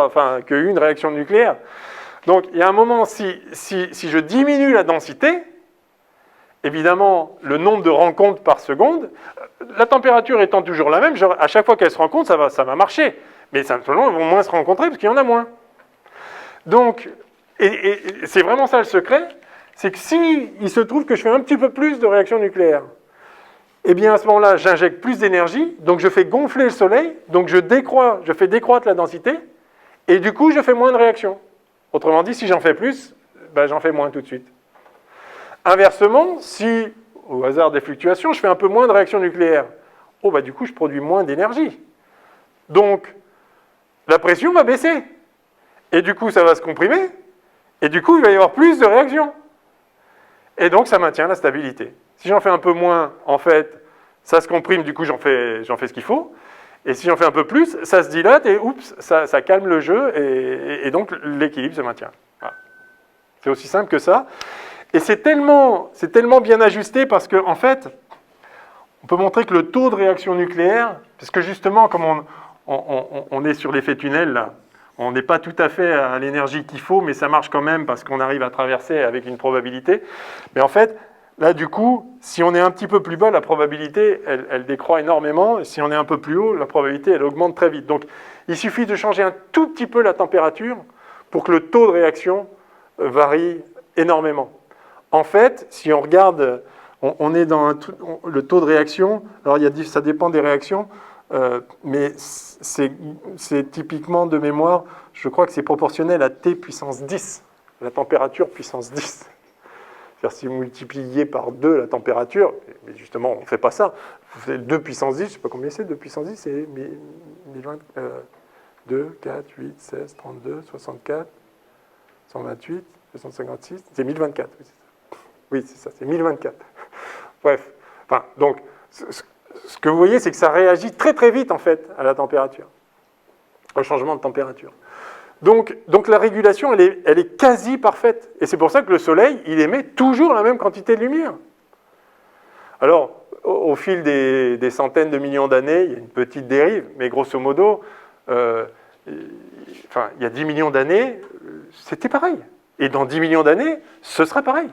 Speaker 1: qu'une réaction nucléaire. Donc, il y a un moment, si je diminue la densité, évidemment, le nombre de rencontres par seconde, la température étant toujours la même, à chaque fois qu'elles se rencontrent, ça va marcher. Mais simplement, elles vont moins se rencontrer parce qu'il y en a moins. Donc, et c'est vraiment ça le secret, c'est que si il se trouve que je fais un petit peu plus de réactions nucléaires, eh bien à ce moment-là, j'injecte plus d'énergie, donc je fais gonfler le Soleil, donc je fais décroître la densité, et du coup, je fais moins de réactions. Autrement dit, si j'en fais plus, j'en fais moins tout de suite. Inversement, si, au hasard des fluctuations, je fais un peu moins de réactions nucléaires, du coup, je produis moins d'énergie. Donc, la pression va baisser. Et du coup, ça va se comprimer. Et du coup, il va y avoir plus de réactions. Et donc, ça maintient la stabilité. Si j'en fais un peu moins, en fait, ça se comprime, du coup, j'en fais ce qu'il faut. Et si j'en fais un peu plus, ça se dilate et oups, ça calme le jeu et donc l'équilibre se maintient. Voilà. C'est aussi simple que ça. Et c'est tellement bien ajusté parce qu'en fait, on peut montrer que le taux de réaction nucléaire, parce que justement, comme on est sur l'effet tunnel, là, on n'est pas tout à fait à l'énergie qu'il faut, mais ça marche quand même parce qu'on arrive à traverser avec une probabilité. Mais en fait, là, du coup, si on est un petit peu plus bas, la probabilité, elle décroît énormément. Et si on est un peu plus haut, la probabilité, elle augmente très vite. Donc, il suffit de changer un tout petit peu la température pour que le taux de réaction varie énormément. En fait, si on regarde, on est dans le taux de réaction. Alors, ça dépend des réactions, mais c'est typiquement de mémoire, je crois que c'est proportionnel à T puissance 10, la température puissance 10. C'est-à-dire si vous multipliez par 2 la température, mais justement, on ne fait pas ça. Vous faites 2 puissance 10, je ne sais pas combien c'est, 2 puissance 10, c'est 2, 4, 8, 16, 32, 64, 128, 256, c'est 1024. Oui, c'est ça, c'est 1024. Bref, donc, ce que vous voyez, c'est que ça réagit très très vite, en fait, à la température. au changement de température. Donc la régulation, elle est quasi parfaite. Et c'est pour ça que le Soleil, il émet toujours la même quantité de lumière. Alors, au fil des centaines de millions d'années, il y a une petite dérive, mais grosso modo, il y a 10 millions d'années, c'était pareil. Et dans 10 millions d'années, ce sera pareil.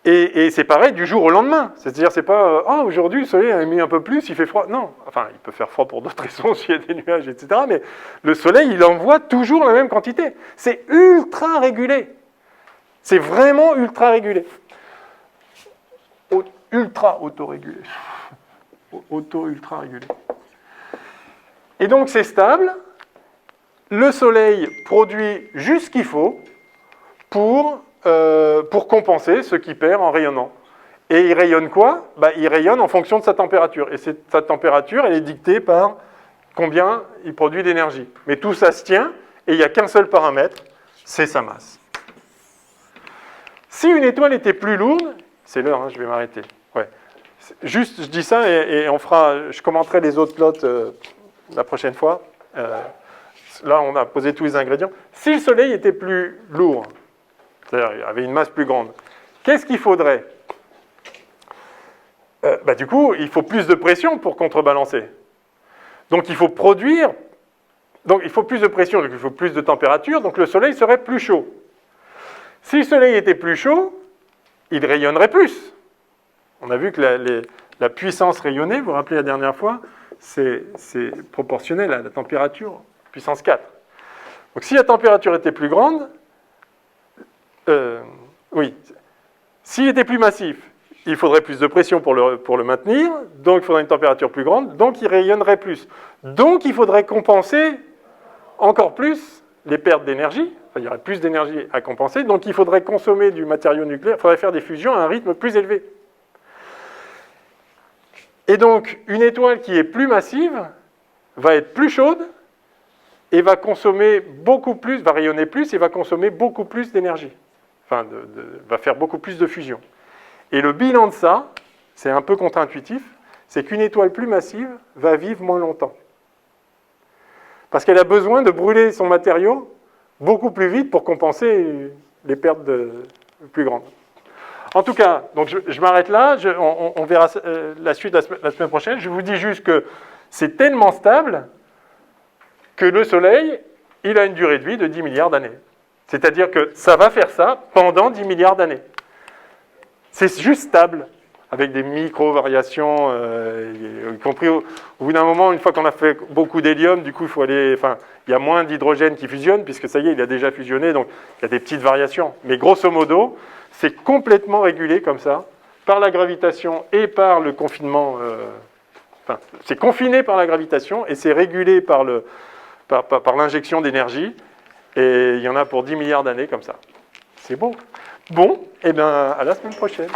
Speaker 1: Et c'est pareil du jour au lendemain. C'est-à-dire, c'est pas « aujourd'hui, le soleil a émis un peu plus, il fait froid ». Non, enfin, il peut faire froid pour d'autres raisons, s'il y a des nuages, etc. Mais le soleil, il envoie toujours la même quantité. C'est ultra régulé. C'est vraiment ultra régulé. Ultra autorégulé. Ultra régulé. Et donc, c'est stable. Le soleil produit juste ce qu'il faut pour compenser ce qu'il perd en rayonnant. Et il rayonne quoi ? Il rayonne en fonction de sa température. Et sa température, elle est dictée par combien il produit d'énergie. Mais tout ça se tient, et il n'y a qu'un seul paramètre, c'est sa masse. Si une étoile était plus lourde, c'est l'heure, hein, je vais m'arrêter. Ouais. Juste, je dis ça, et je commenterai les autres plots la prochaine fois. Là, on a posé tous les ingrédients. Si le Soleil était plus lourd, c'est-à-dire il avait une masse plus grande, qu'est-ce qu'il faudrait ? Du coup, il faut plus de pression pour contrebalancer. Donc, il faut produire... Donc, il faut plus de pression, donc il faut plus de température, donc le Soleil serait plus chaud. Si le Soleil était plus chaud, il rayonnerait plus. On a vu que la puissance rayonnée, vous vous rappelez la dernière fois, c'est proportionnel à la température, puissance 4. Donc si la température était plus grande, oui, s'il était plus massif, il faudrait plus de pression pour le maintenir, donc il faudrait une température plus grande, donc il rayonnerait plus. Donc il faudrait compenser encore plus les pertes d'énergie, enfin, il y aurait plus d'énergie à compenser, donc il faudrait consommer du matériau nucléaire, il faudrait faire des fusions à un rythme plus élevé. Et donc, une étoile qui est plus massive va être plus chaude et va consommer beaucoup plus, va rayonner plus et va consommer beaucoup plus d'énergie. Enfin, va faire beaucoup plus de fusion. Et le bilan de ça, c'est un peu contre-intuitif, c'est qu'une étoile plus massive va vivre moins longtemps. Parce qu'elle a besoin de brûler son matériau beaucoup plus vite pour compenser les pertes plus grandes. En tout cas, donc je m'arrête là, on verra la suite la semaine prochaine. Je vous dis juste que c'est tellement stable que le Soleil, il a une durée de vie de 10 milliards d'années. C'est-à-dire que ça va faire ça pendant 10 milliards d'années. C'est juste stable, avec des micro-variations, y compris au bout d'un moment, une fois qu'on a fait beaucoup d'hélium, du coup, il y a moins d'hydrogène qui fusionne, puisque ça y est, il a déjà fusionné, donc il y a des petites variations. Mais grosso modo, c'est complètement régulé comme ça, par la gravitation et par le confinement. C'est confiné par la gravitation et c'est régulé par l'injection d'énergie. Et il y en a pour 10 milliards d'années comme ça. C'est beau. Bon, et bien à la semaine prochaine.